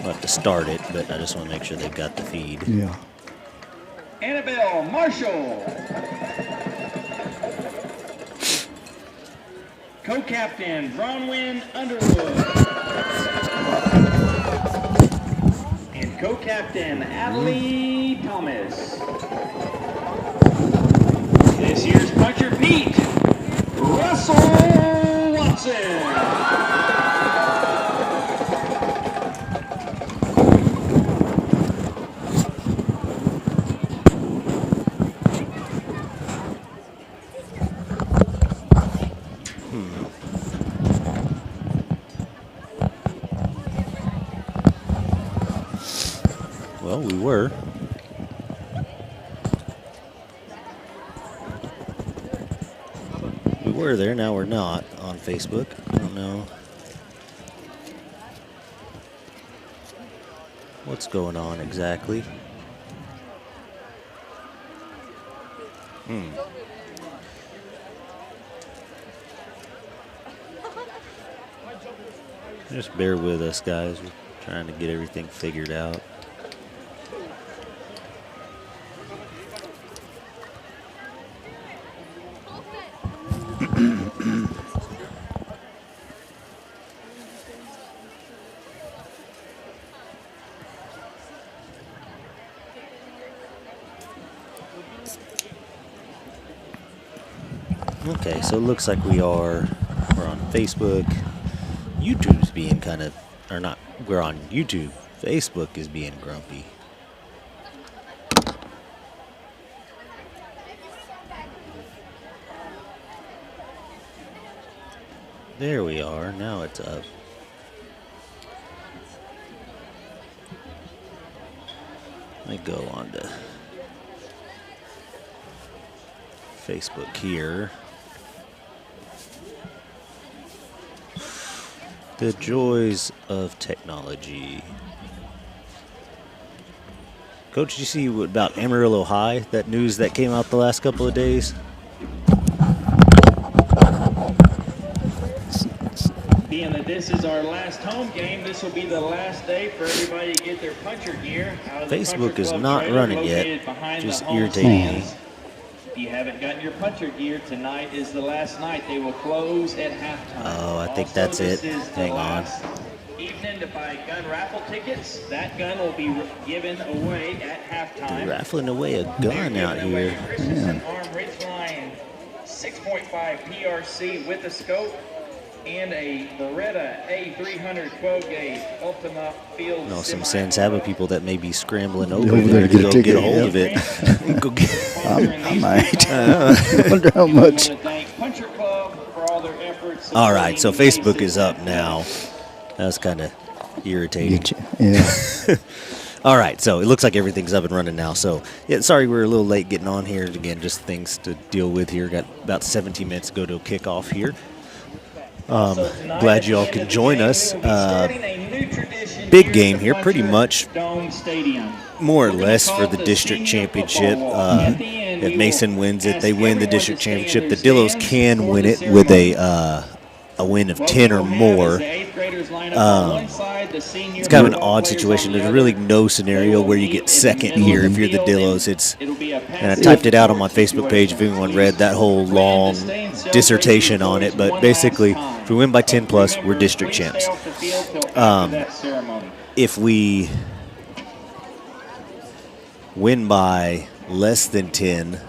We'll have to start it, but I just want to make sure they've got the feed. Yeah. Annabelle Marshall. Co-captain Bronwyn Underwood. And co-captain Adley Thomas. This year's puncher Pete, Russell Watson. Well, we were. We were there, now we're not on Facebook. I don't know what's going on exactly. Just bear with us, guys. We're trying to get everything figured out. Okay, so it looks like we're on Facebook. YouTube's being kind of, or not, we're on YouTube. Facebook is being grumpy. There we are, now it's up. Let me go on to Facebook here. The joys of technology. Coach, did you see what about Amarillo High? That news that came out the last couple of days? Being that this is our last home game, this will be the last day for everybody to get their puncher gear out of the Facebook Puncher is Club not trailer running yet. located behind Just the home irritating me. stands. If you haven't gotten your puncher gear, tonight is the last night. They will close at halftime. Oh, I think Also, that's this it. is the Hang on. last evening to buy gun raffle tickets. That gun will be given away at halftime. They're raffling away a gun out here. Christensen Arm Ridgeline 6.5 PRC with a scope and a Beretta A300 12 gauge Ultima Field. Know some San Saba people that may be scrambling over Over there there to to go get a get a ticket, hold of it. Go get. I might. I wonder how much. All right, so Facebook is up now. That's kind of irritating. Yeah. All right, so it looks like everything's up and running now. So, yeah, sorry we're a little late getting on here. Again, just things to deal with here. Got about 17 minutes to go to a kickoff here. Glad you all can join us. Big game here, pretty much more or less for the district championship. If Mason wins it, they win the district championship. The Dillos can win it with a win of 10 or more. It's kind of an odd situation. There's really no scenario where you get second here if you're the Dillos. And I typed it out on my Facebook page if anyone read that whole long dissertation on it. But basically, if we win by 10 plus, we're district champs. If we win by less than 10,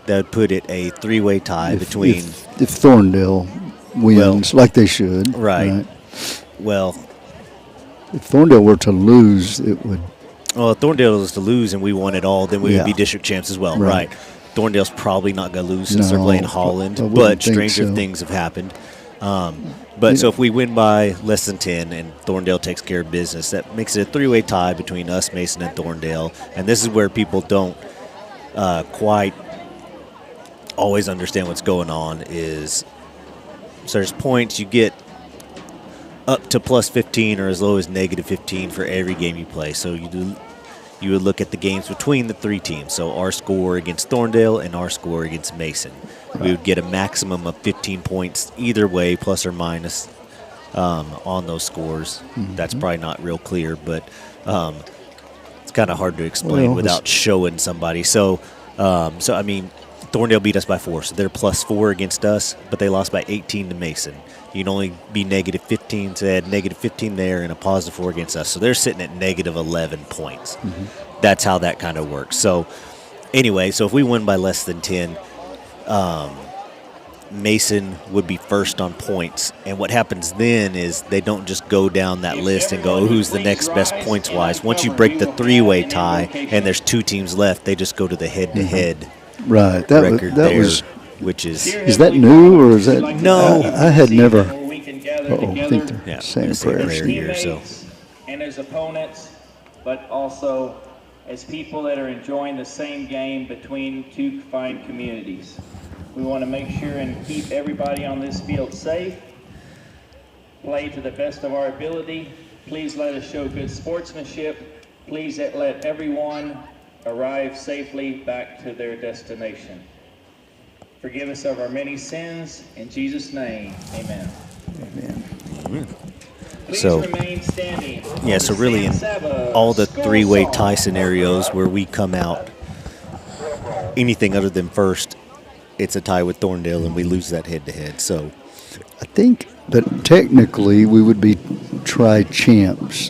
that would put it a three-way tie between. If Thorndale wins, like they should. Right. Well, if Thorndale were to lose, it would. Well, if Thorndale was to lose and we won it all, then we would be Yeah. district champs as well. Right. Thorndale's probably not going to lose since they're No, playing I Holland, wouldn't but think stranger so. things have happened. But so if we win by less than 10 and Thorndale takes care of business, that makes it a three-way tie between us, Mason, and Thorndale. And this is where people don't quite always understand what's going on is so there's points you get up to plus 15 or as low as negative 15 for every game you play. So you would look at the games between the three teams. So our score against Thorndale and our score against Mason. We would get a maximum of 15 points either way, plus or minus on those scores. That's probably not real clear, but it's kind of hard to explain without showing somebody. So I mean, Thorndale beat us by 4, so they're +4 against us, but they lost by 18 to Mason. You can only be -15, so they had -15 there and a +4 against us. So they're sitting at -11 points. That's how that kind of works. So anyway, so if we win by less than 10, Mason would be first on points. And what happens then is they don't just go down that list and go, who's the next best points-wise. Once you break the 3-way tie and there's 2 teams left, they just go to the head-to-head Right. record That there, was. which Is that new or is that? No. I had never. We can gather I think together they're Yeah, saying let's say prayers. prayer here, so. teammates and as opponents, but also as people that are enjoying the same game between 2 fine communities. We want to make sure and keep everybody on this field safe, play to the best of our ability. Please let us show good sportsmanship. Please let everyone arrive safely back to their destination. Forgive us of our many sins. In Jesus' name, amen. Amen. Please So, remain standing. Yeah, so really in all the 3-way tie scenarios where we come out anything other than first, it's a tie with Thorndale and we lose that head-to-head. So I think that technically we would be tri-champs.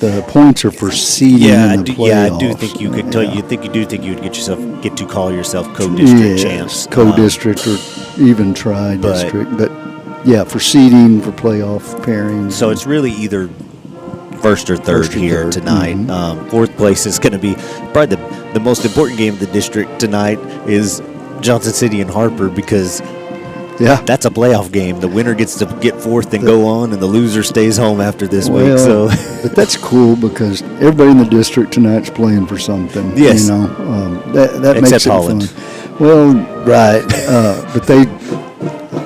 The points are for seeding in the playoffs. I do think you could. You think you would get to call yourself co-district champs, co-district or even tri-district. But yeah, for seeding, for playoff pairings. So it's really either first or third here tonight. Fourth place is going to be probably the most important game of the district tonight is Johnson City and Harper, because that's a playoff game. The winner gets to get fourth and go on, and the loser stays home after this week. So, but that's cool because everybody in the district tonight's playing for something. Yes, you know, that except makes it Holland. fun. Well, right, but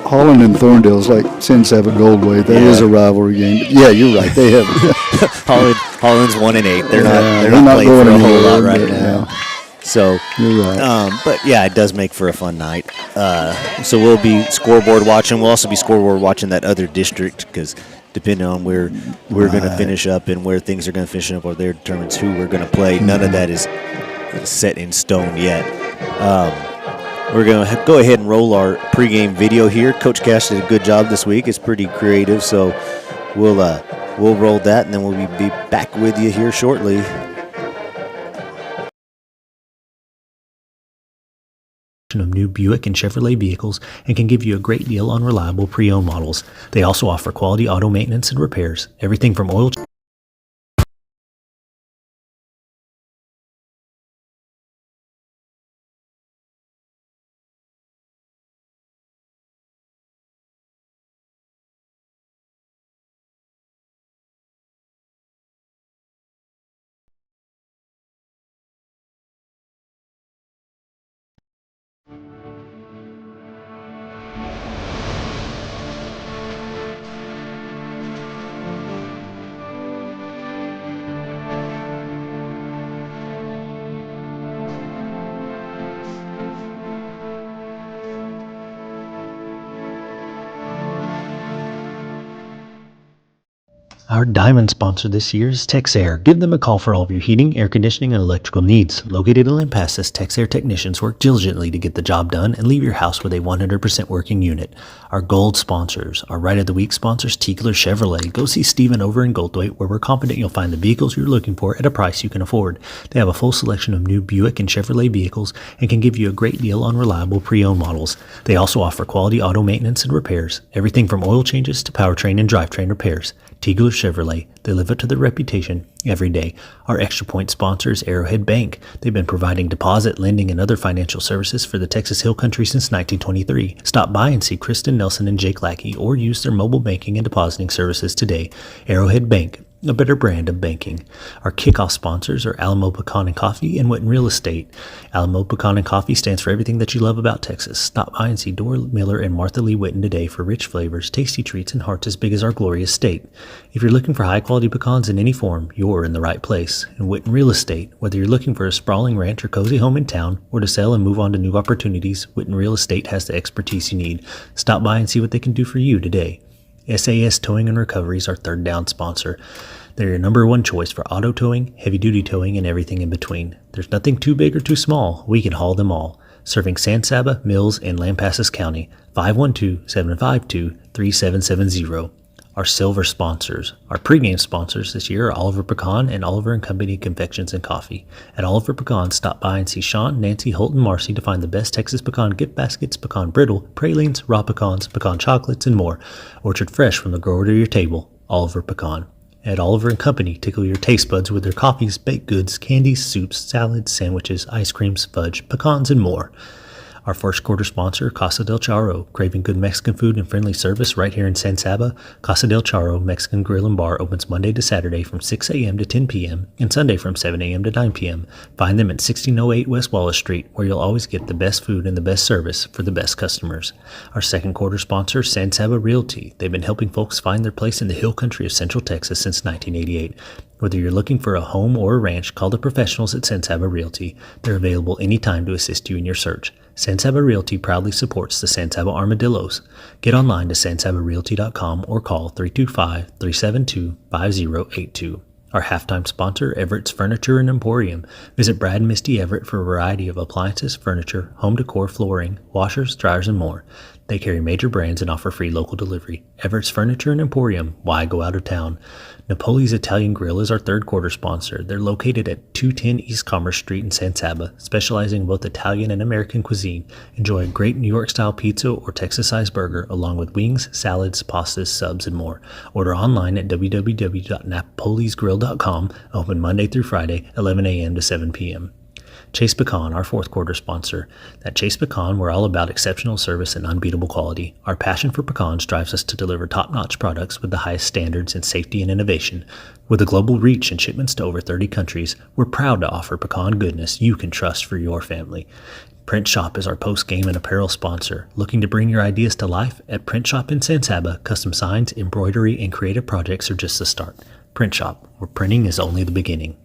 Holland and Thorndale's like Sin Sabbath Goldway. That is a rivalry game. But yeah, you're right. They have Holland's 1-8. They're they're not not playing going for a whole anywhere, lot right but, now. So, you're right. but yeah, it does make for a fun night. So we'll be scoreboard watching. We'll also be scoreboard watching that other district, because depending on where we're going to finish up and where things are going to finish up, or there determines who we're going to play. None of that is set in stone yet. We're going to go ahead and roll our pregame video here. Coach Cash did a good job this week. It's pretty creative, so we'll roll that, and then we'll be back with you here shortly. Of new Buick and Chevrolet vehicles and can give you a great deal on reliable pre-owned models. They also offer quality auto maintenance and repairs, everything from oil Our diamond sponsor this year is TexAir. Give them a call for all of your heating, air conditioning, and electrical needs. Located in Lampasas, TexAir technicians work diligently to get the job done and leave your house with a 100% working unit. Our gold sponsors, our Ride of the Week sponsors, Tiegler Chevrolet. Go see Steven over in Goldthwaite, where we're confident you'll find the vehicles you're looking for at a price you can afford. They have a full selection of new Buick and Chevrolet vehicles and can give you a great deal on reliable pre-owned models. They also offer quality auto maintenance and repairs, everything from oil changes to powertrain and drivetrain repairs. Tiegler Chevrolet, they live up to their reputation every day. Our Extra Point sponsor is Arrowhead Bank. They've been providing deposit, lending, and other financial services for the Texas Hill Country since 1923. Stop by and see Kristen Nelson and Jake Lackey, or use their mobile banking and depositing services today. Arrowhead Bank, a better brand of banking. Our kickoff sponsors are Alamo Pecan and Coffee and Witten Real Estate. Alamo Pecan and Coffee stands for everything that you love about Texas. Stop by and see Dora Miller and Martha Lee Witten today for rich flavors, tasty treats, and hearts as big as our glorious state. If you're looking for high-quality pecans in any form, you're in the right place. In Witten Real Estate, whether you're looking for a sprawling ranch or cozy home in town, or to sell and move on to new opportunities, Witten Real Estate has the expertise you need. Stop by and see what they can do for you today. SAS Towing and Recovery is our third down sponsor. They're your number one choice for auto towing, heavy-duty towing, and everything in between. There's nothing too big or too small. We can haul them all. Serving San Saba, Mills, and Lampasas County. 512-752-3770. Our silver sponsors. Our pregame sponsors this year are Oliver Pecan and Oliver & Company Confections and Coffee. At Oliver Pecan, stop by and see Sean, Nancy, Holt, and Marcy to find the best Texas pecan gift baskets, pecan brittle, pralines, raw pecans, pecan chocolates, and more. Orchard fresh from the grower to your table. Oliver Pecan. At Oliver & Company, tickle your taste buds with their coffees, baked goods, candies, soups, salads, sandwiches, ice creams, fudge, pecans, and more. Our first quarter sponsor, Casa del Charro. Craving good Mexican food and friendly service right here in San Saba? Casa del Charro Mexican Grill and Bar opens Monday to Saturday from 6 a.m. to 10 p.m. and Sunday from 7 a.m. to 9 p.m. Find them at 1608 West Wallace Street, where you'll always get the best food and the best service for the best customers. Our second quarter sponsor, San Saba Realty. They've been helping folks find their place in the hill country of Central Texas since 1988. Whether you're looking for a home or a ranch, call the professionals at San Saba Realty. They're available anytime to assist you in your search. San Saba Realty proudly supports the San Saba Armadillos. Get online to sansabarealty.com or call 325-372-5082. Our halftime sponsor, Everett's Furniture and Emporium. Visit Brad and Misty Everett for a variety of appliances, furniture, home decor, flooring, washers, dryers, and more. They carry major brands and offer free local delivery. Everett's Furniture and Emporium. Why go out of town? Napoli's Italian Grill is our third quarter sponsor. They're located at 210 East Commerce Street in San Saba, specializing in both Italian and American cuisine. Enjoy a great New York-style pizza or Texas-sized burger, along with wings, salads, pastas, subs, and more. Order online at www.napolisgrill.com. Open Monday through Friday, 11 a.m. to 7 p.m. Chase Pecan, our fourth quarter sponsor. At Chase Pecan, we're all about exceptional service and unbeatable quality. Our passion for pecans drives us to deliver top-notch products with the highest standards in safety and innovation. With a global reach and shipments to over 30 countries, we're proud to offer pecan goodness you can trust for your family. Print Shop is our post-game and apparel sponsor. Looking to bring your ideas to life? At Print Shop in San Saba, custom signs, embroidery, and creative projects are just the start. Print Shop, where printing is only the beginning.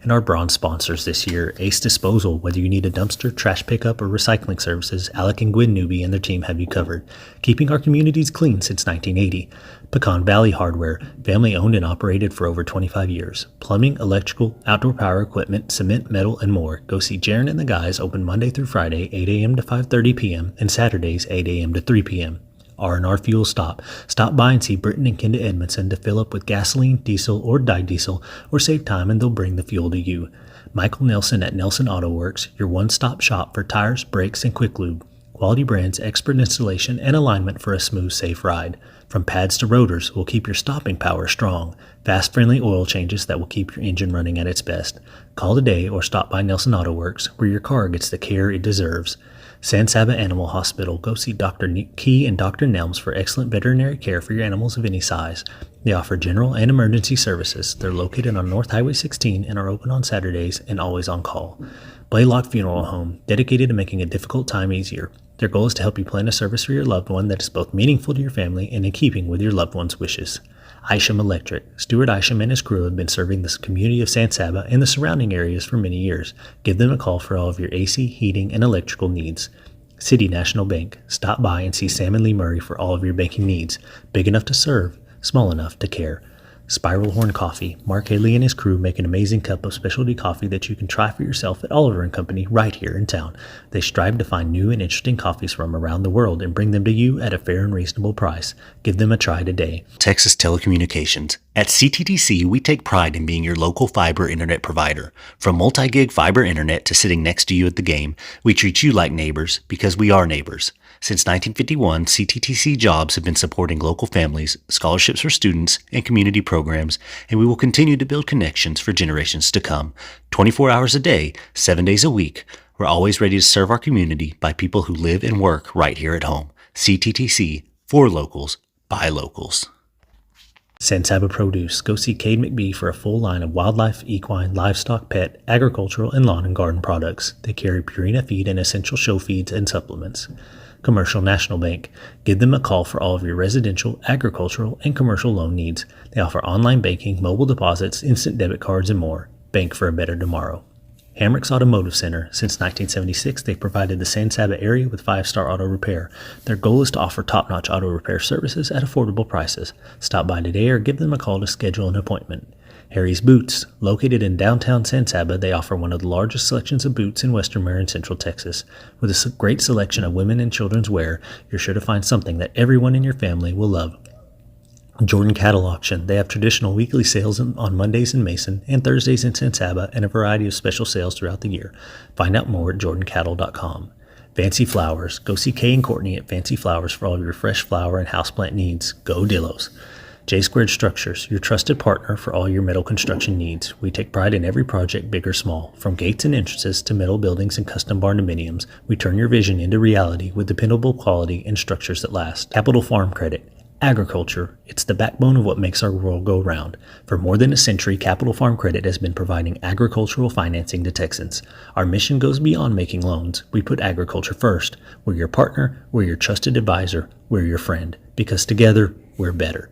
And our bronze sponsors this year, Ace Disposal. Whether you need a dumpster, trash pickup, or recycling services, Alec and Gwen Newby and their team have you covered. Keeping our communities clean since 1980. Pecan Valley Hardware, family owned and operated for over 25 years. Plumbing, electrical, outdoor power equipment, cement, metal, and more. Go see Jaron and the guys, open Monday through Friday, 8 a.m. to 5:30 p.m. and Saturdays, 8 a.m. to 3 p.m. R&R Fuel Stop. Stop by and see Britton and Kenda Edmondson to fill up with gasoline, diesel, or dyed diesel, or save time and they'll bring the fuel to you. Michael Nelson at Nelson Auto Works, your one-stop shop for tires, brakes, and quick lube. Quality brands, expert installation, and alignment for a smooth, safe ride. From pads to rotors, will keep your stopping power strong. Fast, friendly oil changes that will keep your engine running at its best. Call today or stop by Nelson Auto Works, where your car gets the care it deserves. San Saba Animal Hospital. Go see Dr. Key and Dr. Nelms for excellent veterinary care for your animals of any size. They offer general and emergency services. They're located on North Highway 16 and are open on Saturdays and always on call. Blaylock Funeral Home, dedicated to making a difficult time easier. Their goal is to help you plan a service for your loved one that is both meaningful to your family and in keeping with your loved one's wishes. Isham Electric. Stuart Isham and his crew have been serving this community of San Saba and the surrounding areas for many years. Give them a call for all of your AC, heating, and electrical needs. City National Bank. Stop by and see Sam and Lee Murray for all of your banking needs. Big enough to serve, small enough to care. Spiral Horn Coffee. Mark Haley and his crew make an amazing cup of specialty coffee that you can try for yourself at Oliver & Company right here in town. They strive to find new and interesting coffees from around the world and bring them to you at a fair and reasonable price. Give them a try today. Texas Telecommunications. At CTTC, we take pride in being your local fiber internet provider. From multi-gig fiber internet to sitting next to you at the game, we treat you like neighbors because we are neighbors. Since 1951, CTTC Jobs have been supporting local families, scholarships for students, and community programs, and we will continue to build connections for generations to come. 24 hours a day, 7 days a week. We're always ready to serve our community by people who live and work right here at home. CTTC, for locals, by locals. San Saba Produce. Go see Cade McBee for a full line of wildlife, equine, livestock, pet, agricultural, and lawn and garden products. They carry Purina feed and essential show feeds and supplements. Commercial National Bank. Give them a call for all of your residential, agricultural, and commercial loan needs. They offer online banking, mobile deposits, instant debit cards, and more. Bank for a better tomorrow. Hamrick's Automotive Center. Since 1976, they've provided the San Saba area with 5-star auto repair. Their goal is to offer top-notch auto repair services at affordable prices. Stop by today or give them a call to schedule an appointment. Harry's Boots. Located in downtown San Saba, they offer one of the largest selections of boots in western Marin Central Texas. With a great selection of women and children's wear, you're sure to find something that everyone in your family will love. Jordan Cattle Auction. They have traditional weekly sales on Mondays in Mason and Thursdays in San Saba and a variety of special sales throughout the year. Find out more at jordancattle.com. Fancy Flowers. Go see Kay and Courtney at Fancy Flowers for all of your fresh flower and houseplant needs. Go Dillos. J Squared Structures, your trusted partner for all your metal construction needs. We take pride in every project, big or small. From gates and entrances to metal buildings and custom barndominiums, we turn your vision into reality with dependable quality and structures that last. Capital Farm Credit. Agriculture, it's the backbone of what makes our world go round. For more than a century, Capital Farm Credit has been providing agricultural financing to Texans. Our mission goes beyond making loans. We put agriculture first. We're your partner, we're your trusted advisor, we're your friend. Because together, we're better.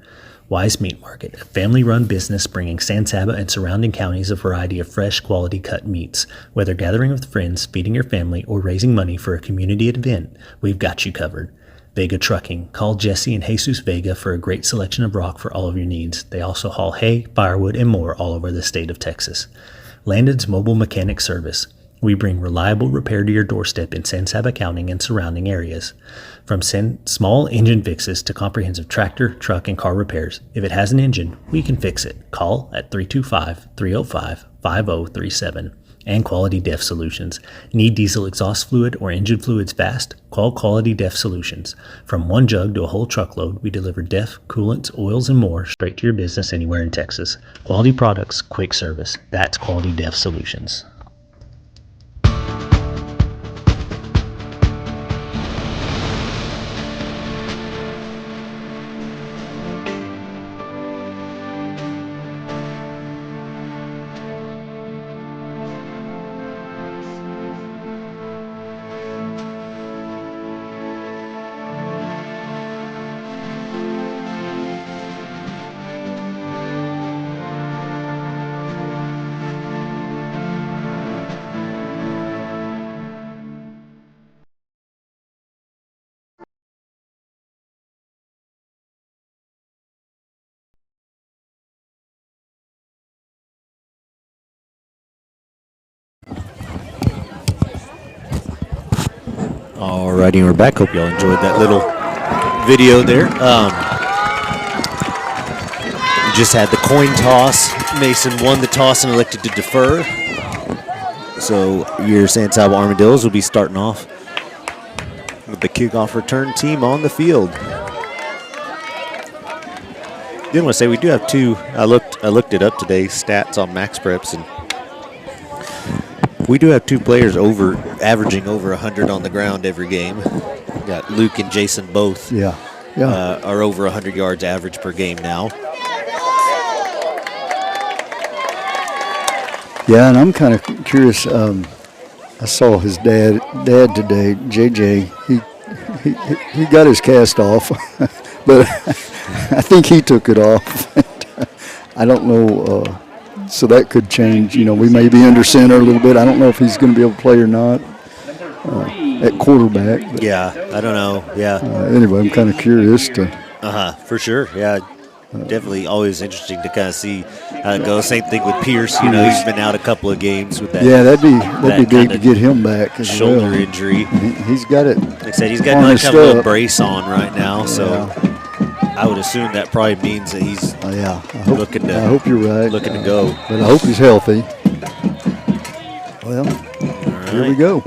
Wise Meat Market, a family-run business bringing San Saba and surrounding counties a variety of fresh, quality cut meats. Whether gathering with friends, feeding your family, or raising money for a community event, we've got you covered. Vega Trucking. Call Jesse and Jesus Vega for a great selection of rock for all of your needs. They also haul hay, firewood, and more all over the state of Texas. Landon's Mobile Mechanic Service. We bring reliable repair to your doorstep in San Saba County and surrounding areas. From small engine fixes to comprehensive tractor, truck, and car repairs. If it has an engine, we can fix it. Call at 325-305-5037. And Quality Def Solutions. Need diesel exhaust fluid or engine fluids fast? Call Quality Def Solutions. From one jug to a whole truckload, we deliver def, coolants, oils, and more straight to your business anywhere in Texas. Quality products, quick service. That's Quality Def Solutions. Alrighty, we're back. Hope y'all enjoyed that little video there. We just had the coin toss. Mason won the toss and elected to defer. So your San Saba Armadillos will be starting off with the kickoff return team on the field. Didn't want to say we do have two. I looked it up today. Stats on Max Preps, and we do have two players averaging over 100 on the ground every game. We got Luke and Jason both. Are over 100 yards average per game now. Yeah, and I'm kind of curious. I saw his dad today, JJ. He got his cast off, but I think he took it off. I don't know. So that could change. You know, we may be under center a little bit. I don't know if he's going to be able to play or not at quarterback. But, I don't know. Anyway, I'm kind of curious to. For sure. Yeah, definitely always interesting to kind of see how it goes. Same thing with Pierce. You know, he's been out a couple of games with that. Yeah, that'd be big to get him back. As shoulder well. injury. He's got it. Like I said, he's got like a little brace on right now, so. I would assume that probably means that he's I hope you're right. Looking to go. But I hope he's healthy. Well, Here we go.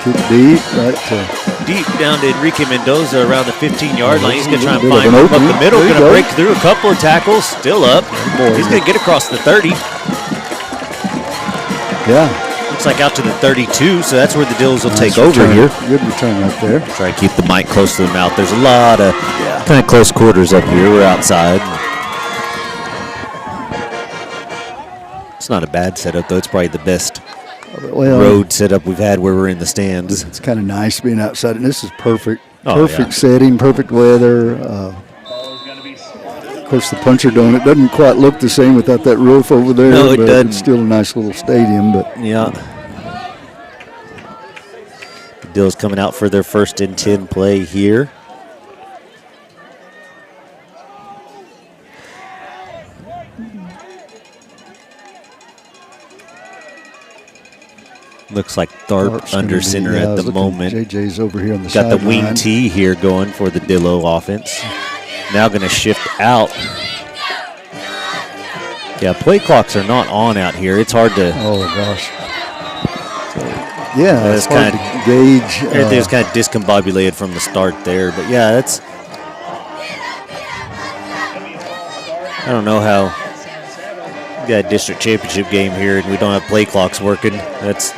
Kick deep, deep down to Enrique Mendoza around the 15-yard line. He's going to try and Bit of find an him up opening. the middle. There you Going to go. break through a couple of tackles. Still up. He's going to get across the 30. Yeah. Looks like out to the 32, so that's where the Dills will Nice take over return. here. Good return right there. Try to keep the mic close to the mouth. There's a lot of kind of close quarters up here. We're outside. It's not a bad setup, though. It's probably the best road setup we've had where we're in the stands. It's kind of nice being outside, and this is perfect. Oh, Perfect yeah. setting, perfect weather. Of course, the Puncherdome, it doesn't quite look the same without that roof over there. No, it but doesn't. It's still a nice little stadium. But Yeah. The Dillos coming out for their 1st and 10 play here. Looks like Tharp under center at the moment. JJ's over here on the Got the sideline. wing tee here going for the Dillo offense. Now going to shift out. Yeah, play clocks are not on out here. It's hard to. Oh gosh. Yeah, That's it's hard kinda- to gauge. Everything's kind of discombobulated from the start there, but yeah, that's. I don't know how. We got a district championship game here, and we don't have play clocks working. That's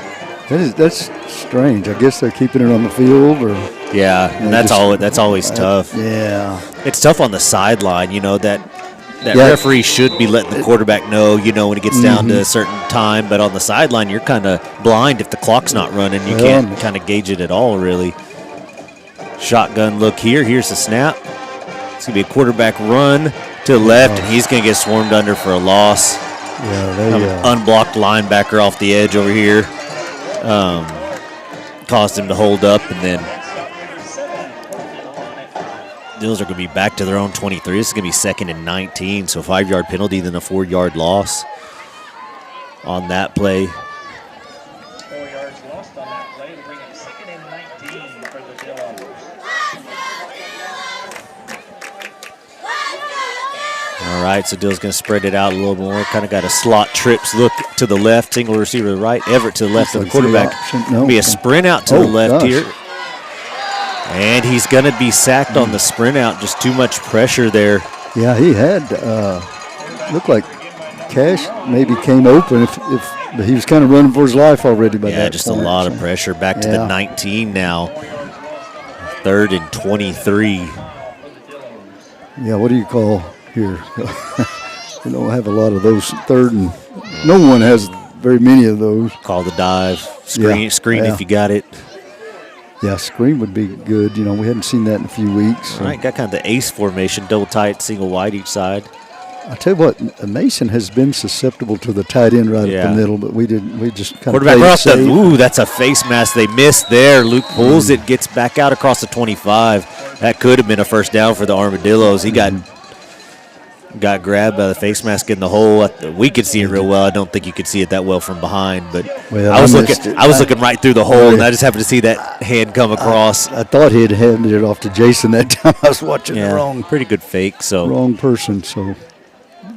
strange. I guess they're keeping it on the field, or yeah, and that's just- all. That's always tough. yeah. It's tough on the sideline, you know, that Yeah. referee should be letting the quarterback know, you know, when it gets down to a certain time. But on the sideline, you're kind of blind if the clock's not running. You can't kind of gauge it at all, really. Shotgun look here. Here's the snap. It's going to be a quarterback run to the left, and he's going to get swarmed under for a loss. Yeah, they, Unblocked linebacker off the edge over here. Caused him to hold up, and then Dills are going to be back to their own 23. This is going to be 2nd and 19, so 5-yard penalty, then a 4-yard loss on that play. 4 yards lost on that play to bring it 2nd and 19 for the Dillos. All right, so Dill's going to spread it out a little more. Kind of got a slot trips look to the left, single receiver to the right, Everett to the left of the quarterback. Be a sprint out to the left here. And he's going to be sacked on the sprint out. Just too much pressure there. Yeah, he had looked like Cash maybe came open if but he was kind of running for his life already by that Yeah, just point, a lot so. of pressure. Back to the 19 now. 3rd and 23. Yeah, what do you call here? We don't have a lot of those 3rd and no one has very many of those. Call the dive. Screen if you got it. Yeah, screen would be good. You know, we hadn't seen that in a few weeks. All right, got kind of the ace formation, double tight, single wide each side. I tell you what, Mason has been susceptible to the tight end right up the middle, but we didn't. We just kind of quarterback played off the. safe. Ooh, that's a face mask. They missed there. Luke pulls it, gets back out across the 25. That could have been a first down for the Armadillos. He got grabbed by the face mask in the hole. We could see it real well. I don't think you could see it that well from behind, but Well, I was missed it. looking right through the hole, and I just happened to see that hand come across. I thought he had handed it off to Jason that time. I was watching the wrong pretty good fake. So person. So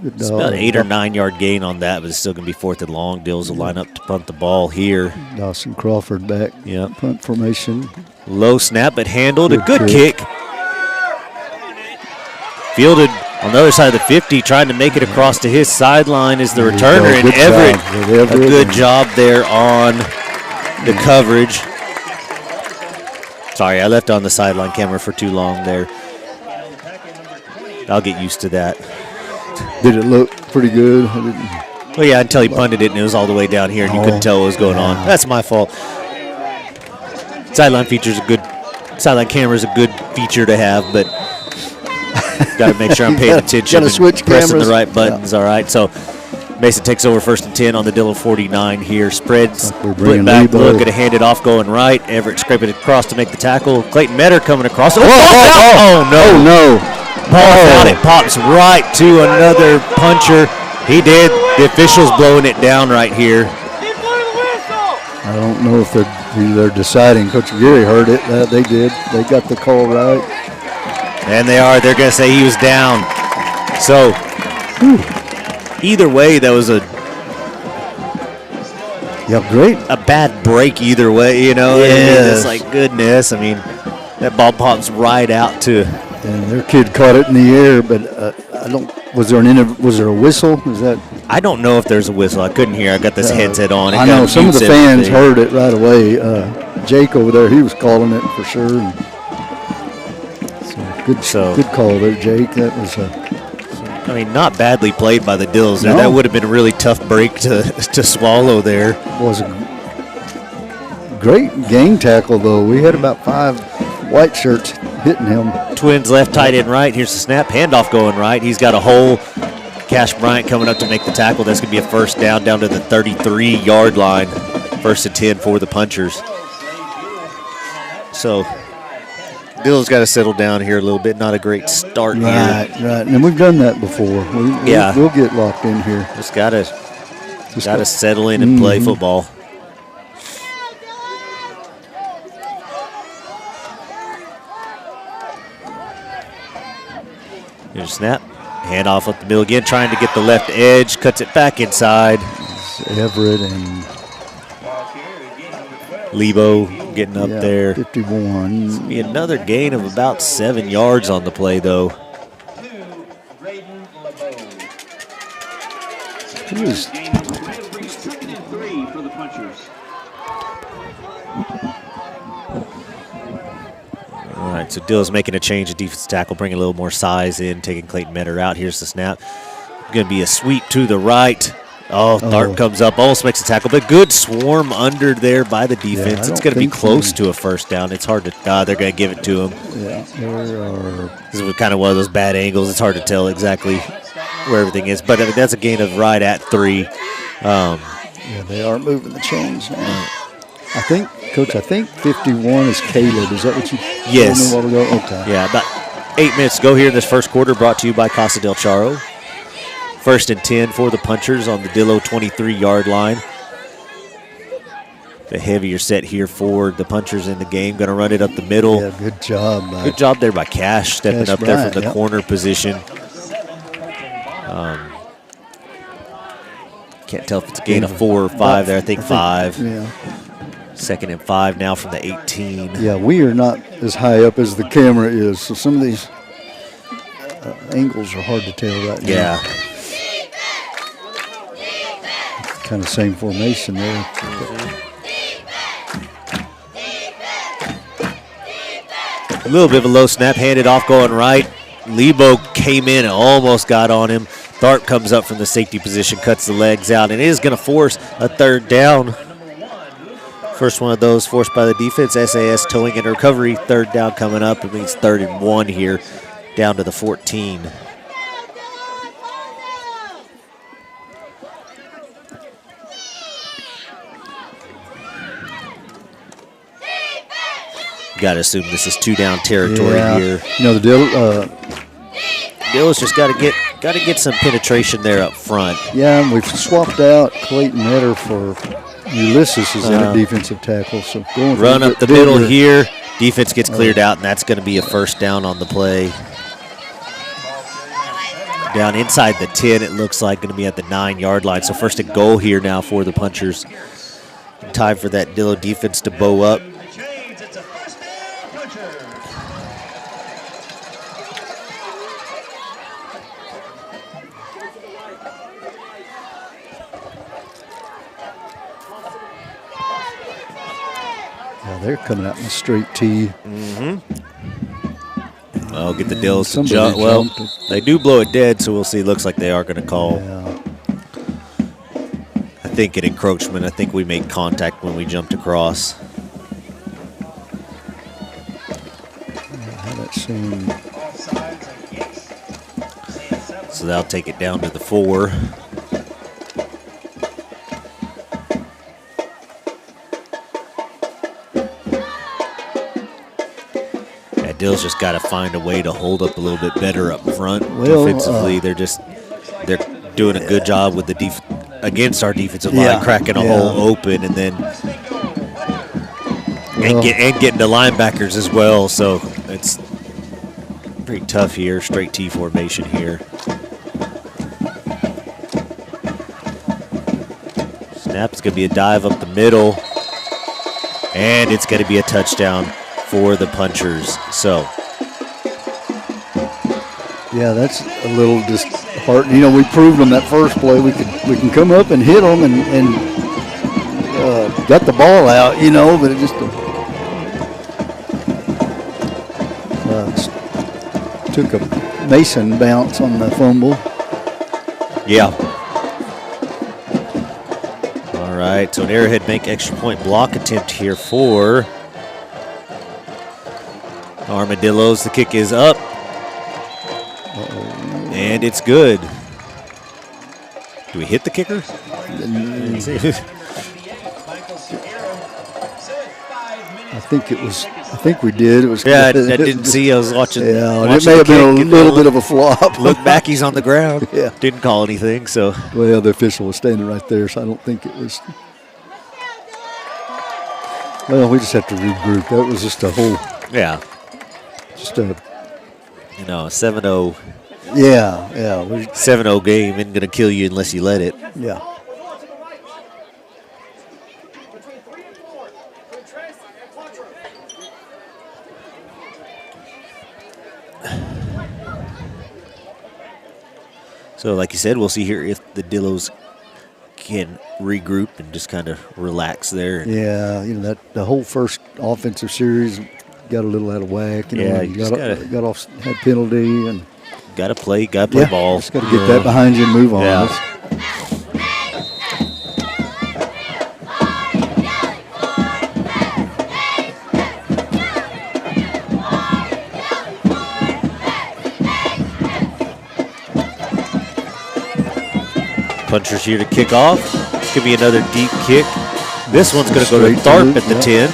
it's about 8 or 9 yard gain on that, but it's still going to be 4th and long. Dills will line up to punt the ball here. Dawson Crawford back. Yep. Punt formation. Low snap, but handled. Good A good kick. kick. Fielded on the other side of the 50, trying to make it across to his sideline is the returner. And Good Everett, job with a good job there on the coverage. Sorry, I left on the sideline camera for too long there. I'll get used to that. Did it look pretty good? Well, yeah, until he punted it and it was all the way down here and you couldn't tell what was going on. That's my fault. Sideline camera is a good feature to have, but got to make sure I'm paying attention and switch pressing cameras. the right buttons. All right, so Mason takes over 1st and 10 on the Dillo 49 here. Spreads, split back Lebo. look, going to hand it off going right. Everett scraping it across to make the tackle. Clayton Metter coming across. Oh, no. Ball out. It pops right to another puncher. He did. The official's blowing it down right here. I don't know if they're deciding. Coach Geary heard it. They did. They got the call right. And they are. They're going to say he was down. So, either way, that was a bad break either way, you know. Yes. I mean, it's like, goodness. I mean, that ball pops right out to. And their kid caught it in the air, but I don't. Was there a whistle? Is that? I don't know if there's a whistle. I couldn't hear. I got this headset on. I know some of the fans heard it right away. Jake over there, he was calling it for sure. And good call there, Jake. That was I mean, not badly played by the Dills there. No. That would have been a really tough break to swallow there. was a great gang tackle though. We had about 5 white shirts hitting him. Twins left, tight end right. Here's the snap. Handoff going right. He's got a hole. Cash Bryant coming up to make the tackle. That's going to be a first down to the 33-yard line. First and 10 for the Punchers. So Dillos got to settle down here a little bit. Not a great start here. Right. And we've done that before. We'll get locked in here. Just got to settle in and play football. Here's a snap. Hand off up the middle again, trying to get the left edge. Cuts it back inside. It's Everett and Lebo getting up there. 51. It's gonna be another gain of about 7 yards on the play, though. He was for the Punchers. All right, so Dill's making a change at defensive tackle, bringing a little more size in, taking Clayton Metter out. Here's the snap. Going to be a sweep to the right. Oh, Tharp comes up, almost makes a tackle, but good swarm under there by the defense. It's going to be close to a first down. It's hard to, they're going to give it to him. Yeah, This is kind of one of those bad angles. It's hard to tell exactly where everything is, but I mean, that's a gain of right at 3. yeah, they are moving the chains now. I think, Coach, 51 is Caleb. Is that what you Yes. told me a while ago? Okay. Yeah, about 8 minutes to go here in this first quarter, brought to you by Casa del Charo. First and 10 for the Punchers on the Dillo 23-yard line. The heavier set here for the Punchers in the game. Going to run it up the middle. Yeah, good job. Good job there by Cash, stepping up there from the corner position. Can't tell if it's a gain of 4 or 5 there. I think 5. Yeah. Second and 5 now from the 18. Yeah, we are not as high up as the camera is, so some of these angles are hard to tell right now. Yeah. Kind of same formation there. A little bit of a low snap, handed off going right. Lebo came in and almost got on him. Tharp comes up from the safety position, cuts the legs out, and it is going to force a third down. First one of those forced by the defense. SAS towing and recovery. Third down coming up. It means 3rd and 1 here, down to the 14. Got to assume this is 2-down territory here. You know, the Dillos just got to get some penetration there up front. yeah, we've swapped out Clayton Metter for Ulysses is in at defensive tackle. So going Run up the middle here. Defense gets cleared out, and that's going to be a first down on the play. Down inside the 10, it looks like, going to be at the 9-yard line. So first and goal here now for the Punchers. Time for that Dillo defense to bow up. They're coming out in the straight tee. I'll get the Dillos to Somebody jump. Well, jumped. they do blow it dead, so we'll see. Looks like they are going to call. Yeah. I think an encroachment. I think we made contact when we jumped across. How that soon. So that'll take it down to the 4. Dill's just got to find a way to hold up a little bit better up front. Well, defensively, they're doing a good job with the against our defensive line, cracking a hole open, and then getting the linebackers as well. So it's pretty tough here. Straight T formation here. Snap's going to be a dive up the middle, and it's going to be a touchdown for the Punchers. So yeah, that's a little disheartening. You know, we proved them that first play. We can come up and hit them and got the ball out. You know, but it just took a Mason bounce on the fumble. Yeah. All right. So an Arrowhead make extra point block attempt here for Armadillos, the kick is up. And it's good. Do we hit the kicker? I think we did. It was. Yeah, I didn't see. I was watching. Yeah, it may have been a little bit of a flop. Look back, he's on the ground. Yeah. Didn't call anything, so. Well, the official was standing right there, so I don't think it was. Well, we just have to regroup. That was just a whole. Yeah. Just a. 7-0. Yeah. 7-0 game isn't going to kill you unless you let it. Yeah. So, like you said, we'll see here if the Dillos can regroup and just kind of relax there. Yeah, that the whole first offensive series got a little out of whack. Yeah, you got off, had penalty, and got to play ball. Just got to get that behind you and move on. Yeah. Punchers here to kick off. This could be another deep kick. This one's going to go to Tharp at the 10.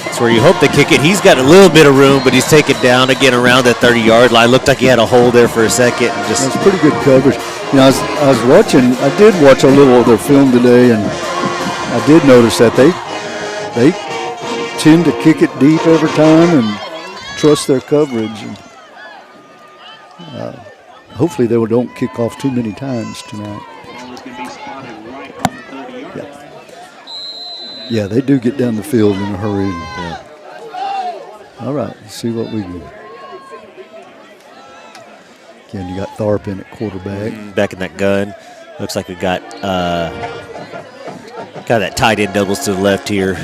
That's where you hope they kick it. He's got a little bit of room, but he's taken down again around that 30-yard line. Looked like he had a hole there for a second. And just that's pretty good coverage. I was watching. I did watch a little of their film today, and I did notice that they tend to kick it deep every time and trust their coverage. And, hopefully they don't kick off too many times tonight. Yeah, they do get down the field in a hurry. Yeah. All right, let's see what we can. Again, you got Tharp in at quarterback. Back in that gun. Looks like we got that tight end doubles to the left here.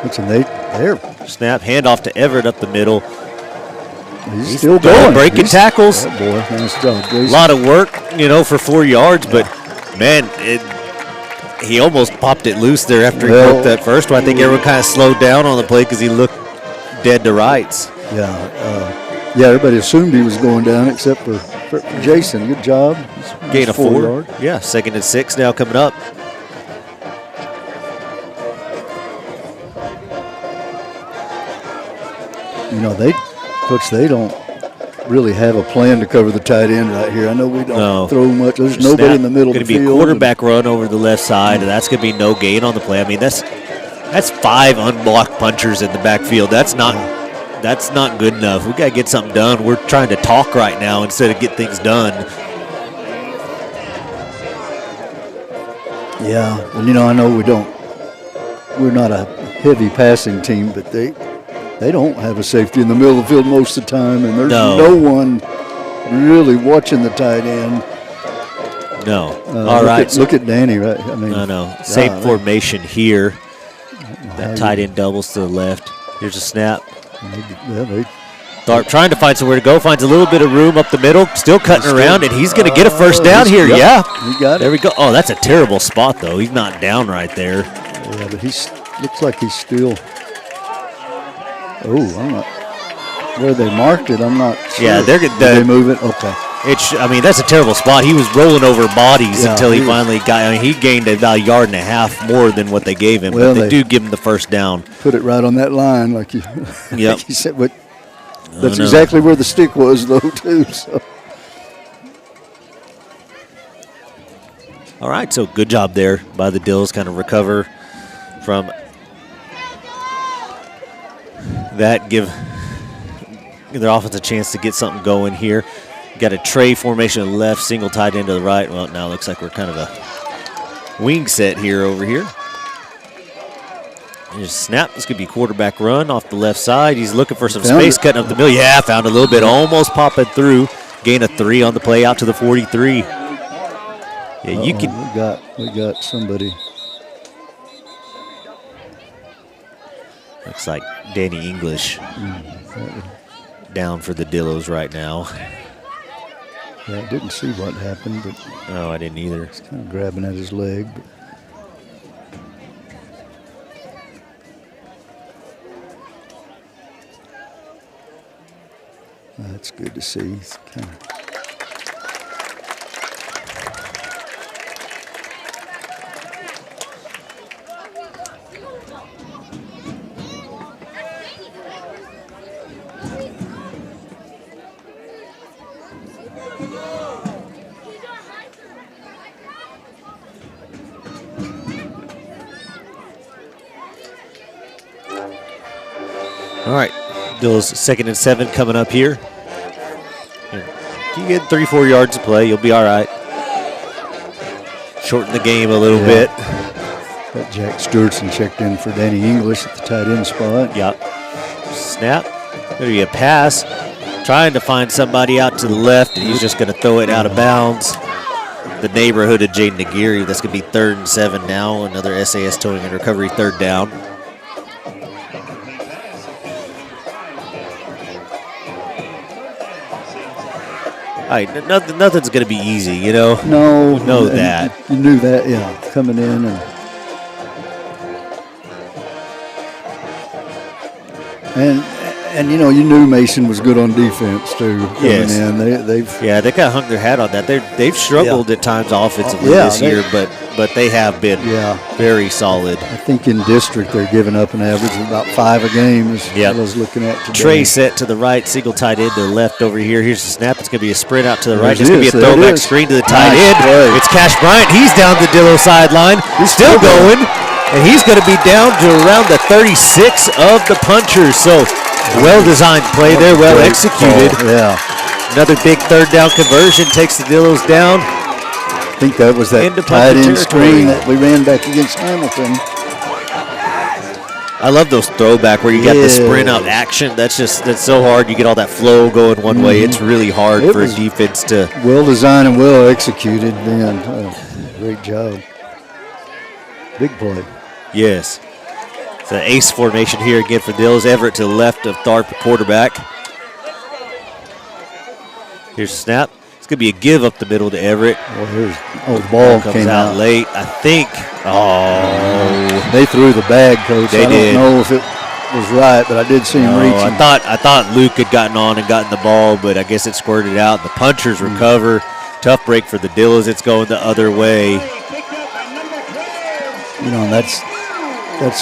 Listen, they're snap, handoff to Everett up the middle. He's still going. Breaking tackles. Oh boy, nice job, Jason. A lot of work, for 4 yards, but man, he almost popped it loose there after he broke that first one. I think everyone kind of slowed down on the play because he looked dead to rights. Yeah, everybody assumed he was going down except for Jason. Good job. Gain of 4 yard. Yeah, 2nd and 6 now coming up. They don't really have a plan to cover the tight end right here. I know we don't throw much. There's nobody in the middle of the field. Going to be a quarterback run over the left side, and that's going to be no gain on the play. I mean, that's 5 unblocked punchers in the backfield. That's not good enough. We got to get something done. We're trying to talk right now instead of get things done. Yeah, and I know we're not a heavy passing team, but they don't have a safety in the middle of the field most of the time, and there's no one really watching the tight end. No. All right. Look at Danny, right? I mean, no. Same formation here. That tight end doubles to the left. Here's a snap. Tharp trying to find somewhere to go. Finds a little bit of room up the middle. Still cutting around, and he's going to get a first down here. Yeah. He got it. There we go. Oh, that's a terrible spot, though. He's not down right there. Yeah, but looks like he's still. Oh, I'm not. Where they marked it, I'm not sure. Yeah, Did they move it? Okay. That's a terrible spot. He was rolling over bodies until he finally got. I mean, he gained about 1.5 yards more than what they gave him. Well, but they do give him the first down. Put it right on that line, like you. Yep. Like you said, but that's exactly where the stick was, though, too. So. All right, so good job there by the Dills, kind of recover from that, give their offense a chance to get something going here. Got a tray formation to the left, single tight end to the right. Well, now it looks like we're kind of a wing set here over here. Here's a snap. This could be quarterback run off the left side. He's looking for some space, cutting up the middle. Yeah, found a little bit, almost popping through. Gain of 3 on the play out to the 43. Yeah, you can. We got somebody. Looks like Danny English down for the Dillos right now. Yeah, I didn't see what happened, but I didn't either. He's kind of grabbing at his leg. But. That's good to see. It's kind of All right, Dillos 2nd and 7 coming up here. You get 3-4 yards to play, you'll be all right. Shorten the game a little bit. Got Jack Stewartson checked in for Danny English at the tight end spot. Yep. Snap. There'll be a pass. Trying to find somebody out to the left, and he's just going to throw it out of bounds. The neighborhood of Jaden Aguirre. That's going to be 3rd and 7 now. Another SAS towing and recovery 3rd down. All right, nothing's going to be easy, you know? No. We know that. You knew that, yeah, coming in. And you know, you knew Mason was good on defense, too, coming in. They kind of hung their hat on that. They've struggled at times offensively this year, but they have been very solid. I think in district they're giving up an average of about 5 a game is what I was looking at today. Trey set to the right, single tight end to the left over here. Here's the snap. It's going to be a sprint out to the right. It's going to be a throwback screen to the tight end. Play. It's Cash Bryant. He's down the Dillo sideline. He's still going, and he's going to be down to around the 36 of the Punchers. So well-designed play there, well executed. Another big 3rd down conversion takes the Dillos down. I think that was that tight end screen that we ran back against Hamilton. I love those throwback where you got the sprint out action. That's so hard. You get all that flow going one way. It's really hard for a defense to. Well designed and well executed, man. Great job. Big play. Yes. It's an ace formation here again for Dills. Everett to the left of Tharp, quarterback. Here's a snap. It's going to be a give up the middle to Everett. The ball comes came out late. I think. Oh. They threw the bag, Coach. They did. I don't know if it was right, but I did see him reaching. I thought Luke had gotten on and gotten the ball, but I guess it squirted out. The Punchers recover. Tough break for the Dillos. It's going the other way. You know, that's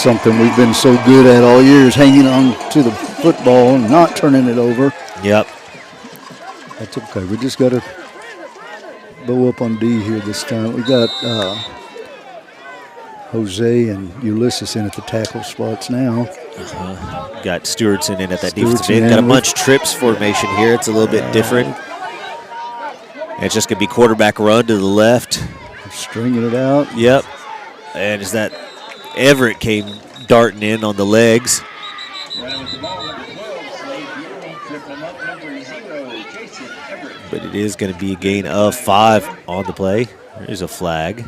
something we've been so good at all year is hanging on to the football and not turning it over. Yep. That's okay. We just got to bow up on D here this time. We got Jose and Ulysses in at the tackle spots now. Got Stewartson in at that defensive end. Got a bunch trips formation here. It's a little bit different. And it's just going to be quarterback run to the left. Stringing it out. Yep. And is that Everett came darting in on the legs. But it is going to be a gain of 5 on the play. There's a flag.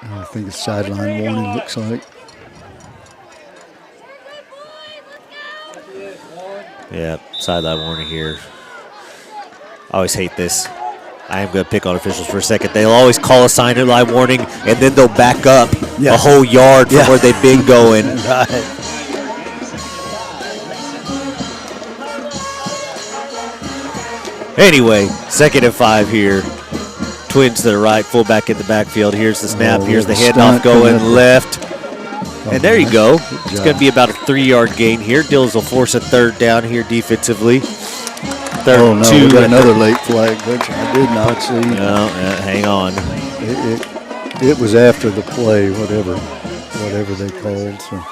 I think it's sideline warning, looks like. Yeah, sideline warning here. I always hate this. I am going to pick on officials for a second. They'll always call a sideline warning, and then they'll back up a whole yard from where they've been going. Anyway, 2nd and 5 here. Twins to the right, fullback in the backfield. Here's the snap. Here's the handoff going left. And there you go. It's going to be about a 3-yard gain here. Dills will force a 3rd down here defensively. Third two. We got another late flag, which I did not see. No, hang on. It was after the play, whatever they called. So.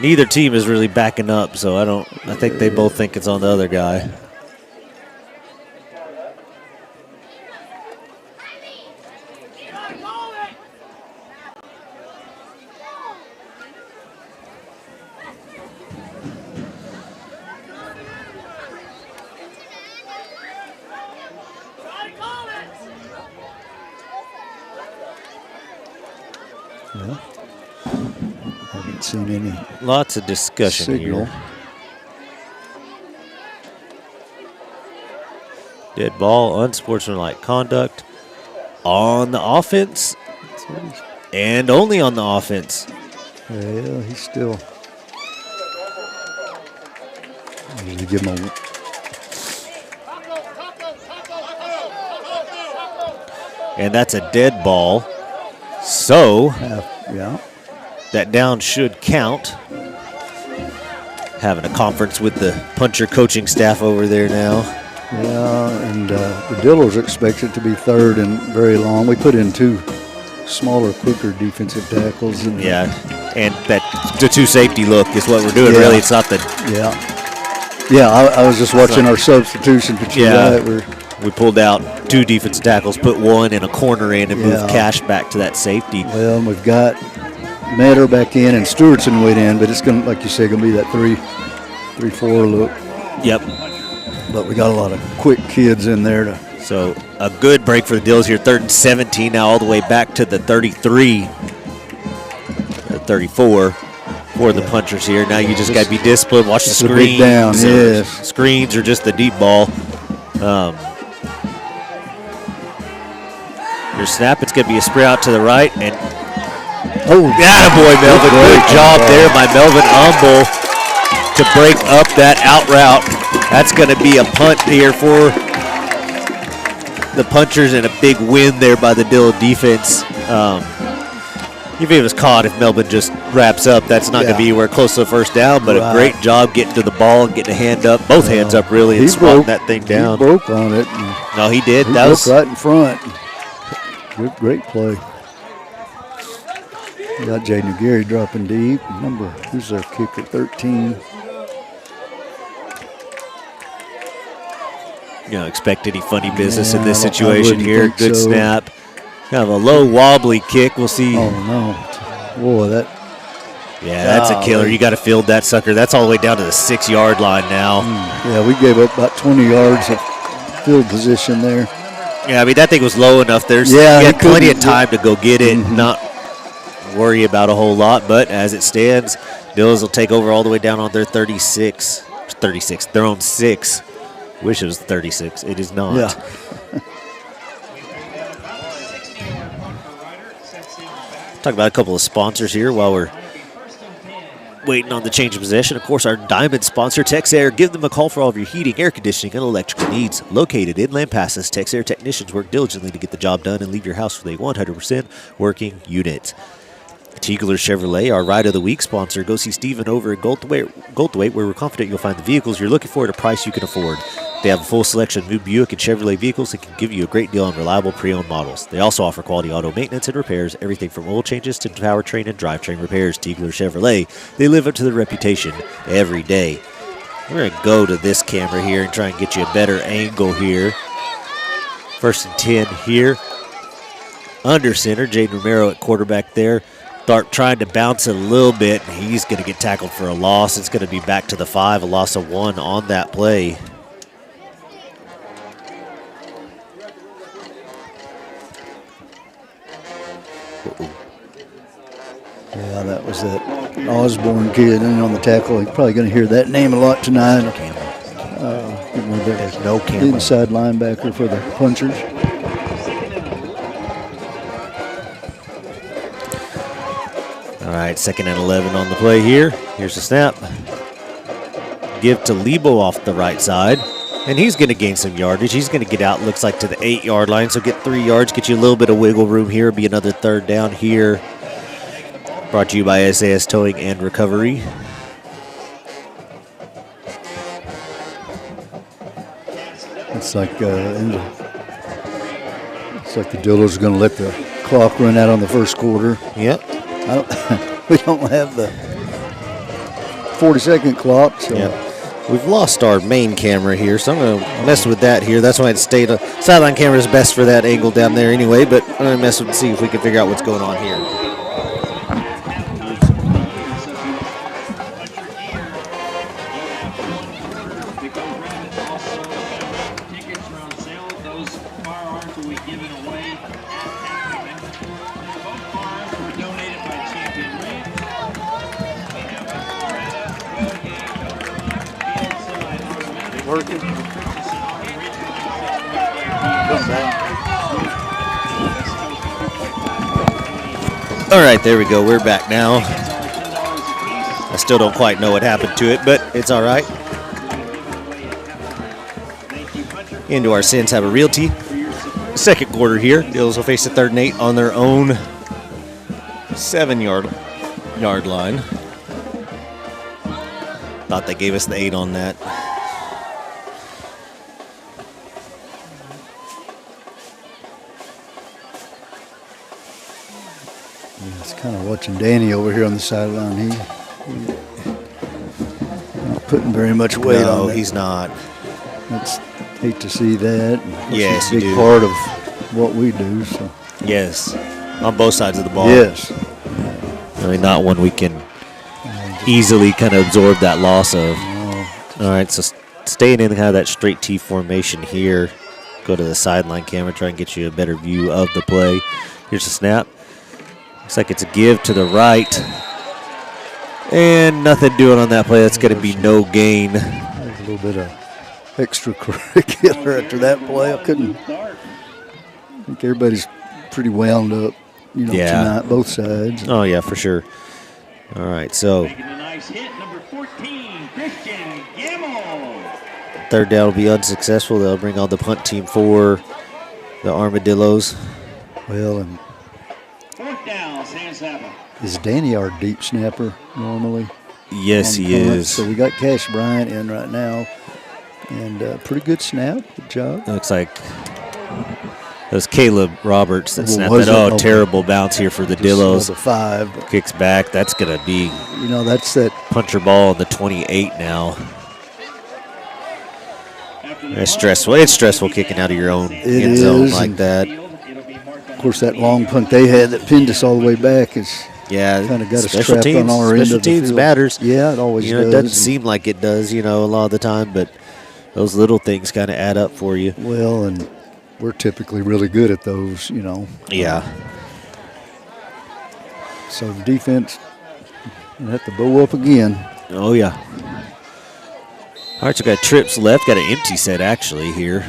Neither team is really backing up, so I think they both think it's on the other guy. Haven't seen any. Lots of discussion signal here. Dead ball, unsportsmanlike conduct on the offense and only on the offense. Yeah, he's still. Usually give him a. And that's a dead ball. So Yeah. that down should count. Having a conference with the puncher coaching staff over there now. Yeah, and the Dillos expect it to be third and very long. We put in 2 smaller, quicker defensive tackles. And Yeah, and that the 2 safety look is what we're doing. Yeah. Really, it's not the. Yeah, I was just watching our substitution, but you're Yeah. right, We pulled out 2 defensive tackles, put 1 in a corner in, and moved Yeah. Cash back to that safety. well, we've got Matter back in and Stewartson went in, but it's going to, like you say, going to be that 3-4 look. Yep. But we got a lot of quick kids in there to. So a good break for the Dills here. 3rd and 17 now, all the way back to the 33, 34 for the punchers here. Now you just got to be disciplined. Watch the It's a big screens. down, or yes. Screens or just the deep ball. Your snap, it's going to be a spray out to the right. And attaboy, Melvin. Good job there by Melvin Humble to break up that out route. That's going to be a punt here for the punchers and a big win there by the Dill defense. Even if it was caught, if Melvin just wraps up, that's not going to be anywhere close to the first down, but a great job getting to the ball and getting a hand up, both hands up really, and swatting that thing down. He broke on it. No, he did. He That broke was right in front. Great play. We got Jaden Gary dropping deep. Remember, who's their kicker? 13. expect any funny business in Yeah, this I situation wouldn't here. think Good so. snap. Kind of a low wobbly kick. We'll see. Oh, no. Boy, that. Yeah, that's a killer. You got to field that sucker. That's all the way down to the 6-yard line now. Yeah, we gave up about 20 yards of field position there. Yeah, I mean, that thing was low enough. You he had plenty of couldn't time to go get it and not worry about a whole lot. But as it stands, Dills will take over all the way down on their 36, their own 6. Wish it was 36. It is not. Yeah. Talk about a couple of sponsors here while we're waiting on the change of possession. Of course, our diamond sponsor, Texair. Give them a call for all of your heating, air conditioning, and electrical needs. Located in Lampasas, Texair technicians work diligently to get the job done and leave your house with a 100% working unit. Teagler Chevrolet, our Ride of the Week sponsor. Go see Steven over at Goldthwaite, where we're confident you'll find the vehicles you're looking for at a price you can afford. They have a full selection of new Buick and Chevrolet vehicles that can give you a great deal on reliable pre-owned models. They also offer quality auto maintenance and repairs, everything from oil changes to powertrain and drivetrain repairs. Teagler Chevrolet, they live up to their reputation every day. We're going to go to this camera here and try and get you a better angle here. 1st and 10 here. Under center, Jaden Romero at quarterback there. Tharp trying to bounce it a little bit. He's going to get tackled for a loss. It's going to be back to the 5, a loss of 1 on that play. Yeah, that was that Osborne kid in on the tackle. He's probably going to hear that name a lot tonight. There's no camera. Inside linebacker for the Punchers. All right, 2nd and 11 on the play here. Here's the snap. Give to Lebo off the right side. And he's going to gain some yardage. He's going to get out, looks like, to the 8-yard line. So get 3 yards, get you a little bit of wiggle room here. It'll be another 3rd down here. Brought to you by SAS Towing and Recovery. It's like the Dillos are going to let the clock run out on the first quarter. Yep. We don't have the 40-second clock. So. Yep. We've lost our main camera here, so I'm going to mess with that here. That's why it stayed. Sideline camera is best for that angle down there anyway, but I'm going to mess with and see if we can figure out what's going on here. All right, there we go. We're back now. I still don't quite know what happened to it, but it's all right. Into our Sins Have a Realty. Second quarter here. Dillos will face the 3rd and 8 on their own 7-yard line. Thought they gave us the 8 on that. It's kind of watching Danny over here on the sideline. He's not putting very much weight on No, that. he's not. That's, hate to see that. Yes, it's a you big do. part of what we do. So Yes, on both sides of the ball. yes, I mean, not one we can easily kind of absorb that loss of. All right, so staying in kind of that straight T formation here. Go to the sideline camera, try and get you a better view of the play. Here's the snap. Looks like it's a give to the right. And nothing doing on that play. That's going to be no gain. there's a little bit of extracurricular after that play. I think everybody's pretty wound up, Yeah. tonight, both sides. Oh, yeah, for sure. All right, so Making a nice hit, number 14, Christian Gamble. 3rd down will be unsuccessful. They'll bring on the punt team for the Armadillos. Well, and 4th down, San Saba. is Danny our deep snapper normally? Yes, on he punt? is. So we got Cash Bryant in right now, and pretty good snap. Good job. Looks like it was Caleb Roberts that Well, snapped was that. it? Oh, Okay. terrible bounce here for the Just saw Dillos. the 5. But, Kicks back. That's going to be that's that. puncher ball on the 28 now. It's stressful. It's stressful kicking out of your own end zone is, like and- that. Of course, that long punt they had that pinned us all the way back is Yeah, kind of got us special trapped teams, on our end special of the teams field. matters. Yeah, it always It does. doesn't and- seem like it does, a lot of the time, but those little things kind of add up for you. Well, and we're typically really good at those, Yeah. So the defense will have to bow up again. Oh, yeah. All right, so got trips left. Got an empty set, actually, here.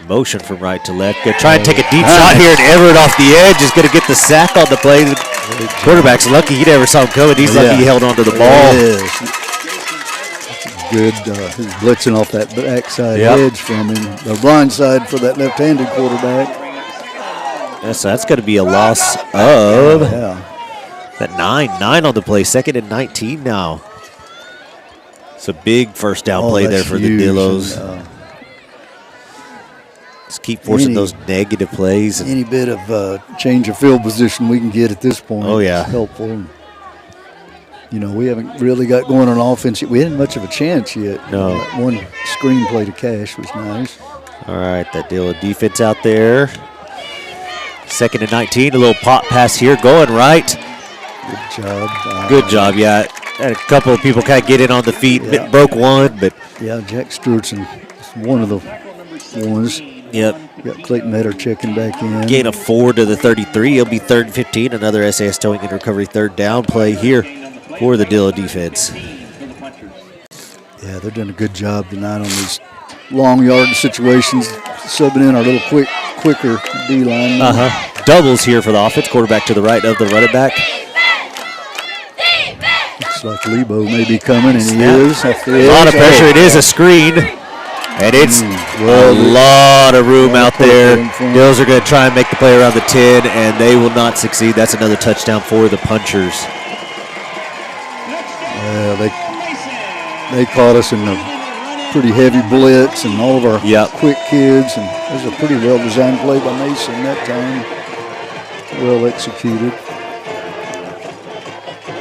Motion from right to left. Gonna try and take a deep shot here, and Everett off the edge is gonna get the sack on the play. The quarterback's lucky. He never saw him coming. He's lucky he held onto the ball. Yes. Good. He's blitzing off that backside Yep. edge from him. The blind side for that left-handed quarterback. So that's going to be a loss of Yeah. that 9 on the play. 2nd and 19 now. It's a big first down play there That's for huge. the Dillos. And, Just keep forcing any- those negative plays. And any bit of change of field position we can get at this point Oh, yeah. is helpful. And, we haven't really got going on offense yet. We hadn't much of a chance yet. No. That one screenplay to Cash was nice. all right, that Dillo defense out there. 2nd and 19. A little pop pass here, going right. Good job. Good job, yeah. Had a couple of people kind of get in on the feet. Yeah. Broke one, but Yeah, Jack Stewartson is one of the ones. yep. Got Clayton Metter checking back in. Gain of 4 to the 33. It'll be 3rd and 15. Another SAS towing and recovery 3rd down play here for the Dillo defense. Yeah, they're doing a good job tonight on these long yard situations, subbing in our little quicker D-line. Doubles here for the offense. Quarterback to the right of the running back. Looks like Lebo may be coming, and he Snap. is. Off the A lot edge. of pressure. It is a screen. And it's a lot of room out there. Dills are going to try and make the play around the 10, and they will not succeed. That's another touchdown for the Punchers. They caught us in a pretty heavy blitz, and all of our Yep. quick kids. And it was a pretty well-designed play by Mason that time. Well executed.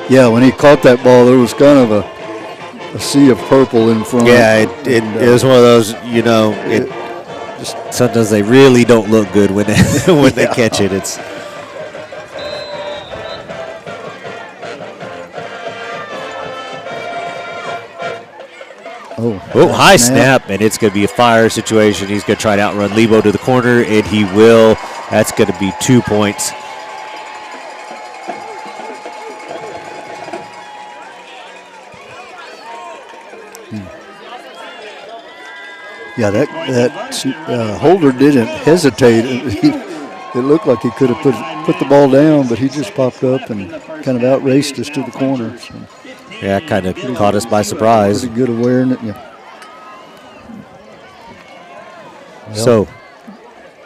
Yeah, when he caught that ball, there was kind of a sea of purple in front. Yeah, it was one of those, sometimes they really don't look good when they, when they catch it. It's high snap, and it's going to be a fire situation. He's going to try to outrun Lebo to the corner, and he will. That's going to be 2 points. Yeah, that Holder didn't hesitate. It looked like he could have put the ball down, but he just popped up and kind of outraced us to the corner. So. Yeah, kind of caught us by surprise. Pretty good awareness. Yeah. Well, so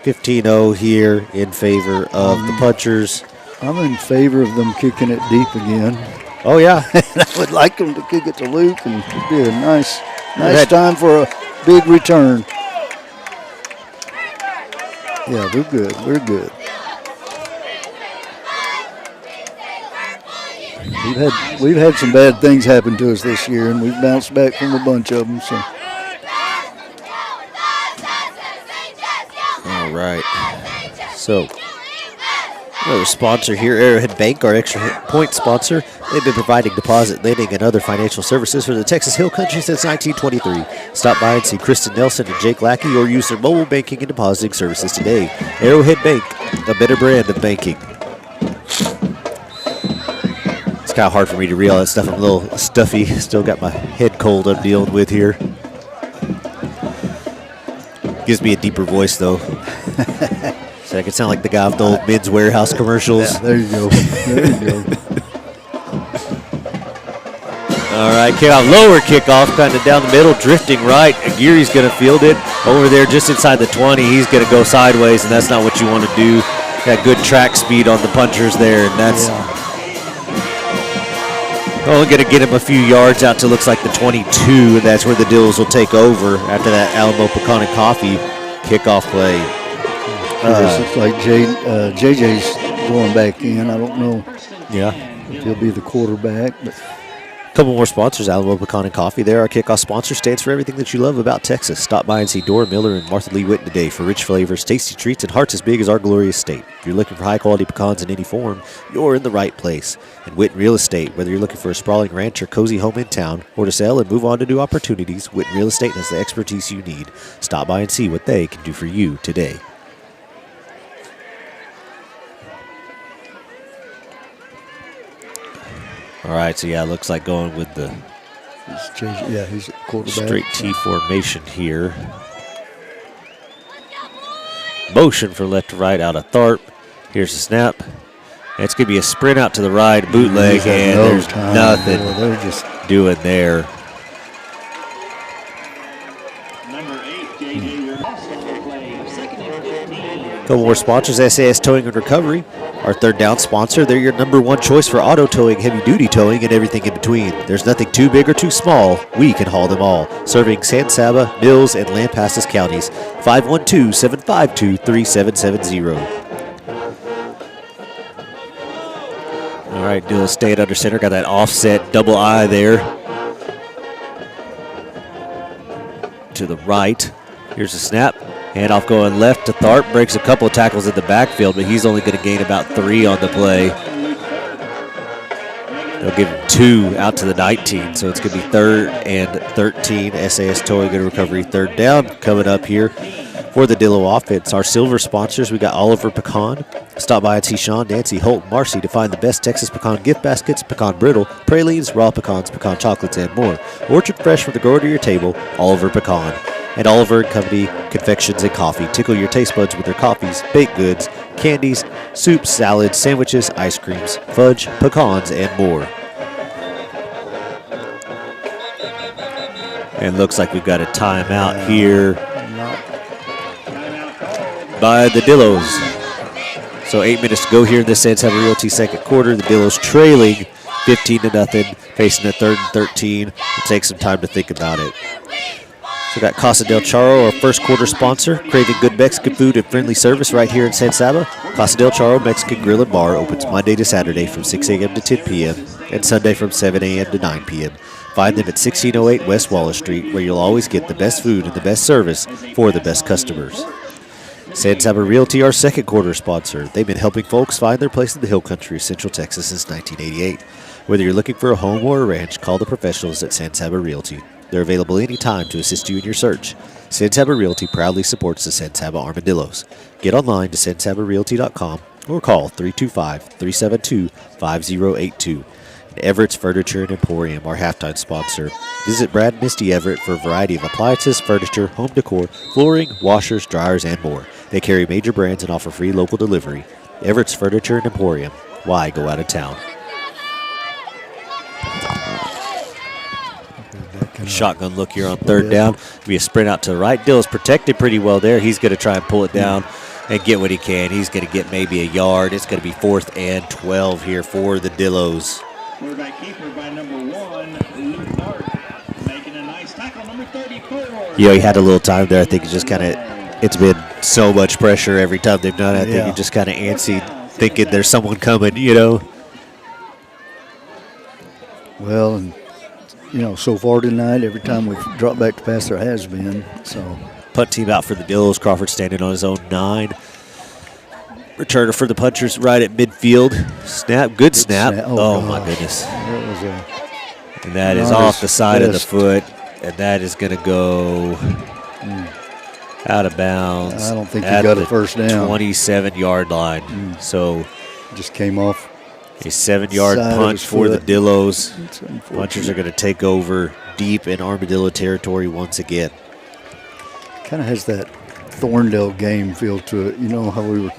15-0 here in favor of the Punchers. I'm in favor of them kicking it deep again. Oh, yeah. I would like them to kick it to Luke, and it'd be a nice time for a big return. Yeah, we're good. We're good. We've had some bad things happen to us this year, and we've bounced back from a bunch of them. So. All right. So, another sponsor here, Arrowhead Bank, our extra point sponsor. They've been providing deposit lending and other financial services for the Texas Hill Country since 1923. Stop by and see Kristen Nelson and Jake Lackey or use their mobile banking and depositing services today. Arrowhead Bank, a better brand of banking. It's kind of hard for me to read all that stuff. I'm a little stuffy. Still got my head cold I'm dealing with here. Gives me a deeper voice, though. So I can sound like the guy with the old Men's Warehouse commercials. Yeah, there you go. There you go. All right, lower kickoff, kind of down the middle, drifting right. Aguirre's going to field it over there just inside the 20. He's going to go sideways, and that's not what you want to do. Got good track speed on the Punchers there, and that's only going to get him a few yards out to looks like the 22, and that's where the Dillos will take over after that Alamo Pecan and Coffee kickoff play. This looks like JJ's going back in. I don't know if he'll be the quarterback, but. A couple more sponsors, Alamo Pecan and Coffee. There, our kickoff sponsor stands for everything that you love about Texas. Stop by and see Dora Miller and Martha Lee Witten today for rich flavors, tasty treats, and hearts as big as our glorious state. If you're looking for high-quality pecans in any form, you're in the right place. And Witten Real Estate, whether you're looking for a sprawling ranch or cozy home in town, or to sell and move on to new opportunities, Witten Real Estate has the expertise you need. Stop by and see what they can do for you today. All right, so it looks like going with the he's a quarterback. Straight T formation here. Motion from left to right out of Tharp. Here's the snap. And it's going to be a sprint out to the right, bootleg, and there's nothing they're just doing there. Couple more sponsors, SAS Towing and Recovery. Our third down sponsor, they're your number one choice for auto towing, heavy duty towing, and everything in between. There's nothing too big or too small. We can haul them all. Serving San Saba, Mills, and Lampasas counties. 512-752-3770. All right, Dillos staying under center. Got that offset double I there. To the right. Here's the snap. Handoff going left to Tharp. Breaks a couple of tackles in the backfield, but he's only going to gain about 3 on the play. They'll give him 2 out to the 19, so it's going to be 3rd and 13. SAS Towing and Recovery third down coming up here for the Dillo offense. Our silver sponsors, we got Oliver Pecan. Stop by and see Sean, Nancy, Holt, and Marcy to find the best Texas pecan gift baskets, pecan brittle, pralines, raw pecans, pecan chocolates, and more. Orchard fresh from the grower to your table, Oliver Pecan. And Oliver & Company Confections and Coffee. Tickle your taste buds with their coffees, baked goods, candies, soups, salads, sandwiches, ice creams, fudge, pecans, and more. And looks like we've got a timeout here by the Dillos. So 8 minutes to go here in this San Saba Realty second quarter. The Dillos trailing 15-0, facing a 3rd and 13. It'll take some time to think about it. So we got Casa del Charro, our first quarter sponsor, craving good Mexican food and friendly service right here in San Saba. Casa del Charro Mexican Grill and Bar opens Monday to Saturday from 6 a.m. to 10 p.m. and Sunday from 7 a.m. to 9 p.m. Find them at 1608 West Wallace Street, where you'll always get the best food and the best service for the best customers. San Saba Realty, our second quarter sponsor. They've been helping folks find their place in the Hill Country of Central Texas since 1988. Whether you're looking for a home or a ranch, call the professionals at San Saba Realty. They're available anytime to assist you in your search. San Saba Realty proudly supports the San Saba Armadillos. Get online to sansabarealty.com or call 325-372-5082. Everett's Furniture and Emporium, our halftime sponsor. Visit Brad and Misty Everett for a variety of appliances, furniture, home decor, flooring, washers, dryers, and more. They carry major brands and offer free local delivery. Everett's Furniture and Emporium. Why go out of town? Shotgun look here on third down. Be a sprint out to the right. Dillos protected pretty well there. He's going to try and pull it down and get what he can. He's going to get maybe a yard. It's going to be 4th and 12 here for the Dillos. Quarterback keeper by number 1, Luke Dart, making a nice tackle, number 34. He had a little time there. I think it's just kind of, it's been so much pressure every time they've done it. I think he's just kind of antsy, thinking there's someone coming, Well, and so far tonight, every time we've dropped back to pass, there has been. So punt team out for the Dillos. Crawford standing on his own 9. Returner for the Punchers right at midfield. Snap, good snap. Oh my goodness. And that is off the side of the foot, and that is going to go out of bounds. I don't think he got a first down. 27-yard line. So just came off. A 7-yard punch for the Dillos. Punchers are going to take over deep in Armadillo territory once again. Kind of has that Thorndale game feel to it. How we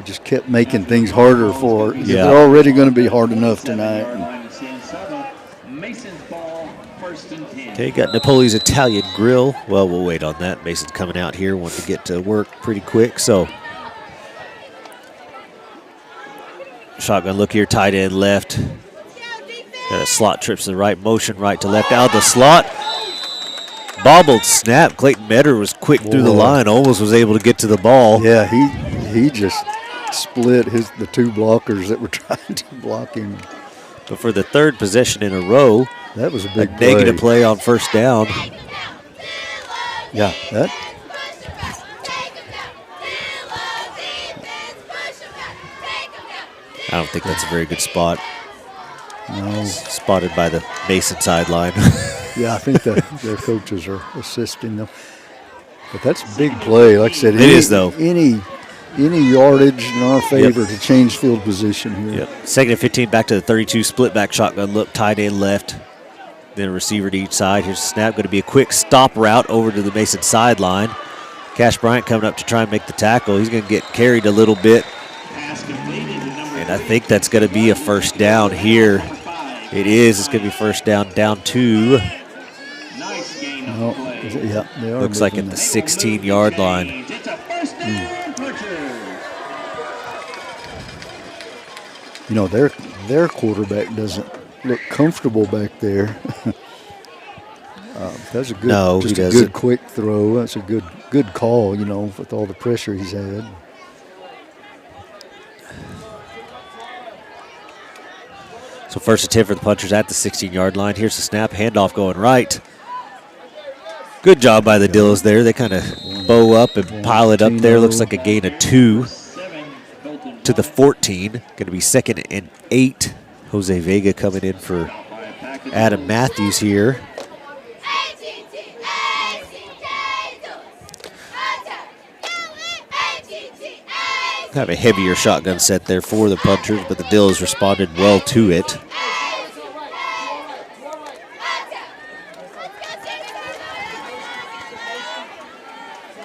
just kept making things harder for. Yeah. They're already going to be hard enough tonight. Okay, got Napoli's Italian Grill. Well, we'll wait on that. Mason's coming out here, wanting to get to work pretty quick. So, shotgun look here, tight end left. Got a slot trips to the right, motion right to left. Out of the slot. Bobbled snap. Clayton Metter was quick through the line, almost was able to get to the ball. Yeah, he just split the 2 blockers that were trying to block him. But for the 3rd possession in a row, that was a big play. Negative play on first down. Yeah, that. I don't think that's a very good spot. No. Spotted by the Mason sideline. Yeah, I think their coaches are assisting them. But that's a big play. Like I said, it is, though. Any yardage in our favor to change field position here. Yep. 2nd and 15, back to the 32, split back shotgun look, tight end left. Then a receiver to each side. Here's a snap. Going to be a quick stop route over to the Mason sideline. Cash Bryant coming up to try and make the tackle. He's going to get carried a little bit. And I think that's going to be a first down here. It is. It's going to be first down 2. They are. Looks like at the 16-yard line. Their quarterback doesn't look comfortable back there. That's a good, a good quick throw. That's a good call. With all the pressure he's had. So first attempt for the Punchers at the 16-yard line. Here's the snap, handoff going right. Good job by the Dillos there. They kind of bow up and pile it up there. Looks like a gain of 2 to the 14. Going to be 2nd and 8. Jose Vega coming in for Adam Matthews here. Kind of a heavier shotgun set there for the Punchers, but the Dillos responded well to it.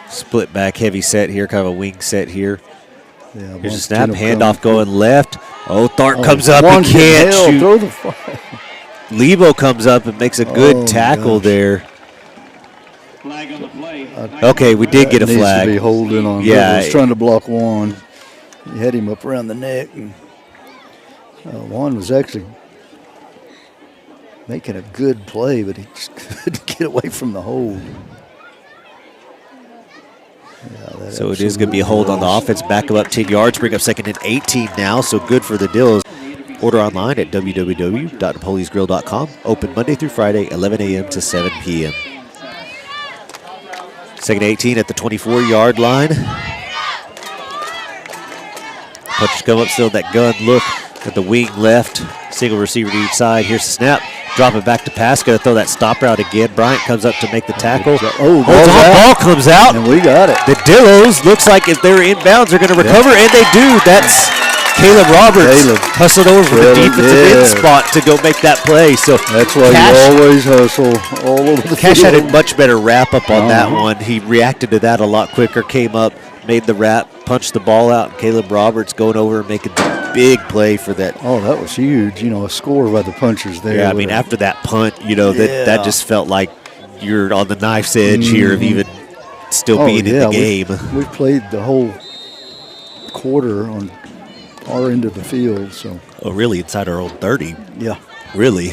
Split back heavy set here, kind of a wing set here. Yeah, here's a snap, handoff going left. Oh, Tharp comes up, he can't shoot. Throw the flag. Lebo comes up and makes a good tackle there. Flag on the play. Okay, we did get a flag. Needs to be holding on. Yeah, he was trying to block Juan. He had him up around the neck, and Juan was actually making a good play, but he just couldn't get away from the hold. Yeah, so it is going to be a hold on the offense. Back up 10 yards, bring up 2nd and 18 now, so good for the Dillos. Order online at www.napolisgrill.com. Open Monday through Friday, 11 a.m. to 7 p.m. 2nd and 18 at the 24-yard line. Punchers come up still, that gun look at the wing left. Single receiver to each side. Here's the snap. Drop it back to pass. Going to throw that stop route again. Bryant comes up to make the tackle. Ball comes out. And we got it. The Dillos looks like if they're inbounds, they're going to recover, and they do. That's Caleb Roberts hustled over from the defensive end yeah. spot to go make that play. So That's why Cash, you always hustle all over the Cash field. had a much better wrap up on that one. He reacted to that a lot quicker, came up, made the wrap, punched the ball out, and Caleb Roberts going over and making a big play for that. Oh, that was huge. A score by the punchers there. Yeah, I mean, after that punt, that just felt like you're on the knife's edge here of even still being in the game. We played the whole quarter on our end of the field. So. Oh, really? Inside our own 30? Yeah. Really?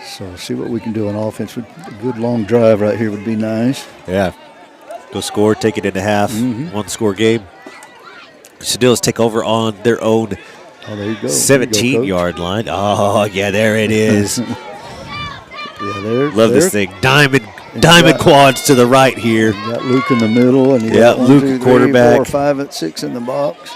So see what we can do on offense. A good long drive right here would be nice. Yeah. Go score, take it into half, one-score game. Dillos take over on their own 17-yard line. Oh, yeah, there it is. Love this thing. Diamond quads to the right here. You got Luke in the middle, and you got Luke, 1, 2, 3, quarterback. 4, 5, and 6 in the box.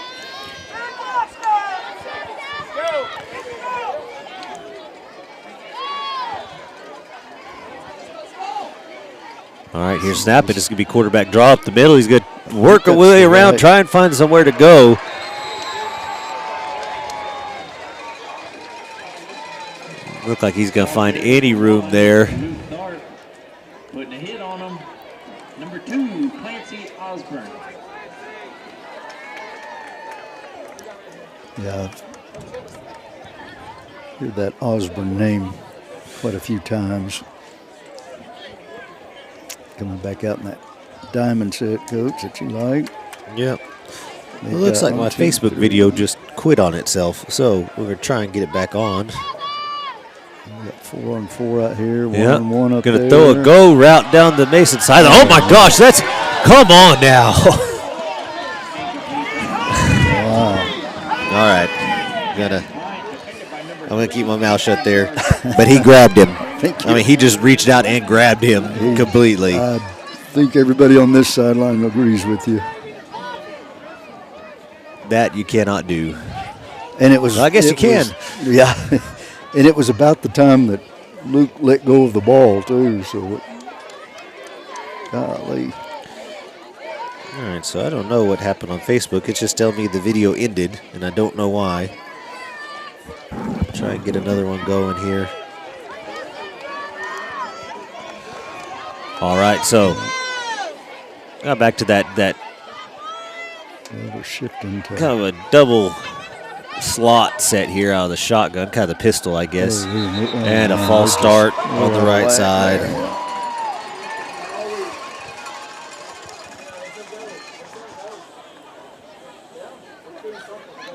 All right, here's snapping. It's going to be quarterback draw up the middle. He's going to work a way around, try and find somewhere to go. Look like he's going to find any room there. Putting a hit on him. Number 2, Clancy Osborne. Yeah, heard that Osborne name quite a few times. Coming back out in that diamond set, Coach, that you like. Yep. It looks like my Facebook video just quit on itself, so we're going to try and get it back on. We got 4 on 4 out here, 1 on 1 up there. Going to throw a go route down the Mason side. Oh my gosh, come on now. Wow. All right. I'm going to keep my mouth shut there. But he grabbed him. I mean, he just reached out and grabbed him completely. I think everybody on this sideline agrees with you. That you cannot do. And it was. Well, I guess you can. Yeah. And it was about the time that Luke let go of the ball, too. So, golly. All right, so I don't know what happened on Facebook. It's just telling me the video ended, and I don't know why. Try and get another one going here. All right, so got back to that We're shifting to kind of a double slot set here out of the shotgun, kind of the pistol, I guess. And a false start on the right side.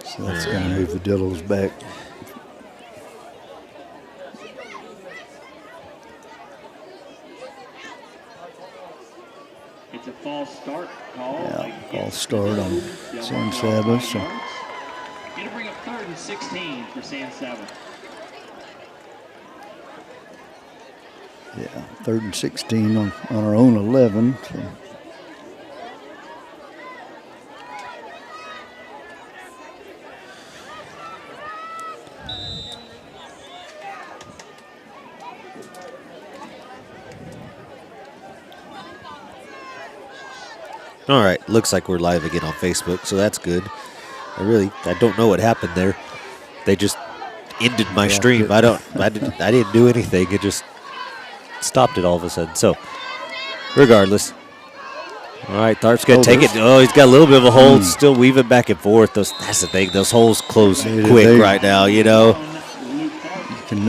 So that's going to move the Dillos back. It's a false start call. Yeah, false start on San Saba. So. Going to bring up 3rd and 16 for San Saba. Yeah, 3rd and 16 on our own 11. So. All right, looks like we're live again on Facebook, so that's good. I don't know what happened there. They just ended my stream. I didn't do anything. It just stopped it all of a sudden. So, regardless. All right, Tharp's going to take it. Oh, he's got a little bit of a hold, still weaving back and forth. That's the thing. Those holes close quick right now, You can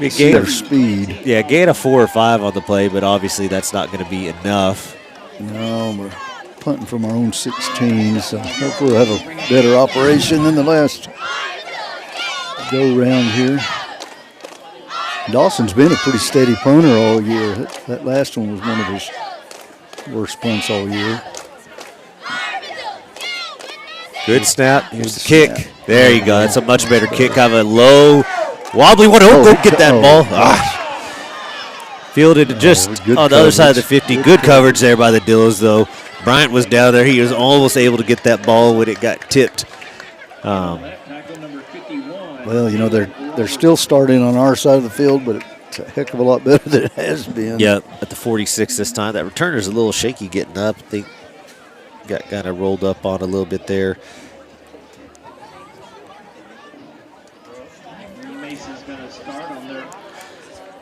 gain their speed. Yeah, gain a 4 or 5 on the play, but obviously that's not going to be enough. No, we're punting from our own 16, so hopefully we'll have a better operation than the last go round here. Dawson's been a pretty steady punter all year. That last one was one of his worst punts all year. Good snap. Here's the kick. There you go. That's a much better kick. Kind of a low, wobbly one. Oh, go get that ball. Fielded just on the other side of the 50. Good coverage there by the Dillos, though. Bryant was down there. He was almost able to get that ball when it got tipped. Well, they're still starting on our side of the field, but it's a heck of a lot better than it has been. Yeah, at the 46 this time. That returner's a little shaky getting up. I think got kind of rolled up on a little bit there.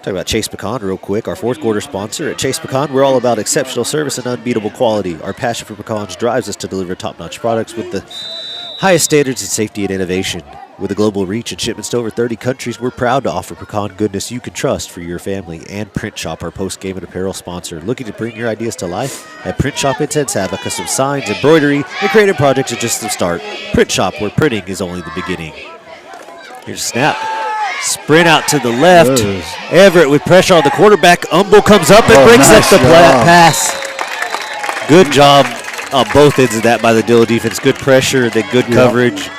Talk about Chase Pecan real quick, our fourth quarter sponsor. At Chase Pecan, we're all about exceptional service and unbeatable quality. Our passion for pecans drives us to deliver top-notch products with the highest standards in safety and innovation. With a global reach and shipments to over 30 countries, we're proud to offer pecan goodness you can trust for your family. And Print Shop, our post-game and apparel sponsor. Looking to bring your ideas to life? At Print Shop in San Saba, custom signs, embroidery, and creative projects are just the start. Print Shop, where printing is only the beginning. Here's a snap. Sprint out to the left. Everett with pressure on the quarterback. Umble comes up and breaks up the pass. Good job on both ends of that by the Dillo defense. Good pressure and then good coverage.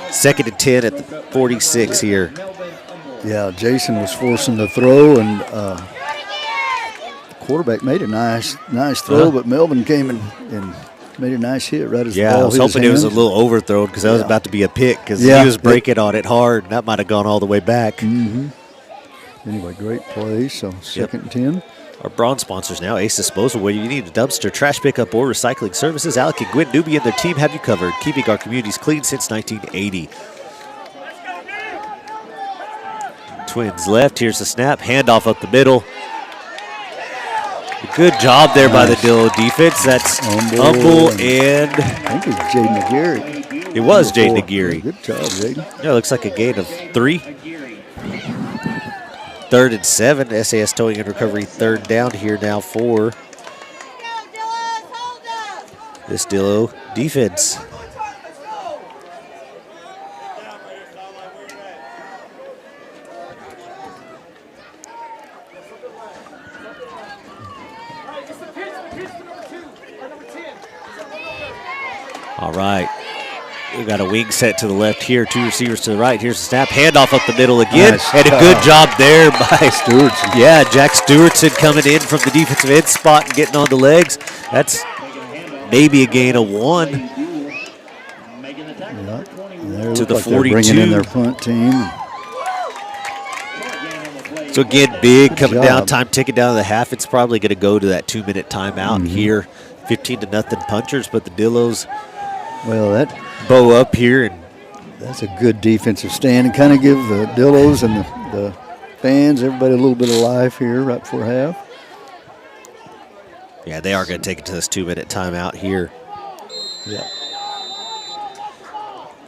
2nd and 10 at the 46 here. Yeah, Jason was forcing the throw, and the quarterback made a nice throw, but Melvin came and made a nice hit right as the ball I was hit his hoping it was a hand. little overthrown because that was about to be a pick because he was breaking on it hard, and that might have gone all the way back. Anyway, great play. So 2nd and 10. Our bronze sponsors now, Ace Disposal, where you need a dumpster, trash pickup, or recycling services. Alec and Gwen Newby and their team have you covered, keeping our communities clean since 1980. Twins left. Here's the snap. Handoff up the middle. Good job there by the Dillo defense. That's Umble and I think it was Jaden Aguirre. it was Jaden Aguirre. Good job, Jaden. Yeah, it looks like a gain of 3. 3rd and 7. SAS towing and recovery 3rd down here now for this Dillo defense. All right. We got a wing set to the left here, 2 receivers to the right. Here's the snap, handoff up the middle again, and a good job there by Stewartson. Yeah, Jack Stewartson coming in from the defensive end spot and getting on the legs. That's maybe a gain of 1 to the 42. Bringing in their punt team. So again, big coming down, time ticking down to the half. It's probably going to go to that 2-minute timeout here. 15-0 Punchers, but the Dillos bow up here, and that's a good defensive stand and kind of give the Dillos and the fans, everybody a little bit of life here right before half. Yeah, they are going to take it to this 2-minute timeout here. Yeah.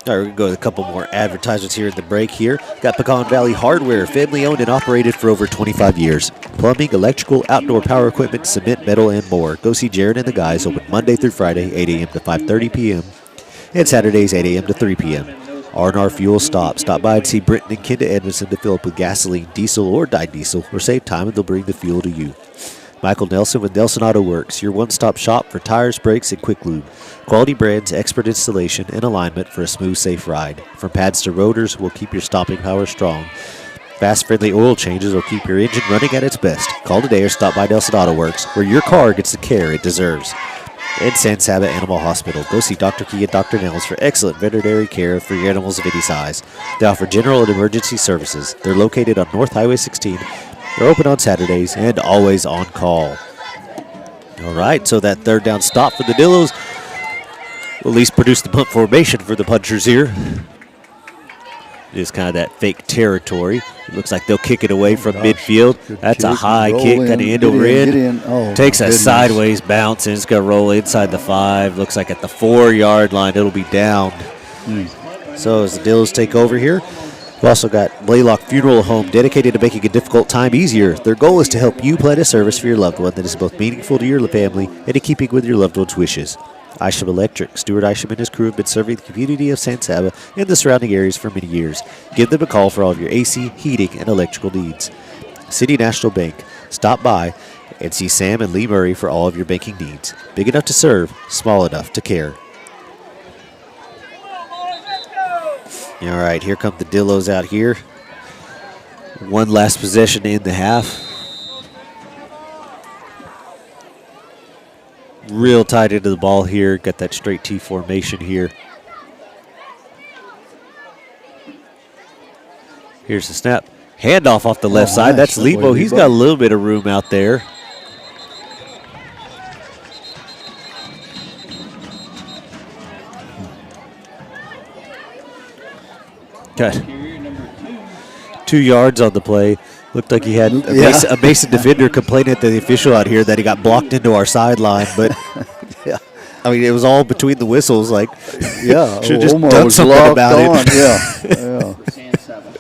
All right, we're going to go with a couple more advertisements here in the break here. Got Pecan Valley Hardware, family owned and operated for over 25 years. Plumbing, electrical, outdoor power equipment, cement, metal, and more. Go see Jared and the guys, open Monday through Friday, 8 a.m. to 5:30 p.m. and Saturdays, 8 a.m. to 3 p.m. R&R Fuel Stop. Stop by and see Britton and Kenda Edmondson to fill up with gasoline, diesel, or dyed diesel, or save time and they'll bring the fuel to you. Michael Nelson with Nelson Auto Works, your one-stop shop for tires, brakes, and quick lube. Quality brands, expert installation, and alignment for a smooth, safe ride. From pads to rotors, we'll keep your stopping power strong. Fast, friendly oil changes will keep your engine running at its best. Call today or stop by Nelson Auto Works, where your car gets the care it deserves. And San Saba Animal Hospital. Go see Dr. Key and Dr. Nels for excellent veterinary care for your animals of any size. They offer general and emergency services. They're located on North Highway 16. They're open on Saturdays and always on call. All right, so that 3rd down stop for the Dillos will at least produce the punt formation for the Punchers here. Just kind of that fake territory. It looks like they'll kick it away from midfield. That's a high kick, kind of end over end. Takes a sideways bounce, and it's going to roll inside the 5. Looks like at the 4-yard line, it'll be down. So as the Dillos take over here, we've also got Blaylock Funeral Home, dedicated to making a difficult time easier. Their goal is to help you plan a service for your loved one that is both meaningful to your family and in keeping with your loved one's wishes. Isham Electric. Stuart Isham and his crew have been serving the community of San Saba and the surrounding areas for many years. Give them a call for all of your AC, heating, and electrical needs. City National Bank. Stop by and see Sam and Lee Murray for all of your banking needs. Big enough to serve, small enough to care. All right, here come the Dillos out here. One last possession in the half. Real tight into the ball here. Got that straight T formation here. Here's the snap. Handoff off the left side. That's Lebo. He's got a little bit of room out there. Got 2 yards on the play. Looked like he had a Mason defender complaining to the official out here that he got blocked into our sideline, but Yeah. I mean, it was all between the whistles. Like, Yeah, should have just Omar done was something locked about on. it. Yeah, Sand 7.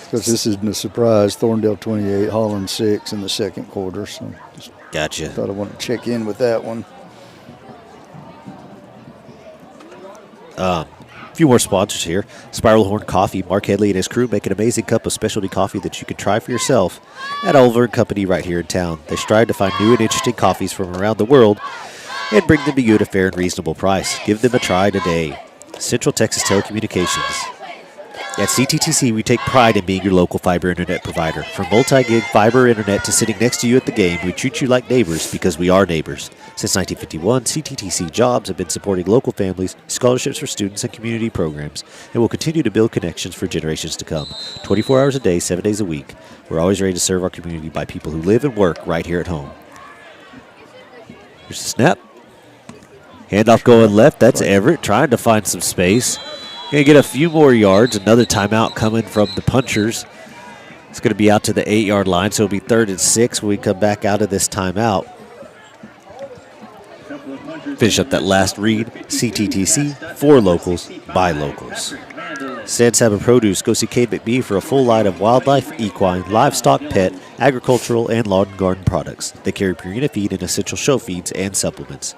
because this isn't a surprise. Thorndale 28, Holland 6 in the second quarter. So just Gotcha. thought I wanted to check in with that one. A few more sponsors here. Spiral Horn Coffee. Mark Headley and his crew make an amazing cup of specialty coffee that you can try for yourself at Oliver & Company right here in town. They strive to find new and interesting coffees from around the world and bring them to you at a fair and reasonable price. Give them a try today. Central Texas Telecommunications. At CTTC, we take pride in being your local fiber internet provider. From multi-gig fiber internet to sitting next to you at the game, we treat you like neighbors because we are neighbors. Since 1951, CTTC Jobs have been supporting local families, scholarships for students, and community programs, and will continue to build connections for generations to come. 24 hours a day, 7 days a week. We're always ready to serve our community by people who live and work right here at home. Here's the snap. Handoff going left. That's Everett trying to find some space. Going to get a few more yards. Another timeout coming from the Punchers. It's going to be out to the 8-yard line, so it'll be 3rd and 6 when we come back out of this timeout. Finish up that last read. CTTC, for locals, by locals. San Saba Produce. Go see Cade McBee for a full line of wildlife, equine, livestock, pet, agricultural, and lawn and garden products. They carry Purina feed and essential show feeds and supplements.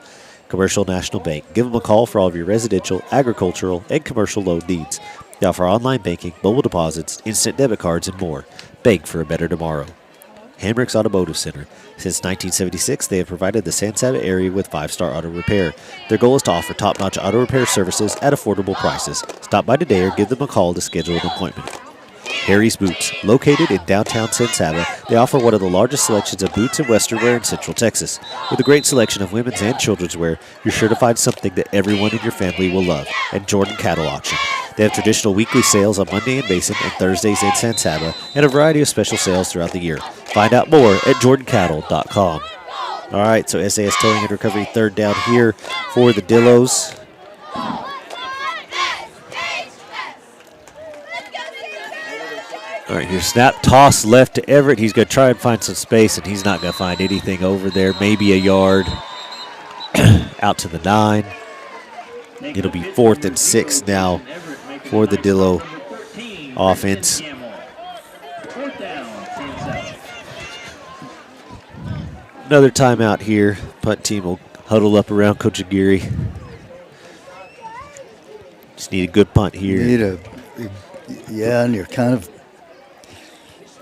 Commercial National Bank. Give them a call for all of your residential, agricultural, and commercial loan needs. They offer online banking, mobile deposits, instant debit cards, and more. Bank for a better tomorrow. Hamrick's Automotive Center. Since 1976, they have provided the San Saba area with 5-star auto repair. Their goal is to offer top-notch auto repair services at affordable prices. Stop by today or give them a call to schedule an appointment. Harry's Boots. Located in downtown San Saba, they offer one of the largest selections of boots and western wear in Central Texas. With a great selection of women's and children's wear, you're sure to find something that everyone in your family will love. And Jordan Cattle Auction. They have traditional weekly sales on Monday in Mason and Thursdays in San Saba, and a variety of special sales throughout the year. Find out more at jordancattle.com. All right, so SAS Towing and Recovery, 3rd down here for the Dillos. All right, here's snap, toss left to Everett. He's going to try and find some space, and he's not going to find anything over there. Maybe a yard out to the 9. It'll be 4th and 6 now for the Dillo offense. Another timeout here. Punt team will huddle up around Coach Aguirre. Just need a good punt here. And you're kind of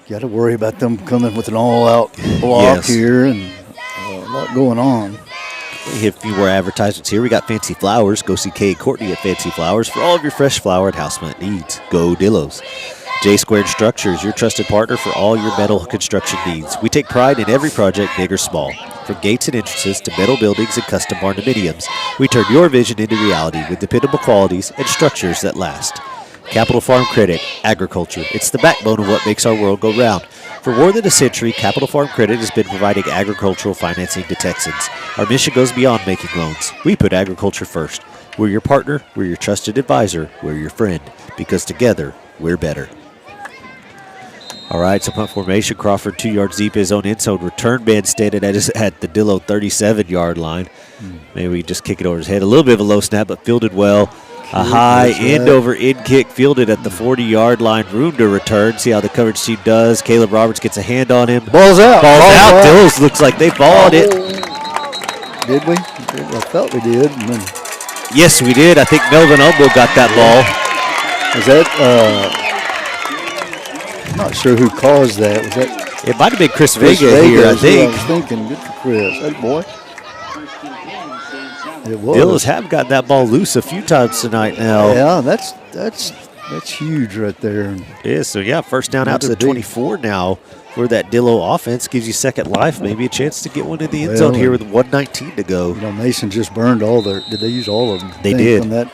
got to worry about them coming with an all-out block here, and a lot going on. We hit a few more advertisements here. We got Fancy Flowers. Go see Kay Courtney at Fancy Flowers for all of your fresh flower and houseplant needs. Go Dillos. J Squared Structures, your trusted partner for all your metal construction needs. We take pride in every project, big or small. From gates and entrances to metal buildings and custom barndominiums, we turn your vision into reality with dependable qualities and structures that last. Capital Farm Credit, agriculture. It's the backbone of what makes our world go round. For more than a century, Capital Farm Credit has been providing agricultural financing to Texans. Our mission goes beyond making loans. We put agriculture first. We're your partner, we're your trusted advisor, we're your friend. Because together, we're better. All right, so punt formation. Crawford 2 yards deep, his own end zone. Return man standing at the Dillo 37-yard line. Maybe we just kick it over his head. A little bit of a low snap, but fielded well. A high end-over-end kick fielded at the 40-yard line. Room to return. See how the coverage team does. Caleb Roberts gets a hand on him. Ball's out. Ball's out. Dillos looks like they followed it. Did we? I felt we did. And then Yes, we did. I think Melvin Umbo got that ball. was that? I'm not sure who caused that. Was that? It might have been Chris Chris Vega here, I is who I think. was thinking. Good for Chris. That boy. It was. Dillos have got that ball loose a few times tonight now. Yeah, that's huge right there. Yeah, so yeah, first down out to the Another big- 24 now for that Dillo offense. Gives you second life, maybe a chance to get one in the end zone Well, here with 1:19 to go. You know, Mason just burned all their. Did they use all of them? They I think, did. On that.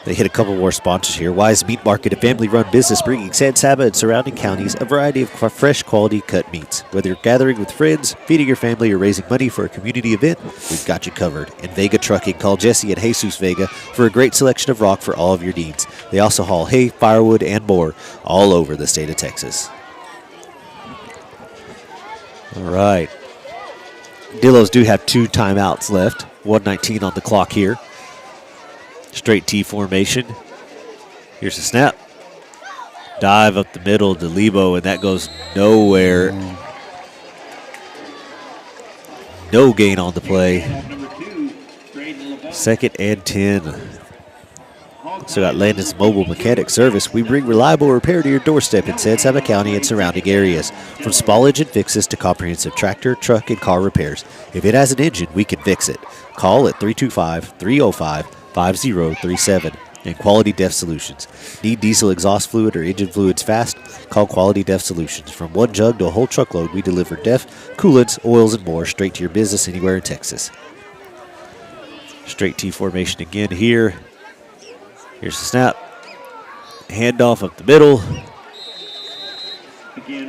They hit a couple more sponsors here. Wise Meat Market, a family-run business bringing San Saba and surrounding counties a variety of fresh quality cut meats. Whether you're gathering with friends, feeding your family, or raising money for a community event, we've got you covered. And Vega Trucking, call Jesse and Jesus Vega for a great selection of rock for all of your needs. They also haul hay, firewood, and more all over the state of Texas. All right. Dillos do have 2 timeouts left. 1:19 on the clock here. Straight T formation. Here's the snap. Dive up the middle to Lebo, and that goes nowhere. No gain on the play. 2nd and 10. So got Landon's Mobile Mechanic Service. We bring reliable repair to your doorstep in San Saba County and surrounding areas. From spoilage and fixes to comprehensive tractor, truck, and car repairs. If it has an engine, we can fix it. Call at 325-305-5037 and Quality Def Solutions. Need diesel exhaust fluid or engine fluids fast? Call Quality Def Solutions. From one jug to a whole truckload, we deliver DEF, coolants, oils, and more straight to your business anywhere in Texas. Straight T formation again here. Here's the snap. Handoff up the middle.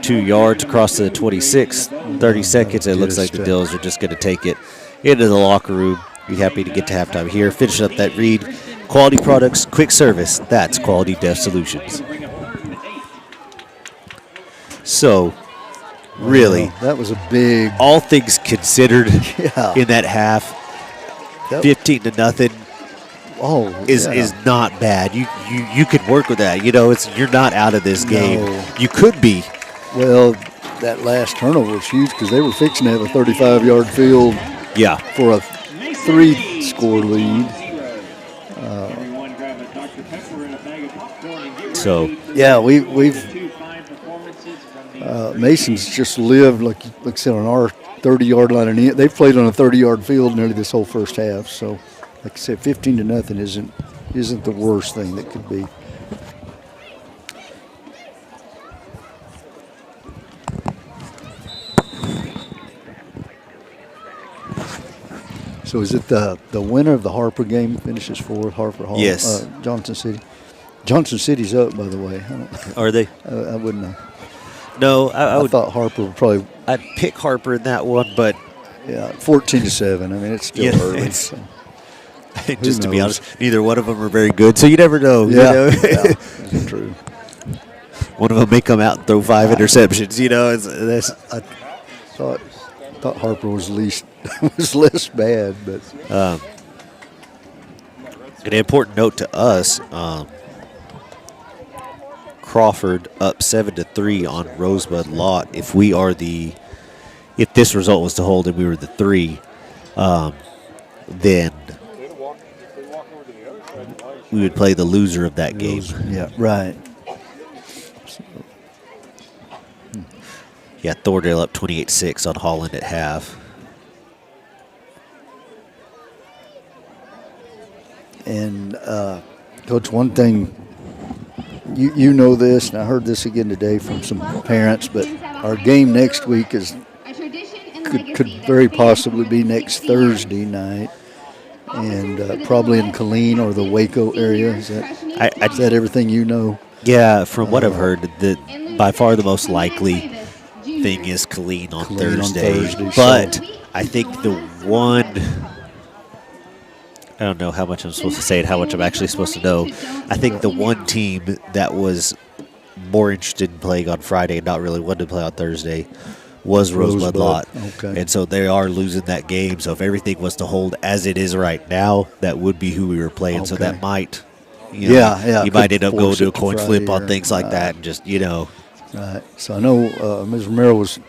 2 yards across the 26. 30 seconds. It looks like the Dills are just going to take it into the locker room. Be happy to get to halftime here. Finish up that read. Quality products, quick service. That's Quality Def Solutions. So, really, that was a big. All things considered in that half, 15-0. Is not bad. You could work with that. You're not out of this game. No. You could be. Well, that last turnover was huge because they were fixing to have a 35-yard field. Yeah. For a 3-score lead. So yeah, we've Mason's just lived like I said on our 30-yard line, and they've played on a 30-yard field nearly this whole first half. So. Like I said, 15-0 isn't the worst thing that could be. So is it the winner of the Harper game finishes 4th? Harper Hall. Yes. Johnson City. Johnson City's up, by the way. Are they? I wouldn't know. No, I thought Harper would probably. I'd pick Harper in that one, but 14-7. I mean, it's still early. So. Just to be honest, neither one of them are very good, so you never know. Yeah, that's true. One of them may come out and throw 5 interceptions. I thought Harper was less bad, but an important note to us: Crawford up 7-3 on Rosebud Lot. If this result was to hold and we were the 3, then we would play the loser of that game. Yeah, right. Yeah, Thorndale up 28-6 on Holland at half. And, Coach, one thing, you know this, and I heard this again today from some parents, but our game next week could very possibly be next Thursday night. And probably in Killeen or the Waco area. Is that everything you know? Yeah, from what I've heard, by far the most likely thing is Killeen on Thursday. But I think the one, I don't know how much I'm supposed to say and how much I'm actually supposed to know. I think the one team that was more interested in playing on Friday and not really wanted to play on Thursday was Rosebud Lot. Okay. And so they are losing that game. So if everything was to hold as it is right now, that would be who we were playing. Okay. So that might, you might end up going to a coin flip on things like that and just, Right. So I know Ms. Romero was,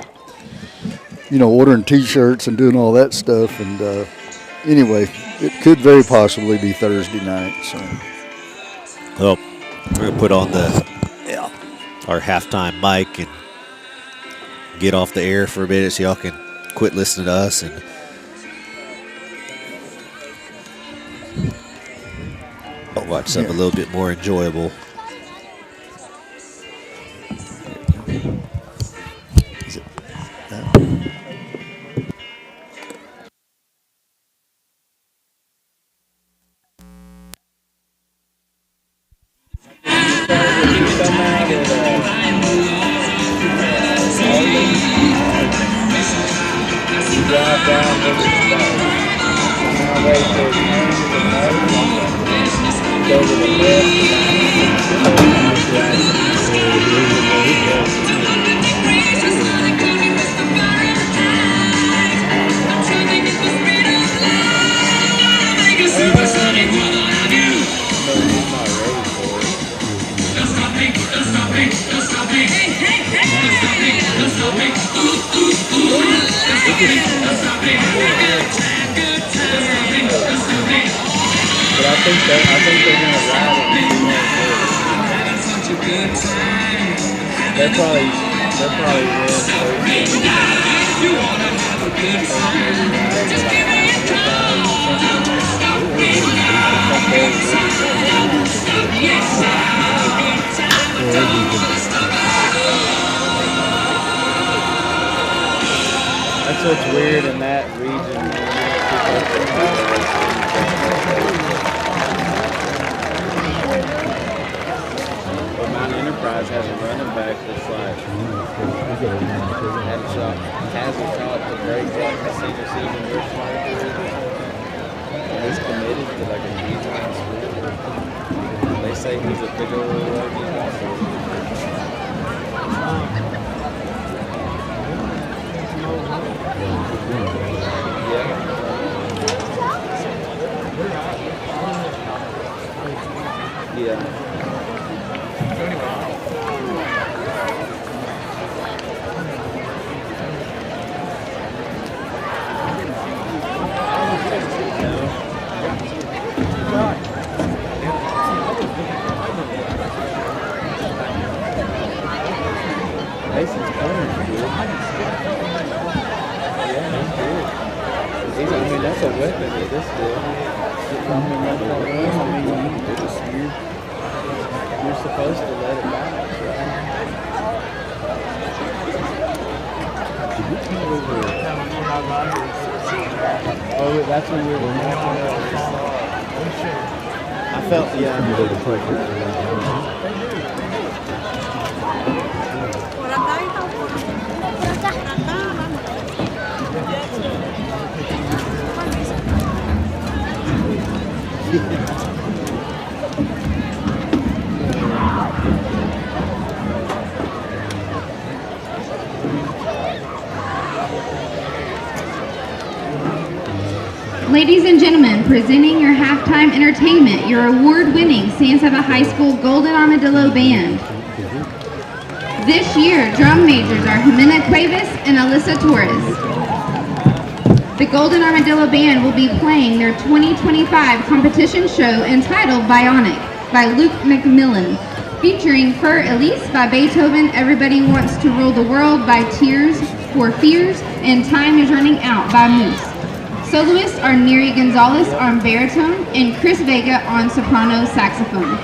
ordering T-shirts and doing all that stuff. And anyway, it could very possibly be Thursday night. So. Well, we're going to put on our halftime mic and get off the air for a minute so y'all can quit listening to us and watch something a little bit more enjoyable. Is it that? think they're gonna ride it. They're probably win That's what's weird in that region. But Mount Enterprise has a running back that's like hasn't caught the break like the senior season this year. And he's committed to like a D-line school. They say he's a big old rugby also. Yeah. Mason's corner is good. Yeah, he's good. I mean, that's a weapon at this deal. You're supposed to let it bounce, right? Oh, that's when we were walking up. I felt, yeah. Ladies and gentlemen, presenting your halftime entertainment, your award-winning Santa High School Golden Armadillo Band. This year, drum majors are Jimena Cuevas and Alyssa Torres. The Golden Armadillo Band will be playing their 2025 competition show entitled Bionic by Luke McMillan, featuring Fur Elise by Beethoven, Everybody Wants to Rule the World by Tears for Fears, and Time is Running Out by Moose. Soloists are Neri Gonzalez on baritone and Chris Vega on soprano saxophone.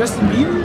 Justin Bieber?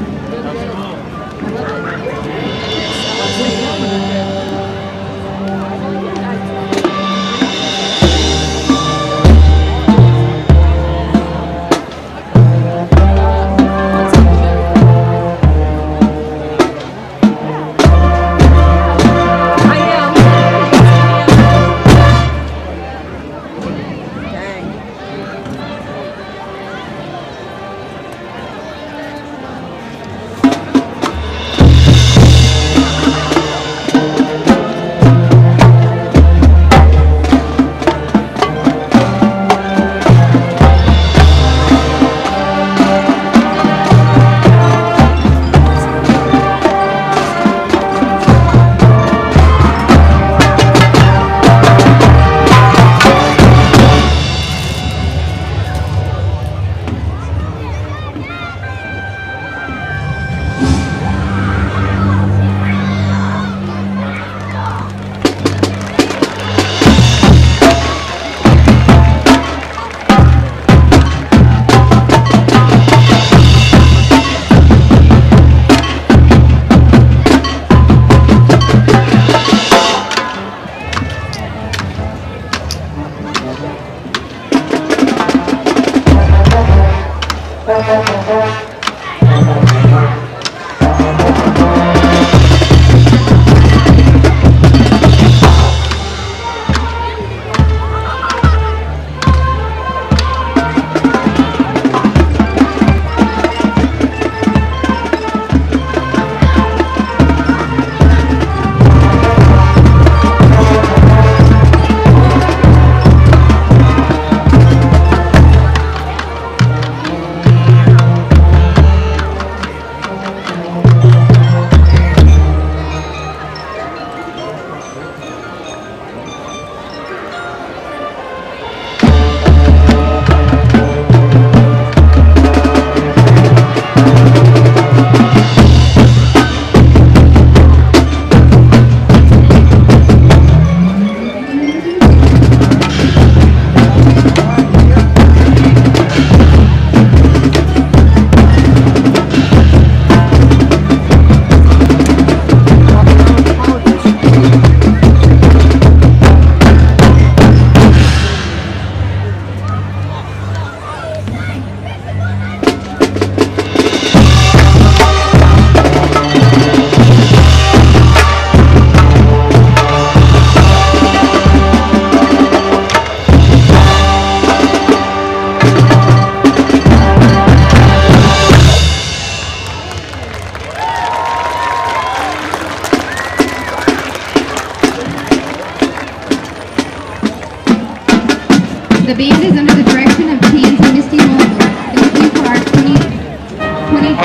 The band is under the direction of TNT Misty Mulder. They will be for our 2020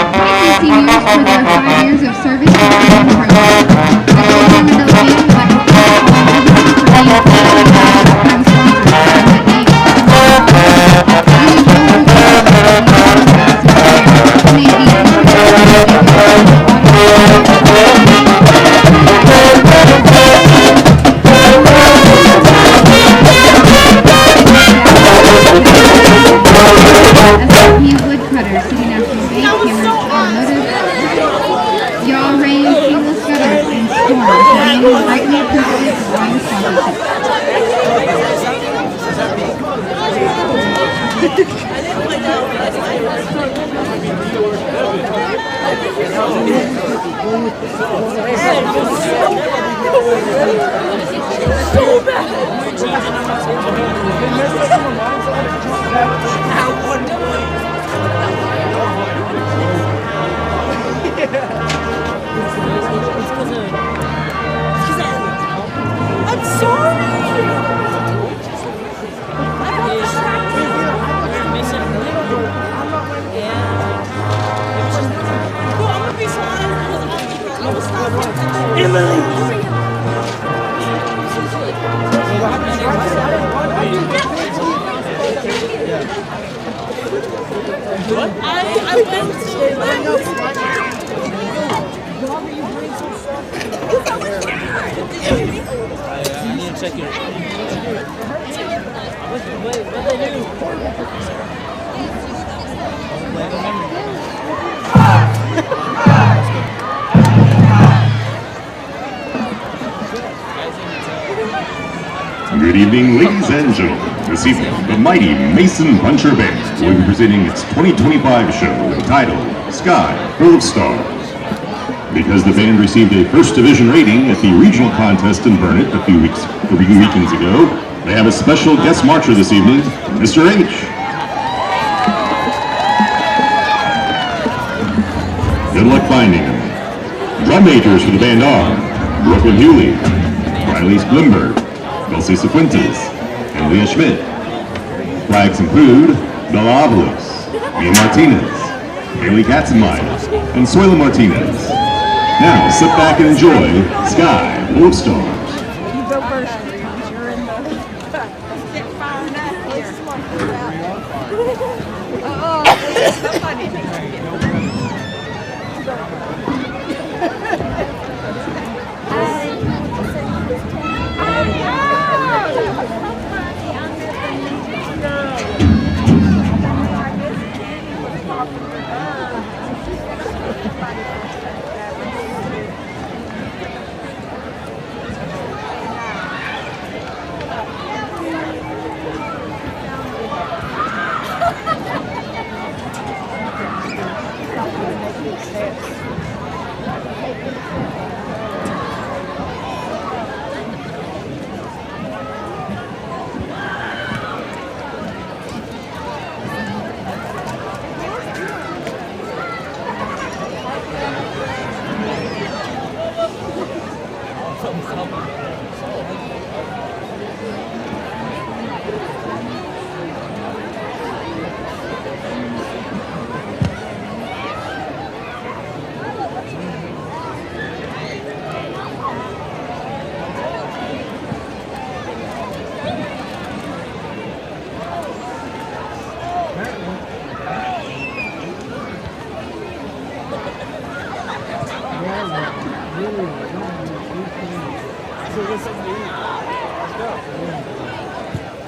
seniors for their 5 years of service to our band program. The Golden Armadillo Band would like to thank all visitors for being lifetime sponsors of the game. Woodcutter, City National Bank, Cameron Automotive, Y'all Rain, Seamless Gutters, and Storm, named rightly appreciative of all your I'm sorry. Emily. What? I went to. I need to check it. What they do? Good evening, ladies and gentlemen. This evening, the mighty Mason Puncher Band will be presenting its 2025 show entitled Sky Full of Stars. Because the band received a first division rating at the regional contest in Burnett a few weekends ago, they have a special guest marcher this evening, Mr. H. Good luck finding him. Drum majors for the band are Brooklyn Hewley, Riley Splimberg, Kelsey Sequentes, and Leah Schmidt. Flags include Bella Avalos, Mia Martinez, Haley Katzenmeyer, and Soyla Martinez. Now sit back and enjoy Sky Full of Stars. You go first, please. You're in the get fired up here. Oh, somebody needs to get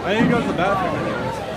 I need to go to the bathroom anyways.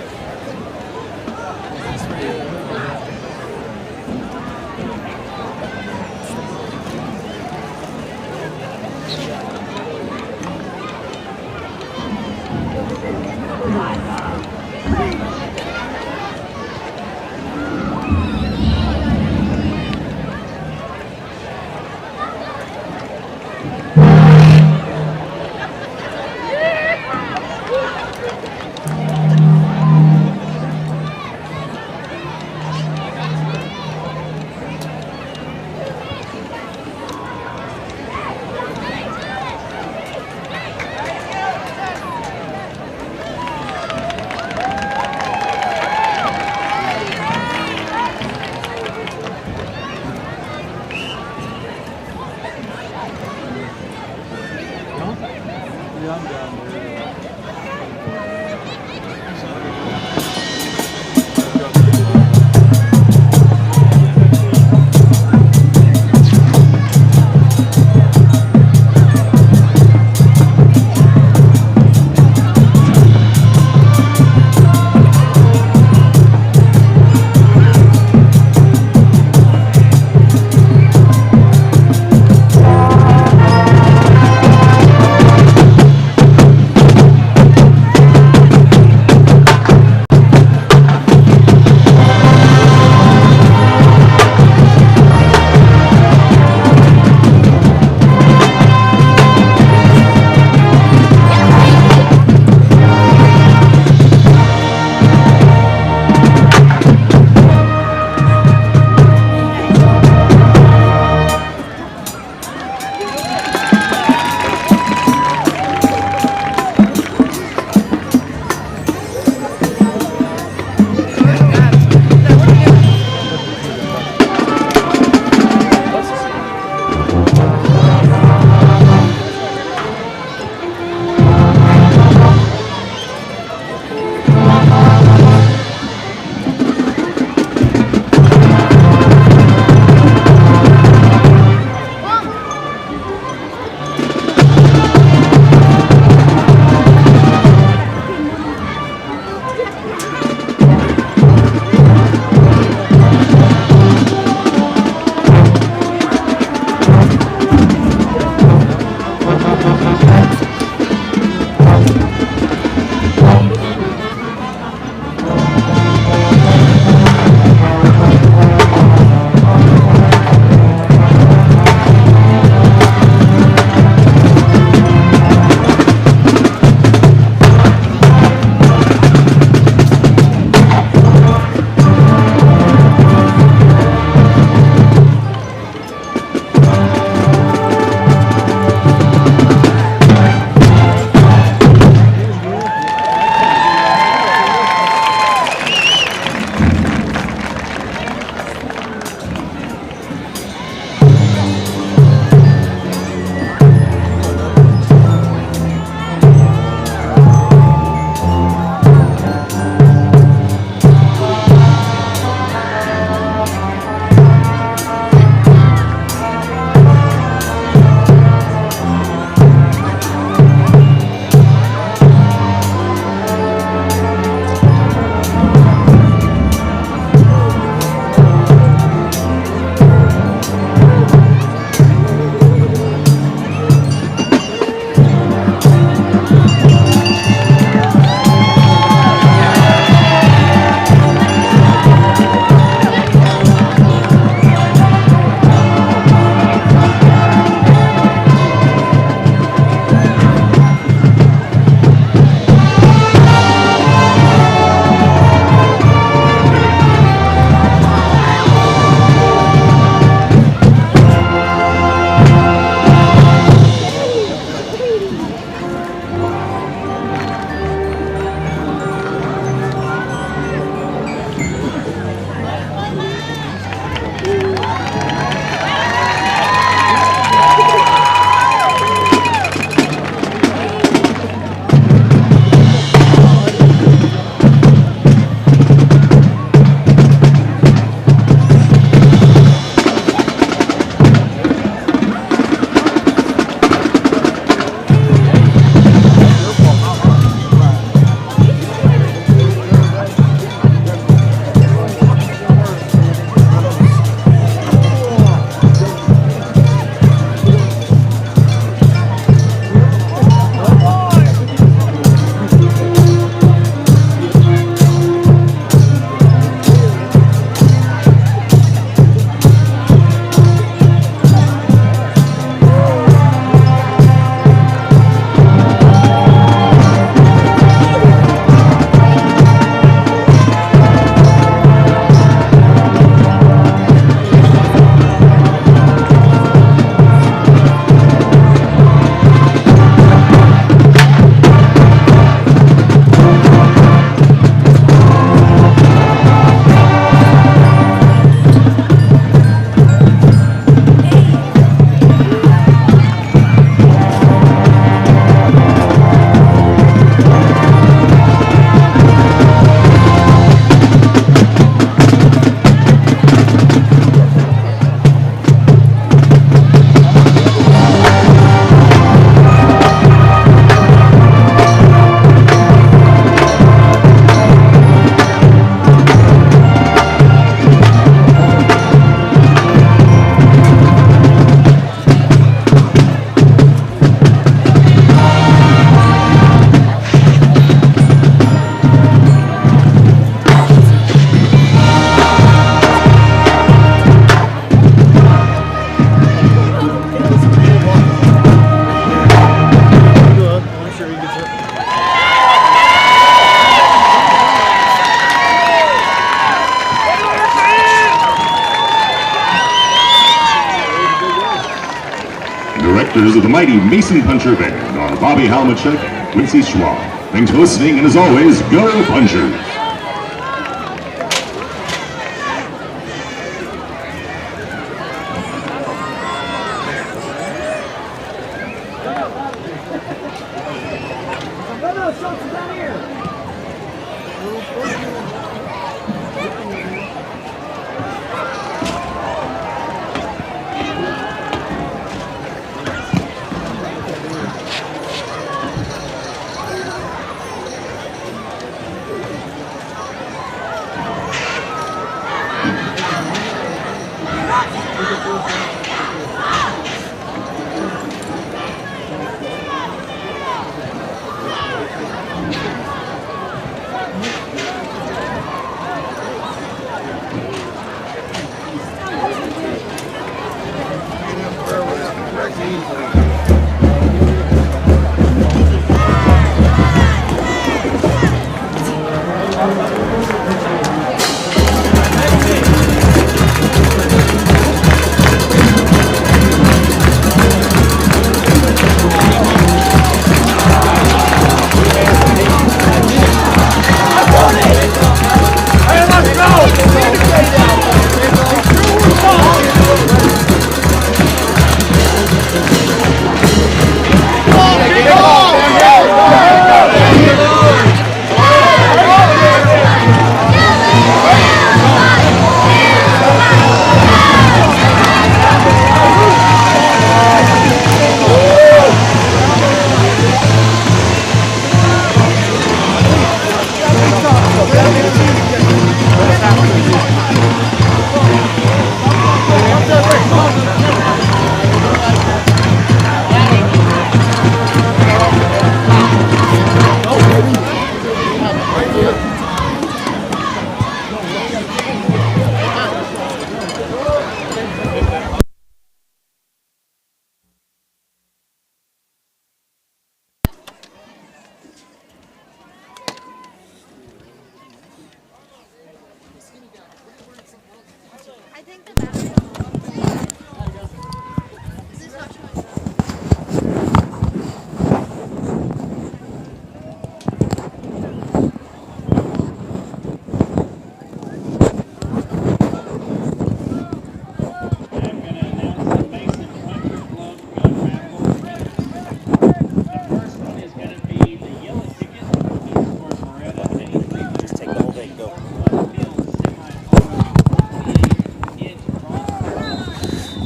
members of the mighty Mason Puncher Band are Bobby Halmachek and Quincy Schwab. Thanks for listening, and as always, go Punchers!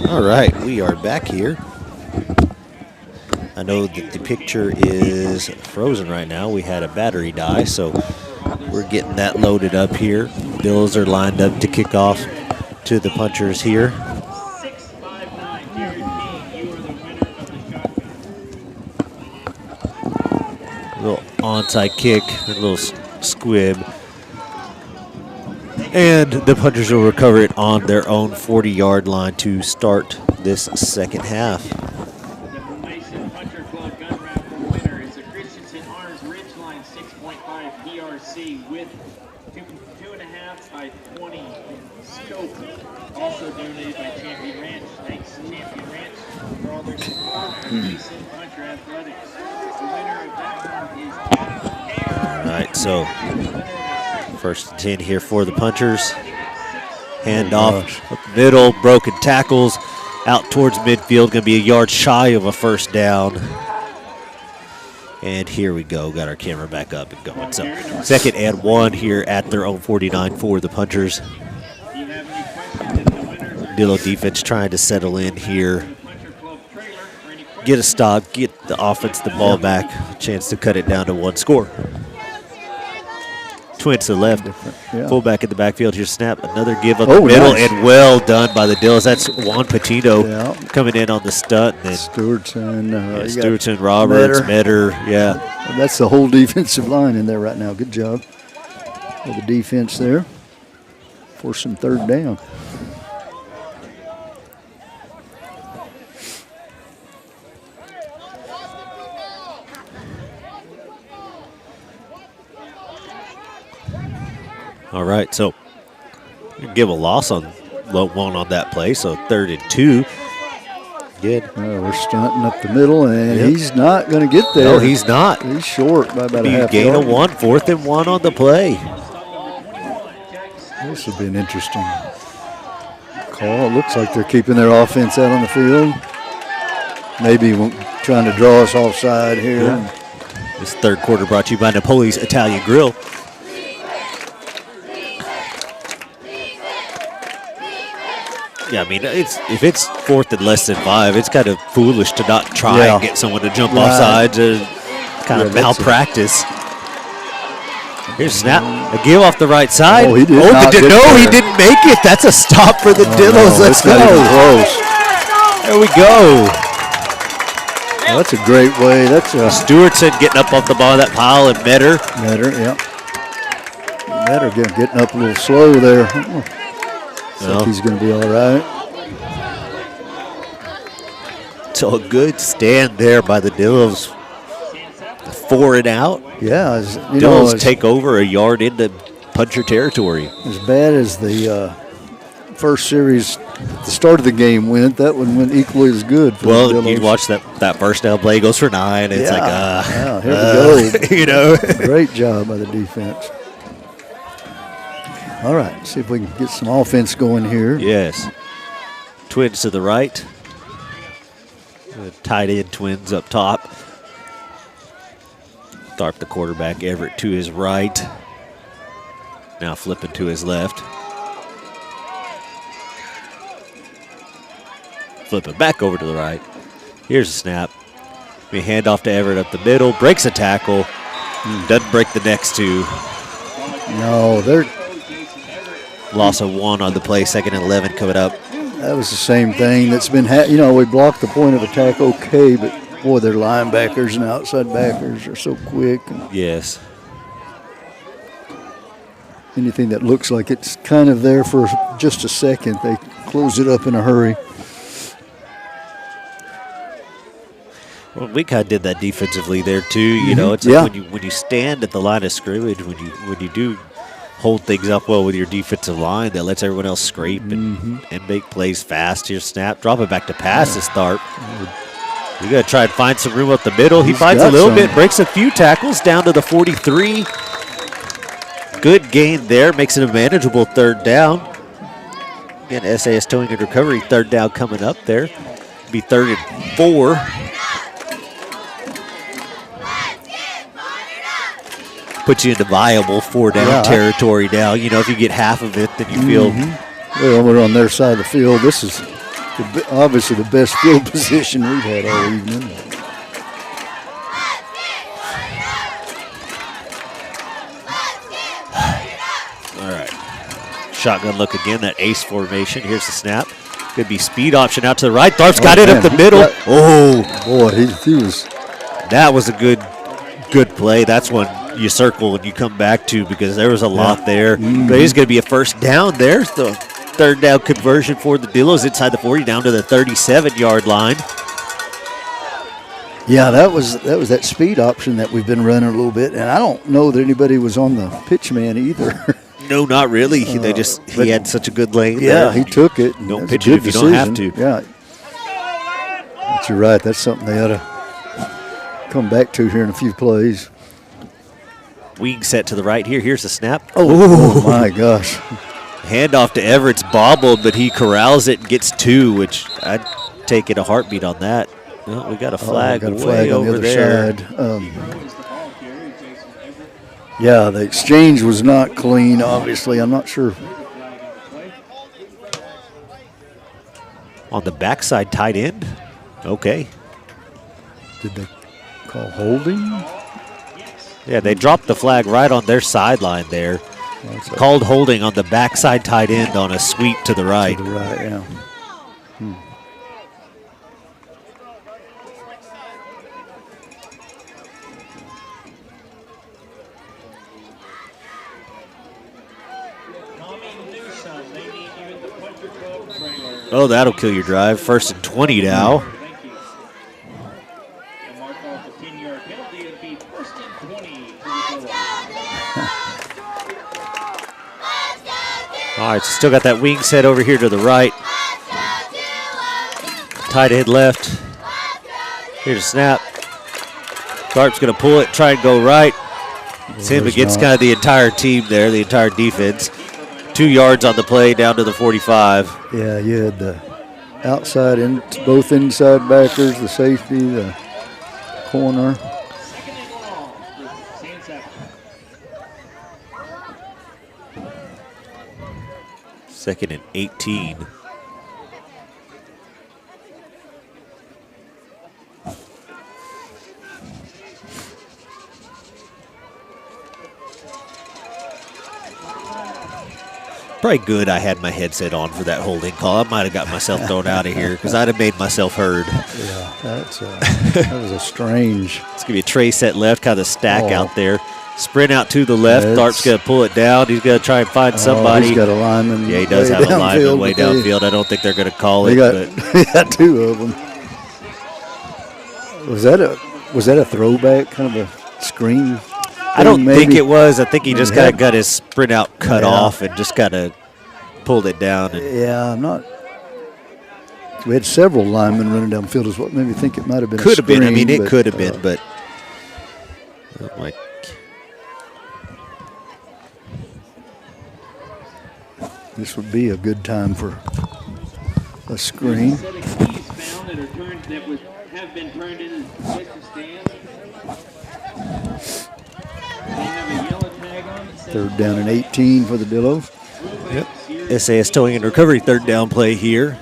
All right, we are back here. I know that the picture is frozen right now. We had a battery die, so we're getting that loaded up here. Dillos are lined up to kick off to the punchers here. 659, Jared King, you are the winner of the shotgun. Little onside kick, a little squib. And the punchers will recover it on their own 40-yard line to start this second half. The Mason Puncher Club gun raffle winner is the Christensen Arms Ridgeline 6.5 DRC with 2.5 by 20 scope. Also donated by Champion Ranch. Thanks to Champion Ranch for all their support of Mason Puncher Athletics. The winner of that one is Adam Hare. All right, so first and 10 here for the punchers. Hand off middle, broken tackles out towards midfield. Going to be a yard shy of a first down. And here we go. Got our camera back up and going. So second and 1 here at their own 49 for the punchers. Dillo defense trying to settle in here. Get a stop, get the offense the ball back. Chance to cut it down to one score. Twins to the left, fullback in the backfield. Here, snap, another give up the middle, nice. And well done by the Dillos. That's Juan Patino coming in on the stunt. And then Stewartson, Roberts, Metter, That's the whole defensive line in there right now. Good job of the defense there for some third down. All right, so give a loss on one on that play, so 3rd and 2. Good. We're stunting up the middle, and he's not going to get there. No, he's not. He's short by about a half gain yard. of 1, 4th and 1 on the play. This will be an interesting call. It looks like they're keeping their offense out on the field. Maybe trying to draw us offside here. Yeah. This third quarter brought to you by Napoli's Italian Grill. Yeah, I mean, if it's 4th and less than 5, it's kind of foolish to not try and get someone to jump off sides or kind of malpractice. Here's a snap, a give off the right side. Oh, he did not get there. He didn't make it. That's a stop for the Dillos. No, Let's go. Close. There we go. Well, that's a great way. That's Stewartson getting up off the ball of that pile, and Metter, yeah. Metter getting up a little slow there. I think he's going to be all right. So a good stand there by the Dillos. 4 and out. Yeah. Dillos take over a yard into puncher territory. As bad as the first series, the start of the game went, that one went equally as good for the Dillos. You watch that first down play, goes for 9. It's here we go. You know. Great job by the defense. All right, see if we can get some offense going here. Yes. Twins to the right. Tight end twins up top. Tharp, the quarterback, Everett to his right. Now flipping to his left. Flipping back over to the right. Here's a snap. We hand off to Everett up the middle. Breaks a tackle. Doesn't break the next two. No, they're... Loss of 1 on the play, 2nd and 11 coming up. That was the same thing that's been, we blocked the point of attack okay, but boy, their linebackers and outside backers are so quick. Yes. Anything that looks like it's kind of there for just a second, they close it up in a hurry. Well, we kind of did that defensively there too. You know, it's like when you stand at the line of scrimmage, when you do hold things up well with your defensive line, that lets everyone else scrape and make plays fast. Here, snap, drop it back to pass to start. You got to try and find some room up the middle. He finds a little bit, breaks a few tackles down to the 43. Good gain there, makes it a manageable 3rd down. Again, SAS Towing and Recovery, 3rd down coming up there. Be 3rd and 4. Puts you into viable 4-down territory now. You know, if you get half of it, then you feel. Well, we're on their side of the field. This is obviously the best field position we've had all evening. All right. Shotgun look again, that ace formation. Here's the snap. Could be speed option out to the right. Tharp's got it up the middle. Boy, he was. That was a good play. That's one you circle and you come back to because there was a lot there. But it's going to be a 1st down there. The 3rd down conversion for the Dillos inside the 40 down to the 37-yard line. Yeah, that was that speed option that we've been running a little bit, and I don't know that anybody was on the pitch man either. No, not really. He had such a good lane. Yeah, he took it. Don't pitch it if you don't have to. Yeah, but you're right. That's something they ought to come back to here in a few plays. Wing set to the right here. Here's the snap. Oh my gosh. Handoff to Everett's bobbled, but he corrals it and gets 2, which I'd take it a heartbeat on that. Well, we got a flag way over there. Yeah, the exchange was not clean, obviously. I'm not sure. On the backside tight end? Okay. Did they call holding? Yeah, they dropped the flag right on their sideline there. Called holding on the backside tight end on a sweep to the right. To the right, yeah. Oh, that'll kill your drive. 1st and 20 now. All right, so still got that wing set over here to the right. Tight end left. Here's a snap. Tharp's going to pull it, try and go right. It's him against kind of the entire team there, the entire defense. 2 yards on the play, down to the 45. Yeah, you had the outside, both inside backers, the safety, the corner. Second and 18. Probably good I had my headset on for that holding call. I might have got myself thrown out of here because I'd have made myself heard. Yeah, that was a strange. It's going to be a tray set left, kind of stack out there. Sprint out to the left. Tharp's going to pull it down. He's going to try and find somebody. He's got a lineman. Yeah, he does have a lineman way downfield. I don't think they're going to call it. They got 2 of them. Was that a throwback, kind of a screen? I don't think it was. I think he just kind of got his sprint out cut off and just kind of pulled it down. Yeah, I'm not. We had several linemen running downfield, is what made me think it might have been. Could have been. I mean, it could have been, but. Like, this would be a good time for a screen. Third down and 18 for the Dillos. Yep. SAS towing and recovery, third down play here.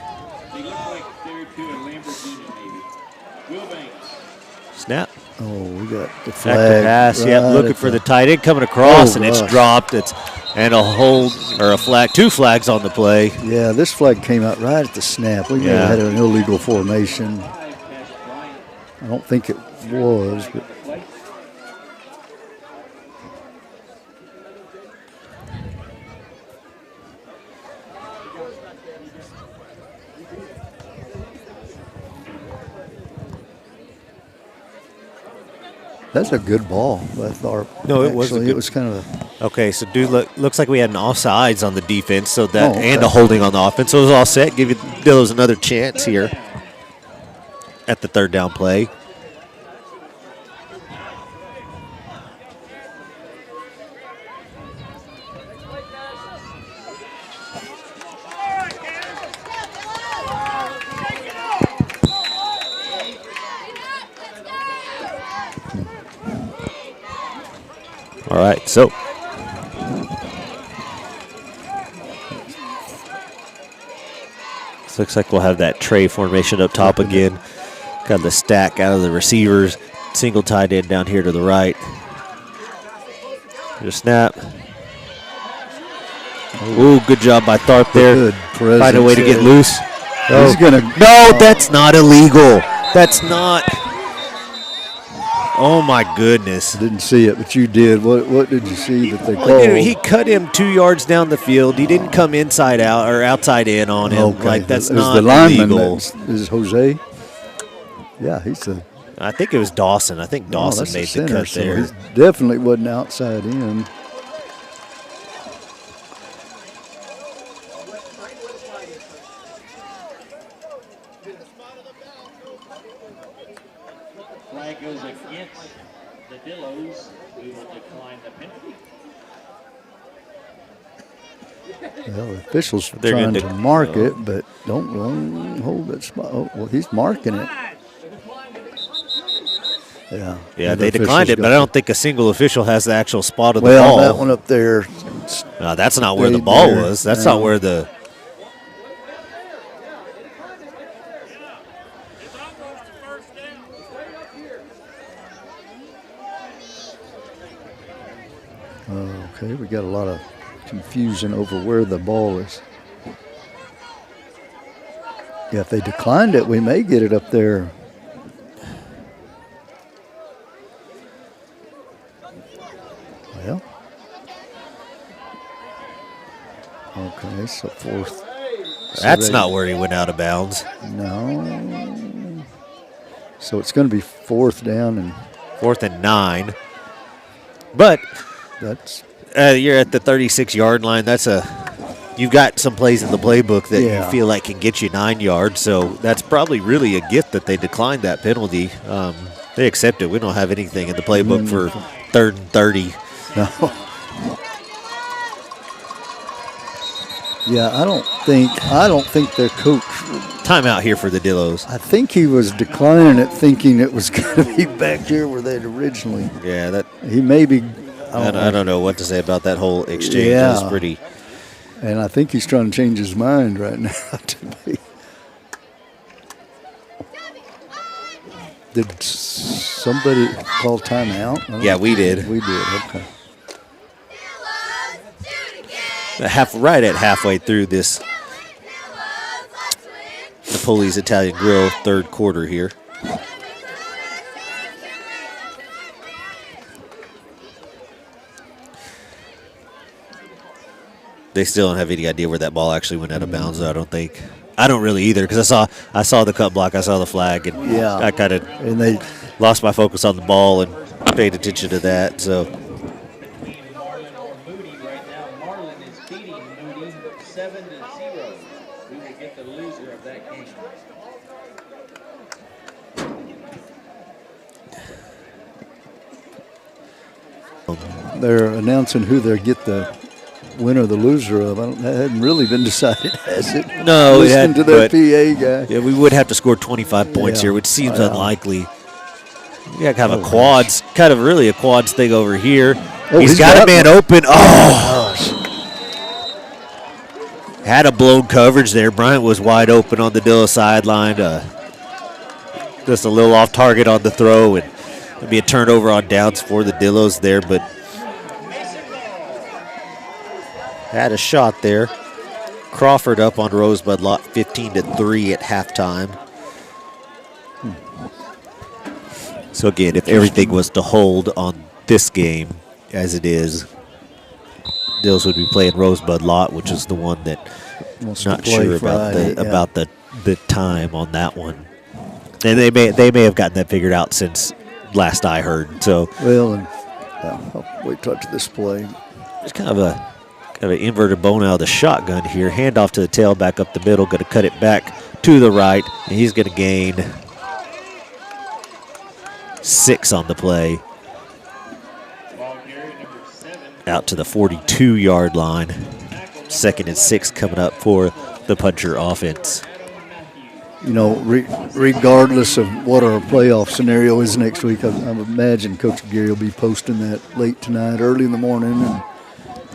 Snap. Oh, we got the flag. Back to pass. Right, yep, looking for the tight end coming across, and it's dropped. And a hold or a flag, 2 flags on the play. Yeah, this flag came out right at the snap. We had an illegal formation. I don't think it was, but. That's a good ball, that Tharp. No, it was. It was kind of a. Okay, so looks like we had an offsides on the defense, so that and a holding on the offense. So it was all set. Give Dillos another chance here at the third down play. All right, so looks like we'll have that tray formation up top again. Got the stack out of the receivers. Single tight end down here to the right. Just snap. Ooh, good job by Tharp there. Find a way to get loose. He's gonna. No, that's not illegal. That's not. Oh my goodness! Didn't see it, but you did. What did you see that they called? He cut him 2 yards down the field. He didn't come inside out or outside in on him. Okay. Like that's not the lineman illegal. Is Jose? Yeah, he's the. I think it was Dawson. I think Dawson made the cut there. So he definitely wasn't outside in. Flag goes against the Dillos. We will decline the penalty. Well, the officials are trying to mark it, but don't hold that spot. Oh, well, he's marking it. Yeah. Yeah, they declined it, but I don't think a single official has the actual spot of the ball. Well, that one up there. No, that's not where the ball was. That's not where the. Okay, we got a lot of confusion over where the ball is. Yeah, if they declined it, we may get it up there. Well, okay, so fourth. That's not where he went out of bounds. No. So it's going to be fourth down and 4th and 9. But that's you're at the 36-yard line. That's a you've got some plays in the playbook that Yeah. you feel like can get you 9 yards. So that's probably really a gift that they declined that penalty. They accept it. We don't have anything in the playbook for 3rd and 30. No. Yeah, I don't think their coach. Timeout here for the Dillos. I think he was declining it, thinking it was going to be back here where they'd originally. Yeah, that He may be. I don't know what to say about that whole exchange. Yeah. It was pretty. And I think he's trying to change his mind right now. To me. Did somebody call timeout? I don't Yeah, we did. We did. Okay. Right at halfway through this Napoli's Italian Grill 3rd quarter here. They still don't have any idea where that ball actually went out of bounds, though, I don't think. I don't really either, because I saw the cut block, I saw the flag, and Yeah. I kind of And they. lost my focus on the ball and paid attention to that. So Marlin or Moody right now. Marlin is beating Moody 7-0. We will get the loser of that game. They're announcing who they get the winner or the loser of. That hadn't really been decided, has it? No, it Listen hadn't, to that but- PA guy. yeah, we would have to score 25 points Yeah. here, which seems Yeah. unlikely. Yeah, kind of a quads, kind of really a quads thing over here. Oh, he's he's got a got man one. open. Oh, had a blown coverage there. Bryant was wide open on the Dillos sideline. Just a little off target on the throw, and it'll be a turnover on downs for the Dillos there, but had a shot there. Crawford up on Rosebud Lot 15-3 at halftime. So again, if everything was to hold on this game as it is, Dills would be playing Rosebud Lot, which is the one that Wants to not play sure about Friday, yeah. about the time on that one. And they may have gotten that figured out since last I heard. So Well, and I'll wait till after this play. it's kind of an inverted bone out of the shotgun here. Handoff to the tailback up the middle, going to cut it back to the right, and he's going to gain 6 on the play. Out to the 42-yard line. 2nd and 6 coming up for the Puncher offense. You know, regardless of what our playoff scenario is next week, I imagine Coach Gary will be posting that late tonight, early in the morning, and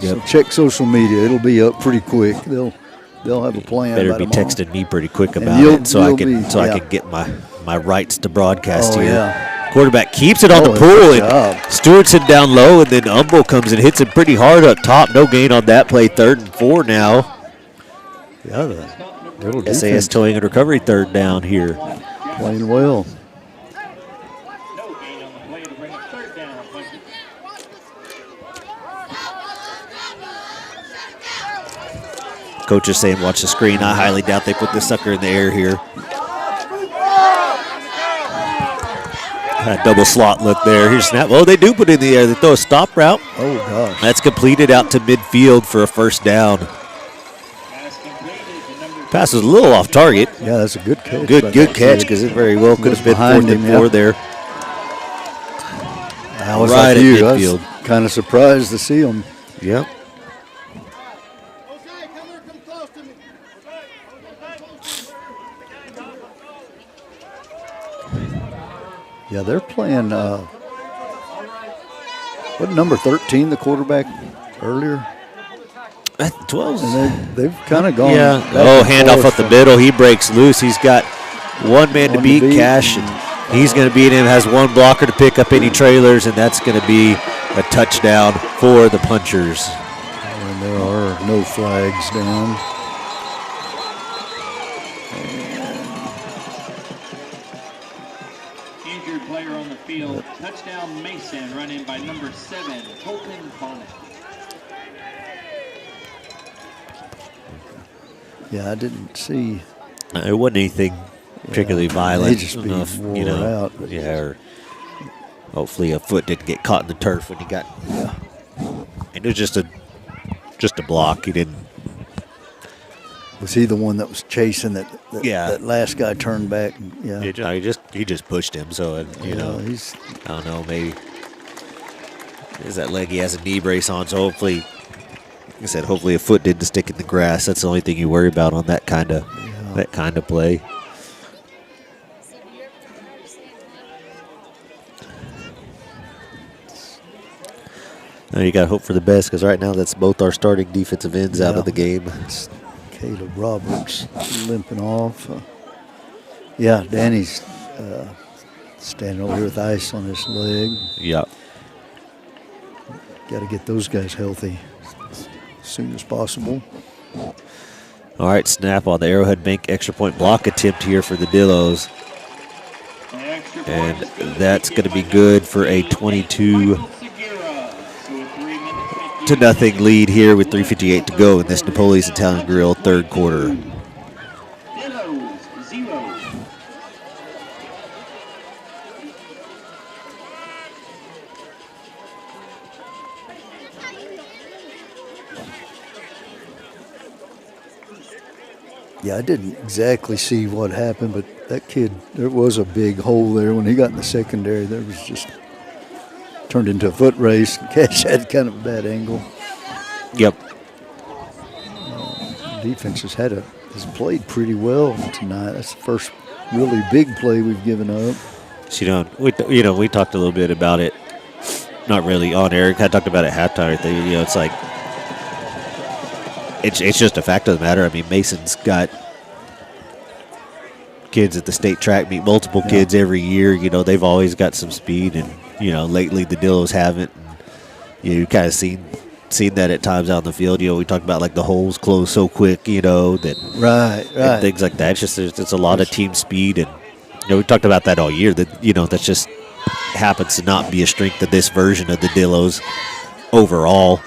so check social media. It'll be up pretty quick. They'll have a plan. Better by be tomorrow. texting me pretty quick And about you'll- it, so I you'll can be- I yeah. can get my rights to broadcast Oh, here. yeah. Quarterback keeps it on Oh, the pool, good and job. Stewardson down low, and then Umble comes and hits it pretty hard up top. No gain on that play. 3rd and 4 now. Yeah, the little SAS defense towing and recovery 3rd down here. playing well. No gain on the play to bring up 3rd down. Coach is saying, watch the screen. I highly doubt they put this sucker in the air here. Double slot look there. Here's snap. Oh, they do put it in the air. They throw a stop route. Oh, gosh. That's completed out to midfield for a 1st down. Pass was a little off target. Yeah, that's a good catch. by Good that catch, kid. because it very well could Was have been behind 4th and him, 4 yeah. there. I was Right like at you. I midfield. was kind of surprised to see him. Yep. Yeah, they're playing. What number 13? The quarterback earlier. 12. And they've kind of gone. Yeah. back Oh, and handoff forth up the from- middle. He breaks loose. He's got one man to One to beat, beat, Cash, and he's going to beat him. Has one blocker to pick up any trailers, and that's going to be a touchdown for the Punchers. And there are no flags down. Injured player on the field. Touchdown Mason, run in by number 7, Colton Bonnet. Yeah, I didn't see. It wasn't anything particularly violent. They just be enough, wore out. Yeah, or hopefully a foot didn't get caught in the turf when he got. Yeah. And it was just a block. He didn't Was he the one that was chasing that? Yeah. That last guy turned back. And, yeah. He just pushed him. So you know, he's. I don't know. Maybe is that leg? He has a knee brace on. So hopefully, like I said, hopefully a foot didn't stick in the grass. That's the only thing you worry about on that kind of play. Now you got to hope for the best because right now that's both our starting defensive ends out of the game. It's Caleb Roberts limping off. Danny's standing over here with ice on his leg. Yeah. Got to get those guys healthy as soon as possible. All right, snap on the Arrowhead Bank extra point block attempt here for the Dillos. And that's going to be good for a 22-0 lead here with 3:58 to go in this Napoli's Italian Grill third quarter. Dillos, 0. Yeah, I didn't exactly see what happened, but that kid, there was a big hole there. When he got in the secondary, there was just turned into a foot race. Catch had kind of a bad angle. Yep. Defense has played pretty well tonight. That's the first really big play we've given up. We talked a little bit about it. Not really on air. Kind of talked about it at halftime. It's like it's just a fact of the matter. I mean, Mason's got kids at the state track meet multiple kids every year. They've always got some speed, and lately the Dillos haven't. And, you kind of seen that at times out in the field. We talked about like the holes close so quick. That and things like that. It's a lot of team speed, and we talked about that all year. That just happens to not be a strength of this version of the Dillos overall.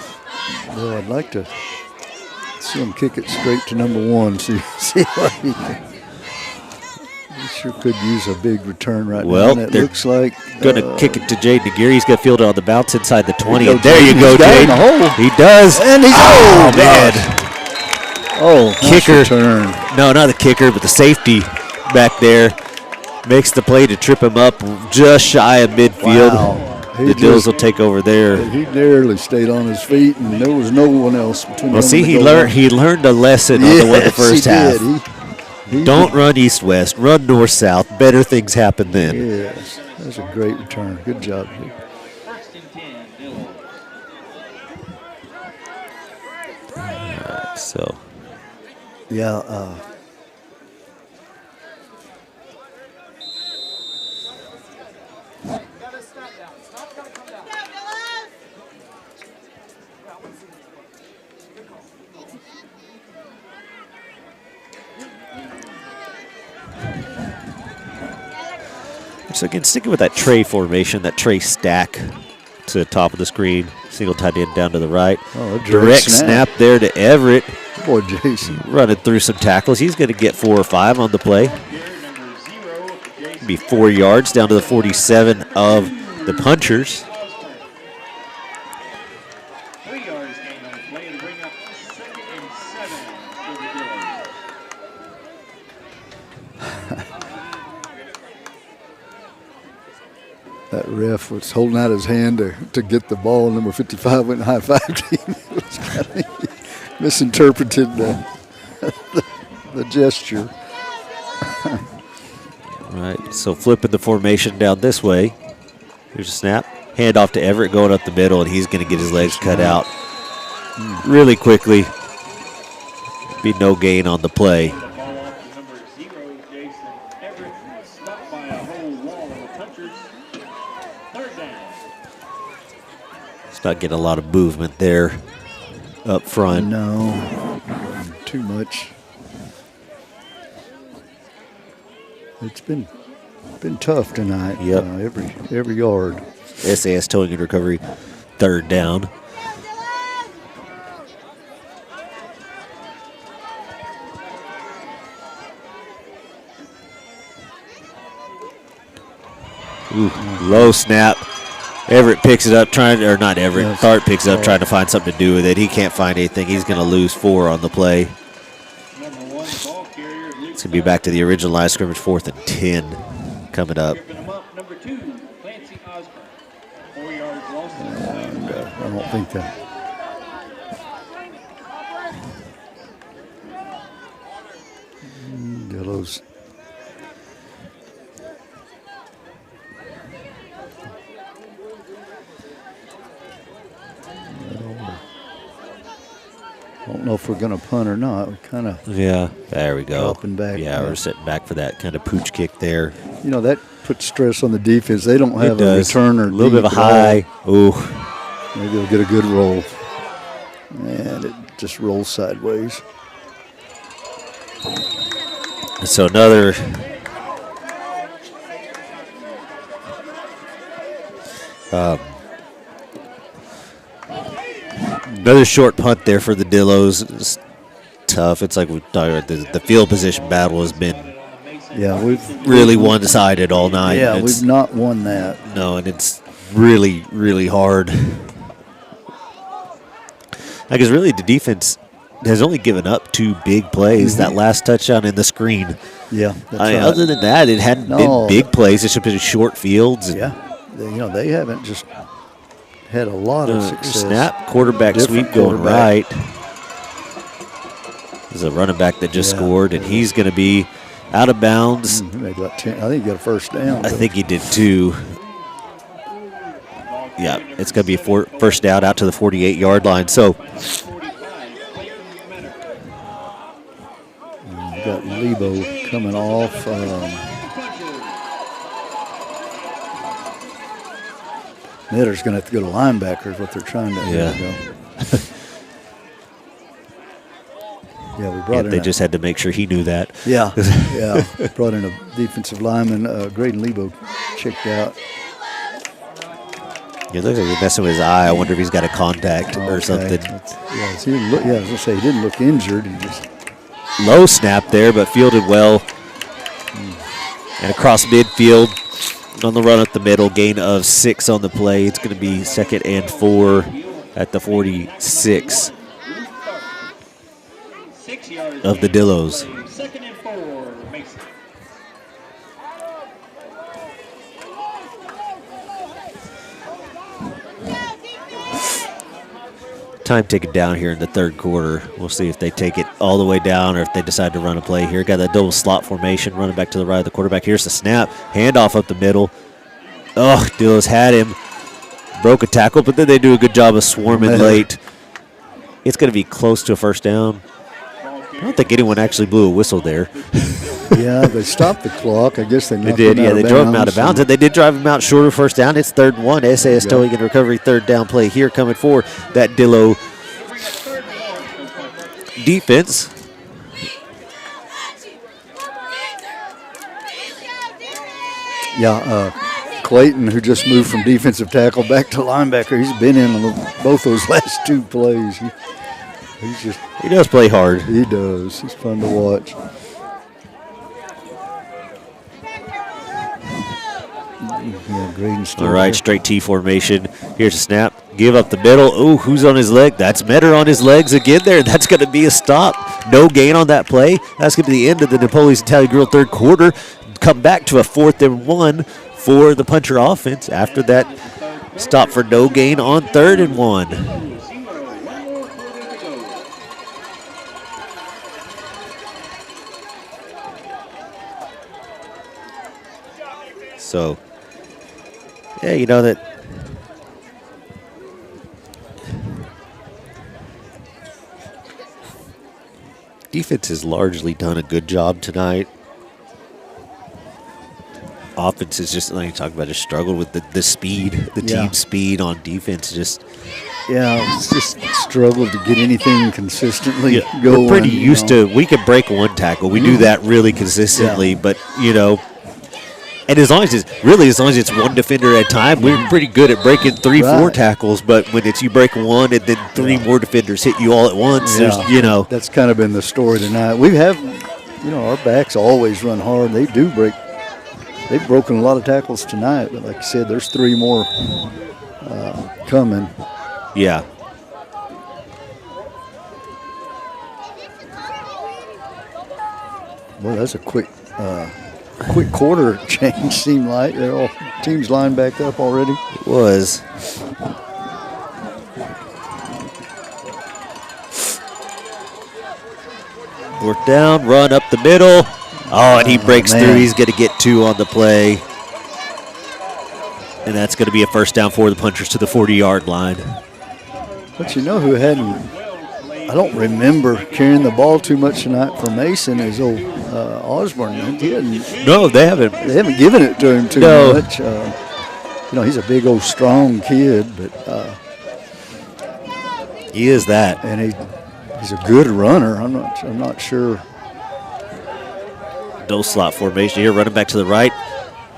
Well, I'd like to see him kick it straight to number one. See what he can. He sure could use a big return right now. And it looks like going to kick it to Jade Nagiri. He's going to field it on the bounce inside the 20. And there you go, Jade. He does. And he's man. Kicker. Return. No, not the kicker, but the safety back there makes the play to trip him up just shy of midfield. Wow. The Dills will take over there. He narrowly stayed on his feet, and there was no one else between. Well, see, he learned a lesson on the first half. Don't run east-west. Run north-south. Better things happen then. Yes, that's a great return. Good job, dude. First and 10, Dillos. All right, so. Yeah. So again, sticking with that tray formation, that tray stack to the top of the screen. Single tight end down to the right. Direct snap there to Everett. Boy, Jason. Running through some tackles. He's going to get 4 or 5 on the play. Be 4 yards down to the 47 of the Punchers. 3 yards gained on the play to bring up 2nd and 7 for the Dillos. That ref was holding out his hand to get the ball. Number 55 went and high-fived him. It was kind of misinterpreted the gesture. All right, so flipping the formation down this way. Here's a snap. Hand off to Everett going up the middle, and he's going to get his legs cut out really quickly. Be no gain on the play. The ball off to number 0, Jason Everett, stopped by a whole wall of the Punchers. 3rd down. It's not getting a lot of movement there up front. No, too much. It's been tough tonight. Yep. Every yard. SAS towing and recovery, 3rd down. Ooh, low snap. Everett picks it up, not Everett. Yes. Thart picks it up, trying to find something to do with it. He can't find anything. He's going to lose 4 on the play. Number to be back to the original line of scrimmage, 4th and 10 coming up. Number 2, Clancy Osborne. 4 yards lost. And, I don't think that. Dillos. I don't know if we're going to punt or not. We kind of there we go. dropping back. Yeah, we're sitting back for that kind of pooch kick there. You know, that puts stress on the defense. They don't have a return or a little bit of a high. Ooh. Maybe they'll get a good roll. And it just rolls sideways. So another another short punt there for the Dillos. It's tough. It's like we talked about the field position battle has been we've really one-sided all night. Yeah, we've not won that. No, and it's really, really hard. Because really the defense has only given up 2 big plays. That last touchdown and the screen. Yeah, that's right. Other than that, it hadn't been big plays. It's just been short fields. They haven't just had a lot of success. Snap, quarterback sweep going right. There's a running back that just scored, and he's going to be out of bounds. He made about 10. I think he got a first down. I think he did too. Yeah, it's going to be a first down out to the 48-yard line. So got Lebo coming off. Netter's going to have to go to linebacker is what they're trying to do. We brought in. They just had to make sure he knew that. Brought in a defensive lineman. Graydon Lebo checked out. It looks like he's messing with his eye. I wonder if he's got a contact or something. I was going to say he didn't look injured. He just low snap there, but fielded well. And across midfield on the run up the middle, gain of 6 on the play. It's going to be 2nd and 4 at the 46 of the Dillos. 2nd and 4, Mason. Time ticking down here in the 3rd quarter. We'll see if they take it all the way down or if they decide to run a play here. Got that double slot formation running back to the right of the quarterback. Here's the snap. Handoff up the middle. Oh, Dillos had him. Broke a tackle, but then they do a good job of swarming late. It's going to be close to a first down. I don't think anyone actually blew a whistle there. They stopped the clock. I guess they did. They drove him out of bounds. And they did drive him out short of first down. It's 3rd and 1. SAS towing and recovery 3rd down play here coming for that Dillo defense. Clayton, who just moved from defensive tackle back to linebacker, he's been in both those last 2 plays. He does play hard. He does. He's fun to watch. All right, straight T formation. Here's a snap. Give up the middle. Oh, who's on his leg? That's Metter on his legs again there. That's going to be a stop. No gain on that play. That's going to be the end of the Napoleon's Italian Grill 3rd quarter. Come back to a 4th and 1 for the Puncher offense after that stop for no gain on 3rd and 1. So, that defense has largely done a good job tonight. Offense is just, like you talked about, just struggled with the speed, the team speed on defense. It's just struggled to get anything consistently going. We're pretty used to, we can break one tackle. We do that really consistently, but, and as long as it's one defender at a time, we're pretty good at breaking 3-4 tackles. But when it's you break one and then 3 more defenders hit you all at once, that's kind of been the story tonight. We have, our backs always run hard. They do break. They've broken a lot of tackles tonight, but like I said, there's 3 more coming. Yeah. Well, that's a quick quarter change. Seemed like they're all teams lined back up already. It was. Fourth down, run up the middle. Oh, and he breaks man. through. He's going to get 2 on the play. And that's going to be a first down for the Punchers to the 40-yard line. But you know who hadn't, I don't remember carrying the ball too much tonight for Mason is old Osborne. He hadn't, No, they haven't. they haven't given it to him too No. much. He's a big old strong kid, but He is that. and he's a good runner. I'm not sure. No slot formation here, running back to the right.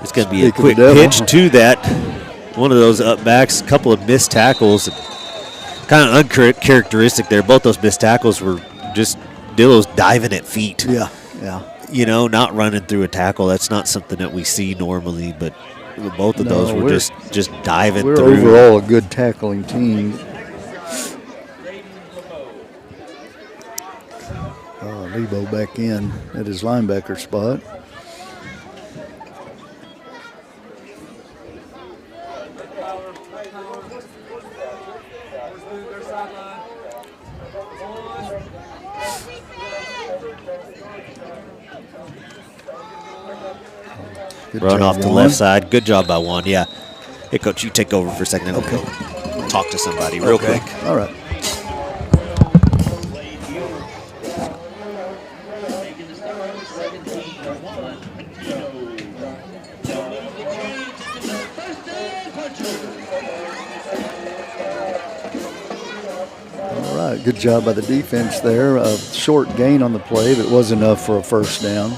It's going to be a Speak of the quick devil. pitch to that. One of those up backs, a couple of missed tackles. Kind of uncharacteristic there. Both those missed tackles were just Dillos diving at feet. Yeah. Not running through a tackle. That's not something that we see normally, but both of those were just diving We're through. overall a good tackling team. Lebo back in at his linebacker spot. Good Run job, off the Juan. left side. Good job by Juan. Yeah. Hey, Coach, you take over for a second. And Okay. talk to somebody real quick. All right. All right, good job by the defense there. A short gain on the play, but it was enough for a first down.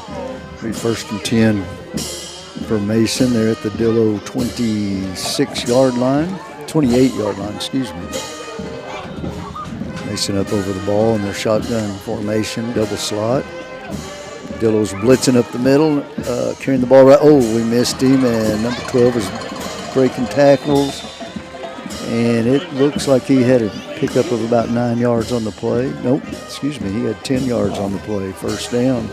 Be first and 10 for Mason. They're at the Dillo 26-yard line, 28-yard line, excuse me. Mason up over the ball in their shotgun formation, double slot. Dillo's blitzing up the middle, carrying the ball right. Oh, we missed him, and number 12 is breaking tackles. And it looks like he had a pickup of about 9 yards on the play. Nope, excuse me, he had 10 yards on the play, first down.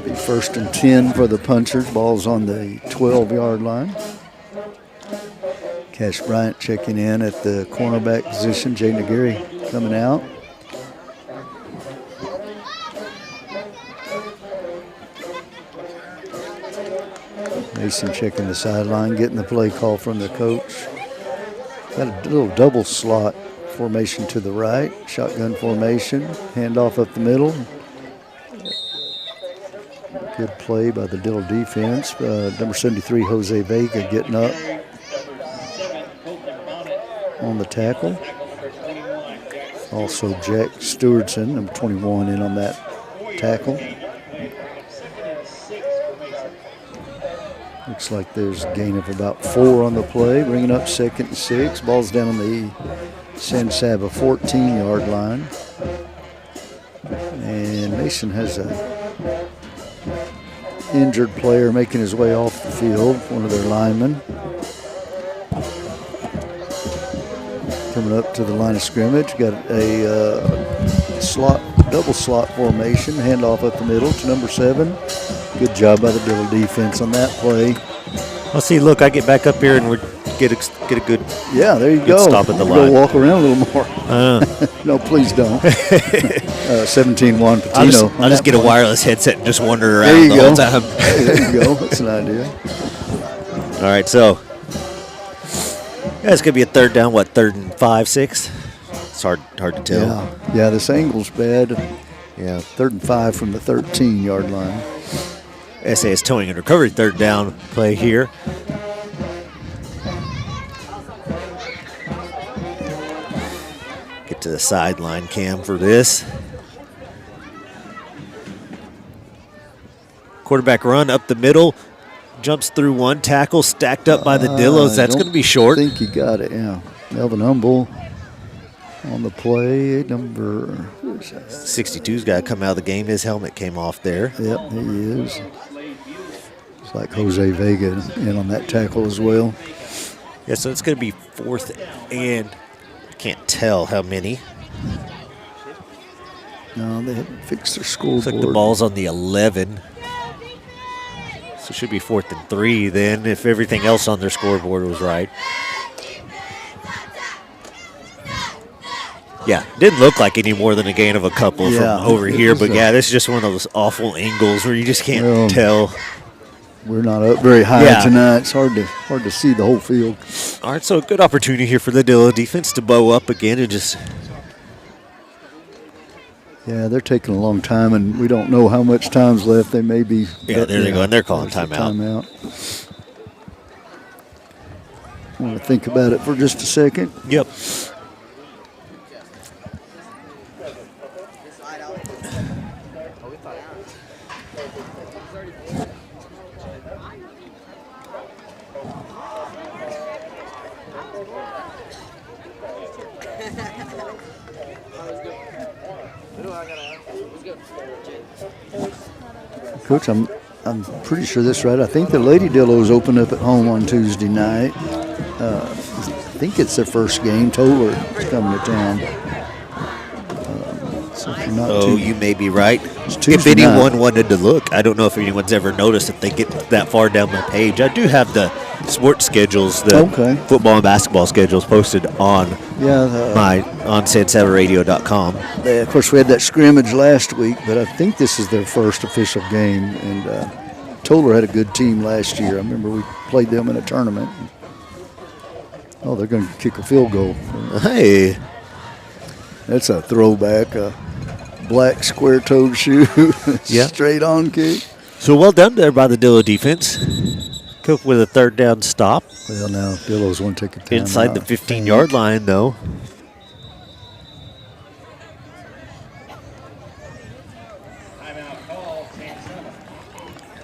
Be first and 10 for the Punchers. Ball's on the 12-yard line. Cash Bryant checking in at the cornerback position. Jay Nagiri coming out. Mason checking the sideline, getting the play call from the coach. Got a little double slot formation to the right. Shotgun formation. Handoff up the middle. Good play by the Dillo defense. Number 73, Jose Vega, getting up on the tackle. Also Jack Stewardson, number 21, in on that tackle. Looks like there's a gain of about 4 on the play, bringing up second and 6. Ball's down on the San Saba 14-yard line. And Mason has a injured player making his way off the field, one of their linemen. Coming up to the line of scrimmage, got a double slot formation, handoff up the middle to number 7. Good job by the Dillo defense on that play. Well, see, look, I get back up here and we get a good. Yeah, there you Good go. stop at the Go line. walk around a little more. No, please don't. 17-1 Patino. I'll just get a wireless headset and just wander There around you the go. whole time. There you go. That's an idea. All right, so it's going to be a third down, third and 5, 6? It's hard to tell. Yeah, this angle's bad. Yeah. 3rd and 5 from the 13-yard line. SAS towing and recovery, third down play here. Get to the sideline cam for this. Quarterback run up the middle. Jumps through one tackle, stacked up by the Dillos. That's going to be short. I think he got it, yeah. Melvin Humble on the play, number 62's got to come out of the game. His helmet came off there. Yep, he is. It's like Jose Vega in on that tackle as well. Yeah, so it's going to be 4th and can't tell how many. No, they hadn't fixed their Looks scoreboard. like the ball's on the 11. So it should be 4th and 3 then if everything else on their scoreboard was right. Yeah, didn't look like any more than a gain of a couple Yeah, from over it here. was But yeah, this is just one of those awful angles where you just can't Well, tell. We're not up very high Yeah. tonight. It's hard to see the whole field. All right, so a good opportunity here for the Dillos defense to bow up again and just. Yeah, they're taking a long time, and we don't know how much time's left. They may be. Yeah, there they go, and they're calling there's the timeout. I want to think about it for just a second. Yep. Coach, I'm pretty sure this is right. I think the Lady Dillos open up at home on Tuesday night. I think it's their first game. Toller is coming to town. So if you're not Oh, you may be right. If Tuesday anyone night. wanted to look, I don't know if anyone's ever noticed if they get that far down my page. I do have the sports schedules, the Okay. football and basketball schedules posted on Yeah, on SansAvaRadio.com. of course, we had that scrimmage last week, but I think this is their first official game. And Toller had a good team last year. I remember we played them in a tournament. Oh, they're going to kick a field goal. Hey, That's a throwback, a black square-toed shoe, Yeah. straight-on kick. so well done there by the Dillo defense. Cook with a 3rd down stop Well, now Dillos want to take a time inside the out. 15-yard line, though.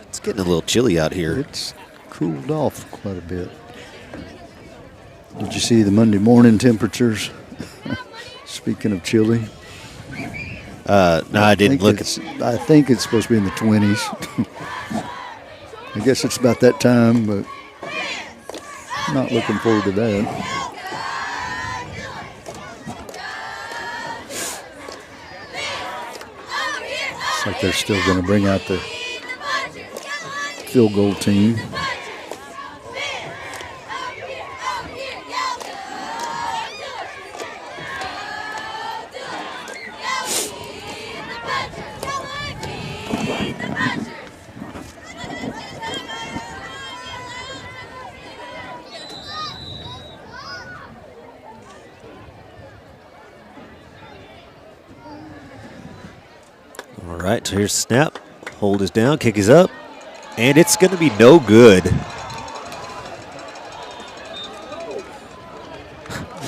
It's getting a little chilly out here. It's cooled off quite a bit. Did you see the Monday morning temperatures? Speaking of chilly. No, I didn't look at. I think it's supposed to be in the 20s. I guess it's about that time, but not looking forward to that. It's like they're still going to bring out the field goal team. All right, so here's the snap. Hold is down, kick is up, and it's going to be no good.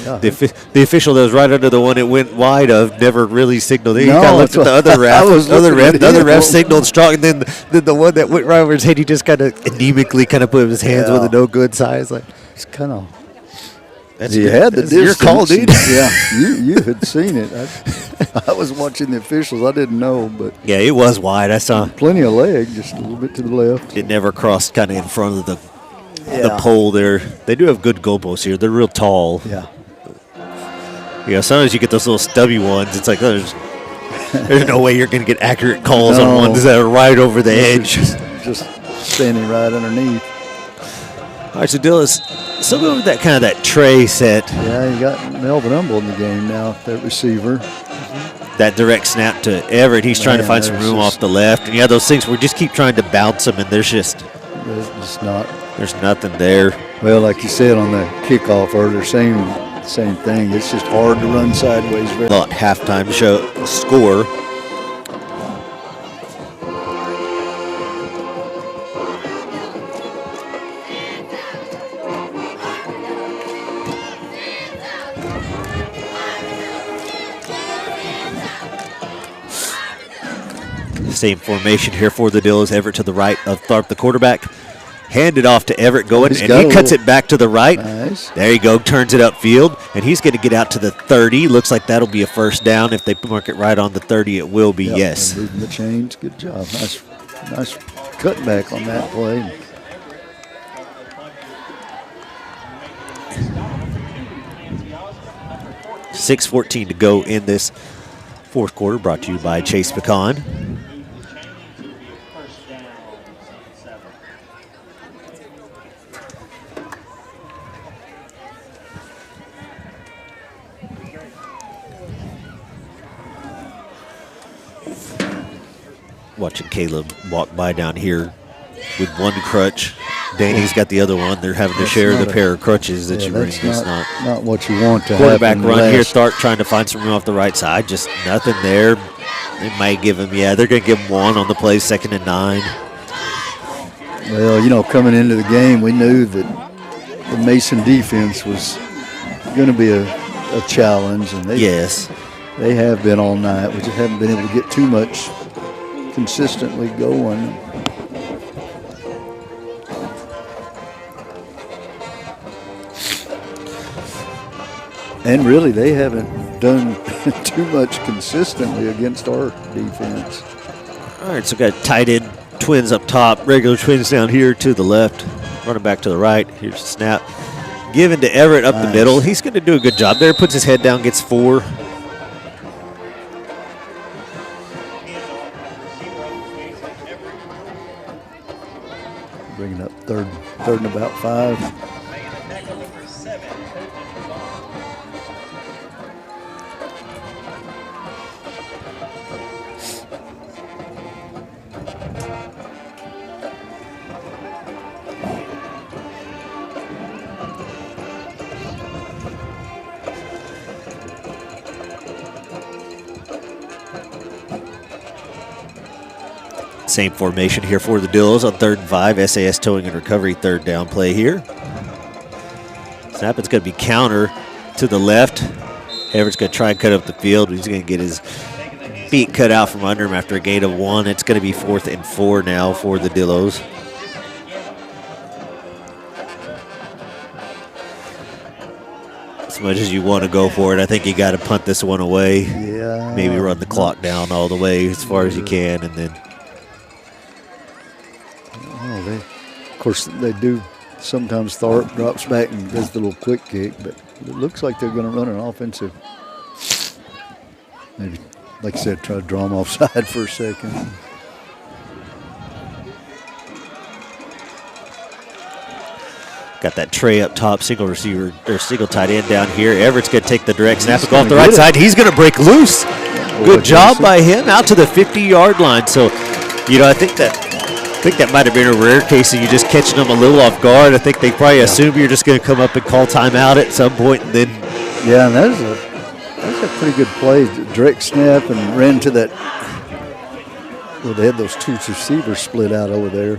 Yeah. The official that was right under the one it went wide of never really signaled. He No, kind of looked at the that's other what- ref. I was The other looking ref, at the other him. ref signaled strong, and then the one that went right over his head, he just kind of anemically kind of put his hands Yeah. with a no good sign. It's like, It's kind of. that's You had the that's your distance. call, dude. Yeah, you had seen it. I was watching the officials. I didn't know, but Yeah, it was wide. I saw plenty of leg, just a little bit to the left. it never crossed kind of in front of the Yeah. pole there. They do have good goalposts here. They're real tall. Yeah. Yeah, sometimes you get those little stubby ones. It's like there's no way you're going to get accurate calls on No. ones that are right over the edge. Just standing right underneath. All right, so Dillos still going with that kind of that tray set, Yeah, you got Melvin Humble in the game now, that receiver. that direct snap to Everett. He's trying to Man, find some there's room just- off the left. And yeah, those things we just keep trying to bounce them, and there's It's not. nothing there. Well, like you said on the kickoff earlier, same thing. It's just hard to run sideways. About halftime show score. Same formation here for the Dillos. Everett to the right of Tharp, the quarterback. Hand it off to Everett going, He's and got he a cuts little- it back to the right. Nice. There you go, turns it upfield, and he's going to get out to the 30. Looks like that'll be a first down. If they mark it right on the 30, it will be, Yep, yes. and moving the chains. Good job. Nice cutback on that play. 6:14 to go in this Fourth quarter brought to you by Chase Pecan. First down, 7. Watching Caleb walk by down here with one crutch. Danny's got the other one. They're having to share the pair of crutches that you bring. That's It's not what you want to quarterback happen. run here. Start trying to find some room off the right side. Just nothing there. They might give him, they're going to give him one on the play, 2nd and 9. Well, coming into the game, we knew that the Mason defense was going to be a challenge, and they have been all night. We just haven't been able to get too much consistently going. And really, they haven't done too much consistently against our defense. All right, so we've got tight end twins up top, regular twins down here to the left, running back to the right. Here's the snap. Given to Everett up the middle. He's going to do a good job there. Puts his head down, gets 4. Bringing up third and about 5. Same formation here for the Dillos on 3rd and 5. SAS towing and recovery, 3rd down play here. Snap, it's going to be counter to the left. Everett's going to try and cut up the field. He's going to get his feet cut out from under him after a gain of 1. It's going to be 4th and 4 now for the Dillos. As much as you want to go for it, I think you got to punt this one away. Yeah. Maybe run the clock down all the way as far as you can, and then. Of course, they do. Sometimes Tharp drops back and does the little quick kick, but it looks like they're going to run an offensive. Maybe, like I said, try to draw them offside for a second. Got that tray up top, single receiver or single tight end down here. Everett's going to take the direct snap and go off the right side. He's going to break loose. Good job by him out to the 50-yard line. So, I think that might have been a rare case of you just catching them a little off guard. I think they probably assume you're just going to come up and call timeout at some point, and then. Yeah, and that's a pretty good play. Direct snap and ran to that. Well, they had those 2 receivers split out over there.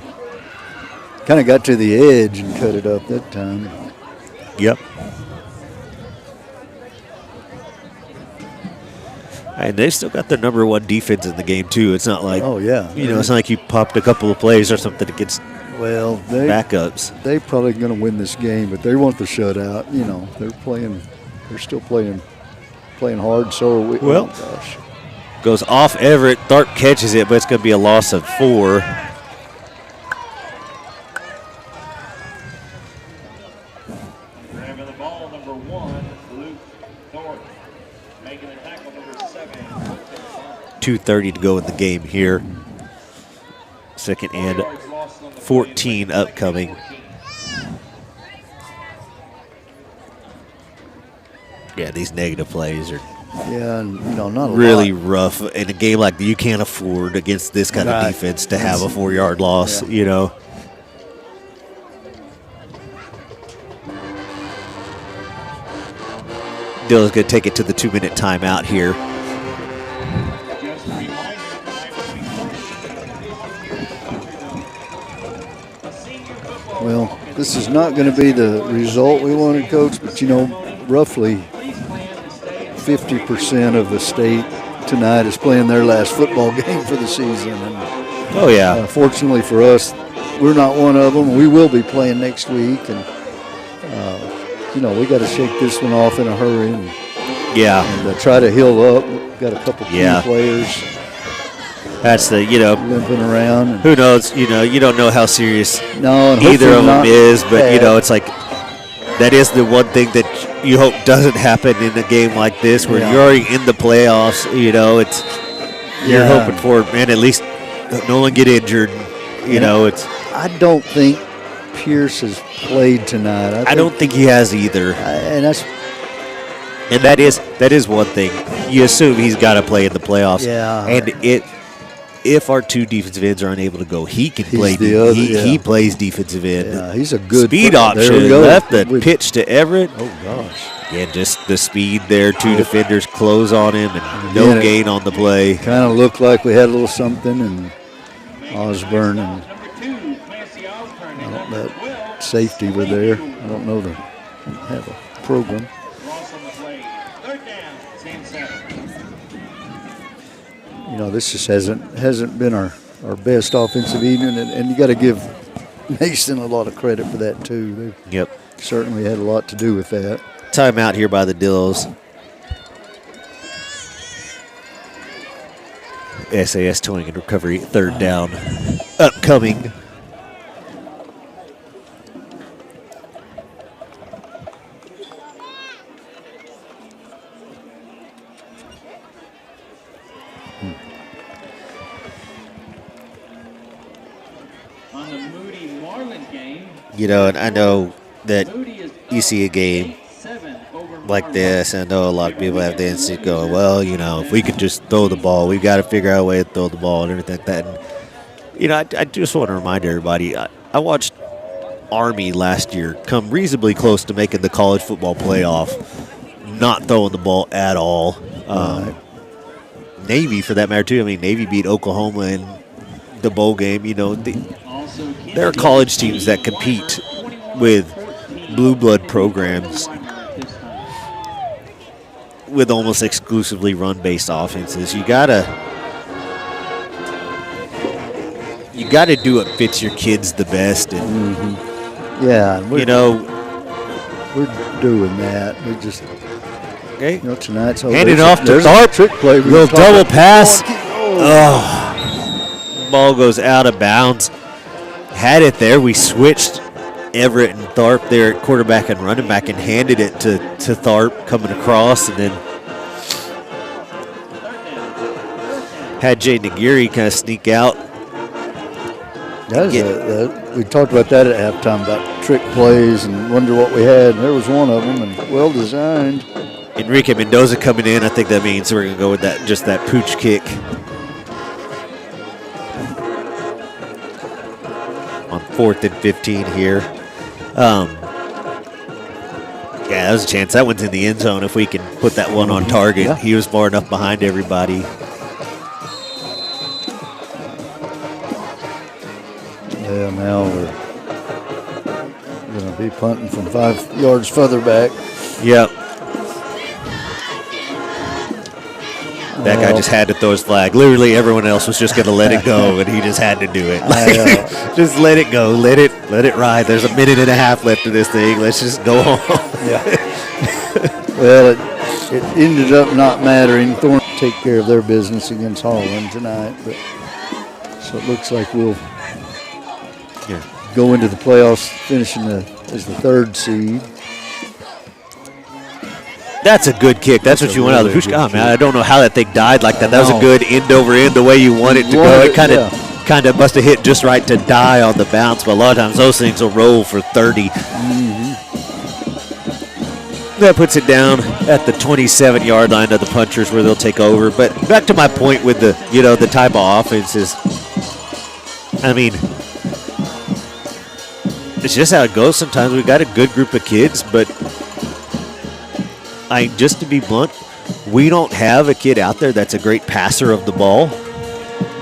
Kind of got to the edge and cut it up that time. Yep. And they've still got their number 1 defense in the game, too. It's not like, it's not like you popped a couple of plays or something against backups. They're probably going to win this game, but they want the shutout. They're still playing hard, so are we. Well, goes off Everett. Tharp catches it, but it's going to be a loss of 4. Grabbing the ball, number 1, Luke Thorpe. Making the tackle, number 7. 2:30 to go in the game here. 2nd and 14 upcoming. Yeah, these negative plays are not a really lot. rough. In a game like that, you can't afford against this kind of defense to have a 4-yard loss, Dillon's going to take it to the 2-minute timeout here. Well, this is not going to be the result we wanted, Coach, but, roughly 50% of the state tonight is playing their last football game for the season. And, fortunately for us, we're not one of them. We will be playing next week, and we got to shake this one off in a hurry and try to heal up. We've got a couple key players. That's the limping around. Who knows? You don't know how serious either of them is, but it's like that is the one thing that you hope doesn't happen in a game like this, where you're already in the playoffs. You know, it's you're hoping for, man, at least no one get injured. You know, it's. I don't think Pierce has played tonight. I don't think he has either. And that's. And that is one thing. You assume he's got to play in the playoffs. Yeah. And if our two defensive ends are unable to go, he can play. He plays defensive end. Yeah, he's a good speed option. Left the pitch to Everett. Oh gosh. Yeah, just the speed there. Two defenders close on him, and no gain on the play. Kind of looked like we had a little something, and Osborne and that safety were there. I don't know to have a program. You know, this just hasn't been our best offensive evening, and you got to give Mason a lot of credit for that too. They certainly had a lot to do with that. Timeout here by the Dillos. SAS towing and recovery, third down, upcoming. You know, and I know that you see a game like this, I know a lot of people have the instinct going, well, you know, if we could just throw the ball, we've got to figure out a way to throw the ball and everything like that. And, you know, I just want to remind everybody, I watched Army last year come reasonably close to making the college football playoff, not throwing the ball at all. Navy, for that matter, too. I mean, Navy beat Oklahoma in the bowl game. You know, there are college teams that compete with blue blood programs with almost exclusively run-based offenses. You gotta do what fits your kids the best. And yeah, you know, we're doing that. We just you know, tonight's handing off to Tharp. Trick play. Little double pass. Ball goes out of bounds. Had it there. We switched Everett and Tharp there at quarterback and running back and handed it to Tharp coming across, and then had Jay Nagiri kind of sneak out. We talked about that at halftime, about trick plays and wonder what we had. And there was one of them, and well designed. Enrique Mendoza coming in. I think that means we're going to go with that, just that pooch kick. On 4th and 15 here. Yeah, that was a chance. That one's in the end zone if we can put that one on target. Yeah. He was far enough behind everybody. Yeah, now we're going to be punting from 5 yards further back. Yep. That guy just had to throw his flag. Literally, everyone else was just going to let it go, and he just had to do it. Just let it go. Let it ride. There's a minute and a half left of this thing. Let's just go on. Yeah. Well, it ended up not mattering. Thorne take care of their business against Holland tonight, but so it looks like we'll go into the playoffs finishing as the 3rd seed. That's a good kick. That's what you want out of the push. Oh, man, I don't know how that thing died like that. That was a good end over end the way you want it to go. It kind of must have hit just right to die on the bounce, but a lot of times those things will roll for 30. That puts it down at the 27-yard line of the Punchers where they'll take over. But back to my point with the type of offenses, I mean, it's just how it goes sometimes. We've got a good group of kids, but just to be blunt, we don't have a kid out there that's a great passer of the ball.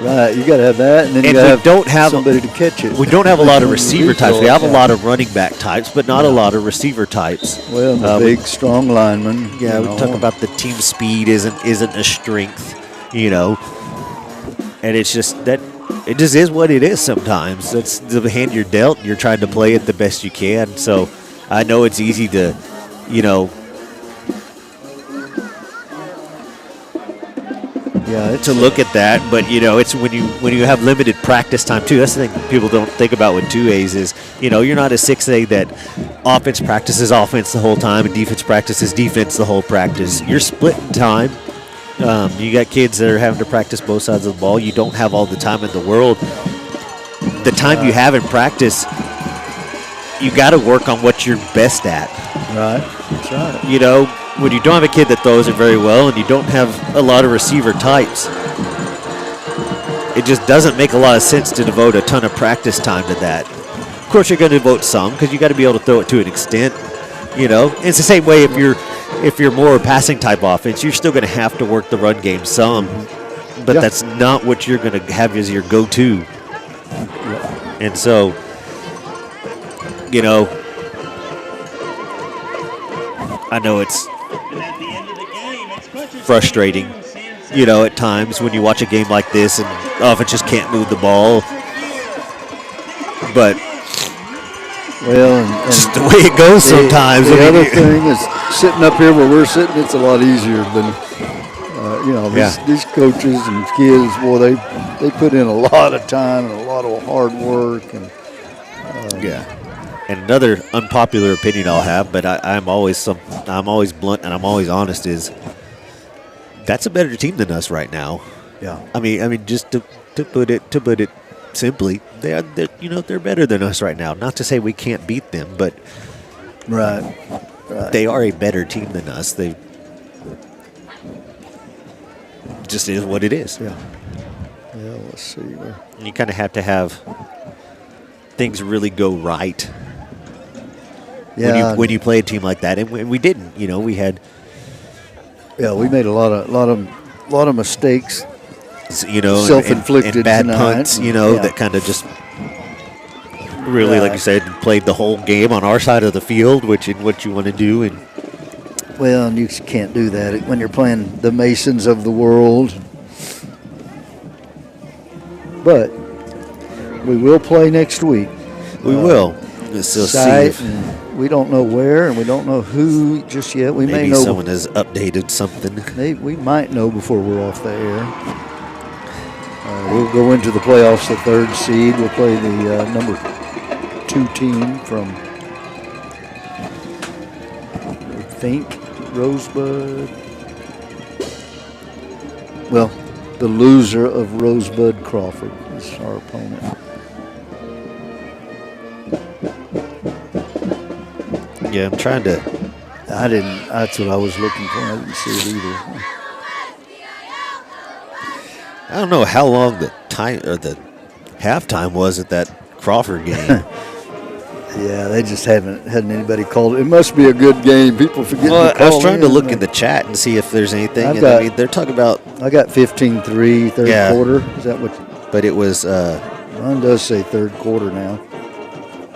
Right, you got to have that, and then you got to have somebody to catch it. We don't have a lot of receiver types. We have a lot of running back types, but not a lot of receiver types. Well, the big, strong lineman. Yeah, we talk about the team speed isn't a strength, you know, and it's just that it just is what it is sometimes. That's the hand you're dealt, and you're trying to play it the best you can. So I know it's easy to, you know, to look at that, but you know, it's when you have limited practice time too. That's the thing people don't think about with 2As is, you know, you're not a 6A that offense practices offense the whole time and defense practices defense the whole practice. You're splitting time. You got kids that are having to practice both sides of the ball. You don't have all the time in the world. The time you have in practice, you got to work on what you're best at. Right. That's right. You know, when you don't have a kid that throws it very well and you don't have a lot of receiver types, it just doesn't make a lot of sense to devote a ton of practice time to that. Of course, you're going to devote some because you got to be able to throw it to an extent. You know, and it's the same way if you're more passing type offense, you're still going to have to work the run game some, but that's not what you're going to have as your go-to. And so, you know, I know it's frustrating, you know, at times when you watch a game like this and offense just can't move the ball. But and just the way it goes sometimes. The other thing is sitting up here where we're sitting, it's a lot easier than, these coaches and kids, boy, they put in a lot of time and a lot of hard work. And And another unpopular opinion I'll have, but I'm always blunt and I'm always honest, is that's a better team than us right now. Yeah. I mean, just to put it simply, they're better than us right now. Not to say we can't beat them, but they are a better team than us. They just is what it is. Yeah. Yeah. Let's see. You kind of have to have things really go right. Yeah. When you play a team like that, and we didn't. You know, we had. Yeah, we made a lot of mistakes. You know, self-inflicted and bad tonight. punts. You know, that kind of just really, like you said, played the whole game on our side of the field, which is what you want to do. And you can't do that when you're playing the Masons of the world. But we will play next week. We will. So we don't know where and we don't know who just yet. We may know. Someone has updated something. We might know before we're off the air. We'll go into the playoffs, the third seed. We'll play the number 2 team from, I think, Rosebud. Well, the loser of Rosebud Crawford is our opponent. Yeah, I'm trying to. That's what I was looking for. I didn't see it either. I don't know how long the time or the halftime was at that Crawford game. Yeah, they just hadn't anybody called it. It must be a good game. People forget. Well, I was trying to look in the chat and see if there's anything. They're talking about. I got 15-3 third quarter. Is that what? But it was. Ron does say third quarter now.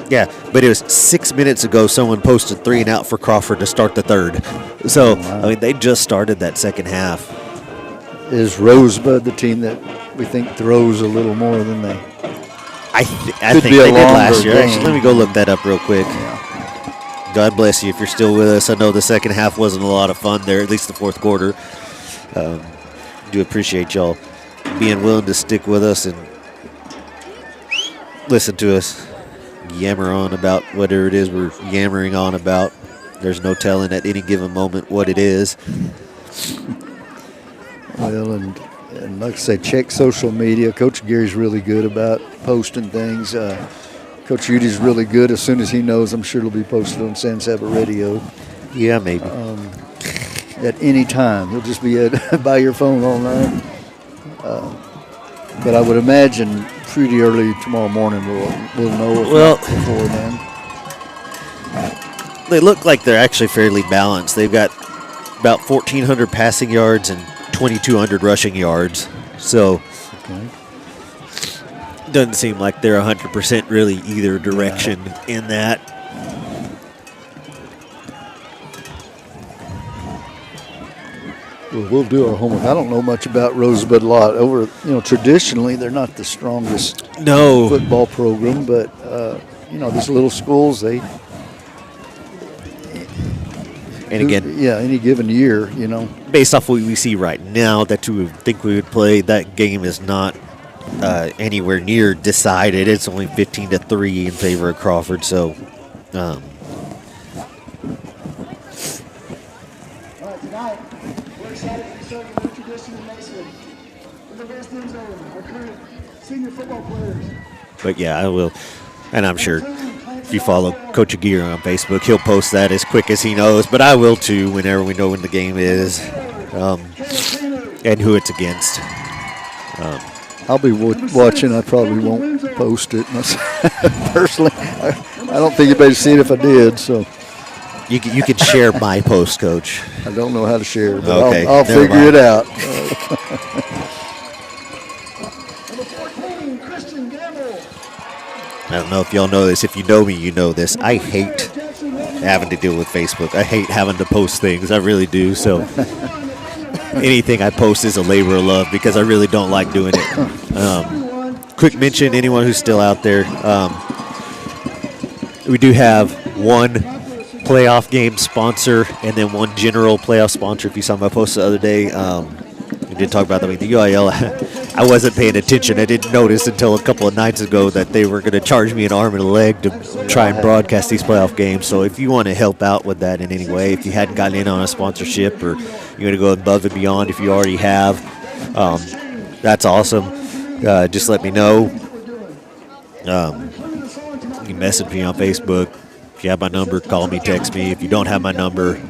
Yeah, but it was 6 minutes ago. Someone posted 3 and out for Crawford to start the third. So I mean, they just started that second half. Is Rosebud the team that we think throws a little more than they? I think they did last year. Actually, let me go look that up real quick. Yeah. God bless you if you're still with us. I know the second half wasn't a lot of fun there, at least the fourth quarter. Do appreciate y'all being willing to stick with us and listen to us yammer on about whatever it is we're yammering on about. There's no telling at any given moment what it is. Well, and like I say, check social media. Coach Gary's really good about posting things. Coach Udy's really good. As soon as he knows, I'm sure it'll be posted on San Saba Radio. Yeah, maybe. At any time. He'll just be by your phone all night. But I would imagine pretty early tomorrow morning we'll know before then. They look like they're actually fairly balanced. They've got about 1,400 passing yards and 2,200 rushing yards. So doesn't seem like they're 100% really either direction in that. Well, we'll do our homework. I don't know much about Rosebud a lot. Traditionally they're not the strongest football program, but these little schools, they. And again, any given year, based off what we see right now, that you would think we would play, that game is not anywhere near decided. It's only 15-3 in favor of Crawford. So, Tonight, we're excited to be serving a new tradition in Mason with the West End Zone, our current senior football players. But yeah, I will, and I'm sure if you follow Coach Aguirre on Facebook, he'll post that as quick as he knows. But I will too, whenever we know when the game is, and who it's against. I'll be watching. I probably won't post it personally. I don't think anybody'd see it if I did. So you can share my post, Coach. I don't know how to share, but okay, I'll figure it out. I don't know if y'all know this. If you know me, you know this. I hate having to deal with Facebook. I hate having to post things. I really do. So anything I post is a labor of love because I really don't like doing it. Quick mention, anyone who's still out there, we do have one playoff game sponsor and then one general playoff sponsor. If you saw my post the other day, we did talk about that. The UIL, I wasn't paying attention. I didn't notice until a couple of nights ago that they were going to charge me an arm and a leg to try and broadcast these playoff games. So if you want to help out with that in any way, if you hadn't gotten in on a sponsorship or you're going to go above and beyond if you already have, that's awesome. Just let me know. You can message me on Facebook. If you have my number, call me, text me. If you don't have my number,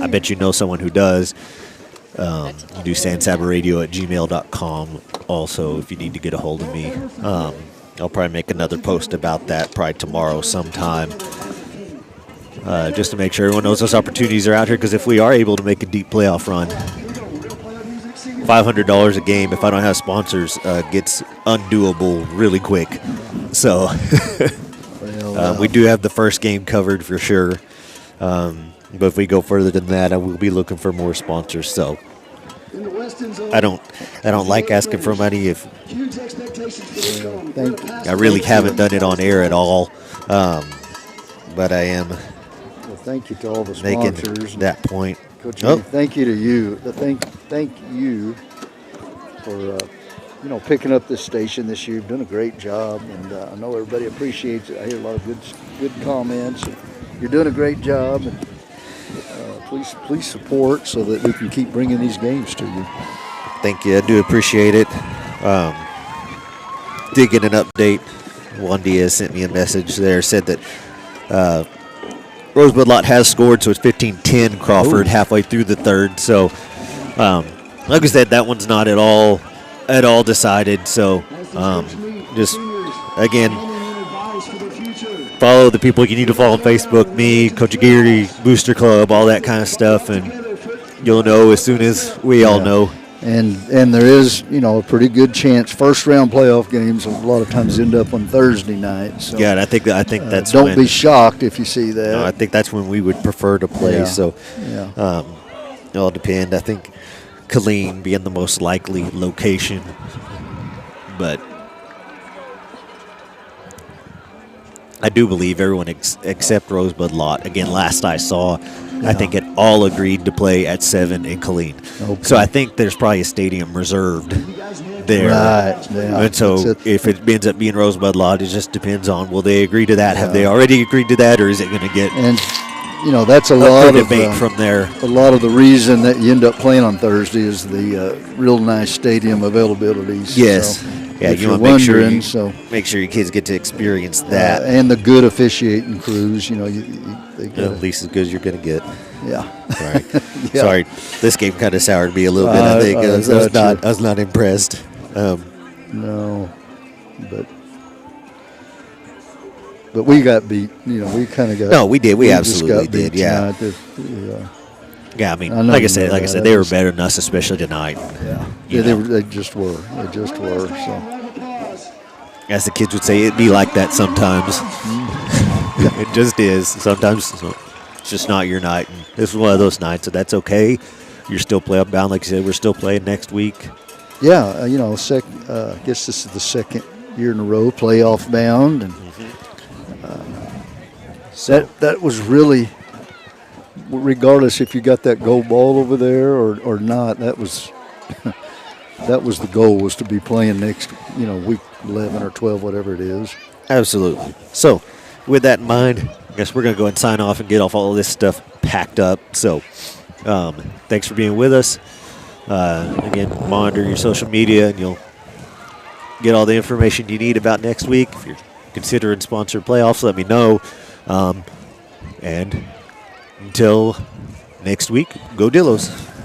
I bet you know someone who does. You do sansabaradio@gmail.com also if you need to get a hold of me. I'll probably make another post about that probably tomorrow sometime, just to make sure everyone knows those opportunities are out here, because if we are able to make a deep playoff run, $500 a game, if I don't have sponsors, gets undoable really quick. So we do have the first game covered for sure. But if we go further than that, I will be looking for more sponsors. So I don't like asking for money if I really haven't done it on air at all. But I am thank you to all the making sponsors. that point. Coach, thank you to you. Thank you for picking up this station this year. You've done a great job, and I know everybody appreciates it. I hear a lot of good comments. You're doing a great job, and please support so that we can keep bringing these games to you. Thank you. I do appreciate it. Did get an update. Juan Diaz sent me a message there. Said that Rosebud Lot has scored, so it's 15-10 Crawford halfway through the third. So, like I said, that one's not at all decided. So, just again, follow the people you need to follow on Facebook, me, Coach Aguirre, Booster Club, all that kind of stuff, and you'll know as soon as we all know. And there is, a pretty good chance. First round playoff games a lot of times end up on Thursday night. So, yeah, and I think that's. Don't be shocked if you see that. No, I think that's when we would prefer to play. Yeah. So, it'll depend. I think Killeen being the most likely location, but I do believe everyone except Rosebud Lot. Again, last I saw, I think it all agreed to play at 7 in Killeen. Okay. So I think there's probably a stadium reserved there. Right. Yeah. And so if it ends up being Rosebud Lot, it just depends on, will they agree to that? Yeah. Have they already agreed to that, or is it going to get that's a lot of debate from there. A lot of the reason that you end up playing on Thursday is the real nice stadium availability. Yes. So, yeah, you want to make sure your kids get to experience that. And the good officiating crews, they at least as good as you're going to get. Yeah. Right. Yeah. Sorry, this game kind of soured me a little bit. I think I was not impressed. No, but we got beat. We kind of got. No, we did. We absolutely did. Yeah. Yeah, I mean, like I said, they were better than us, especially tonight. Yeah, they just were. They just were. So, as the kids would say, it'd be like that sometimes. It just is. Sometimes it's just not your night. And this was one of those nights, so that's okay. You're still playoff bound, like you said. We're still playing next week. Yeah, I guess this is the second year in a row playoff bound, and that was really. Regardless if you got that gold ball over there or not, that was the goal, was to be playing next, week 11 or 12, whatever it is. Absolutely. So, with that in mind, I guess we're going to go and sign off and get off all of this stuff packed up. So, Thanks for being with us. Again, monitor your social media, and you'll get all the information you need about next week. If you're considering sponsored playoffs, let me know. And until next week, go Dillos.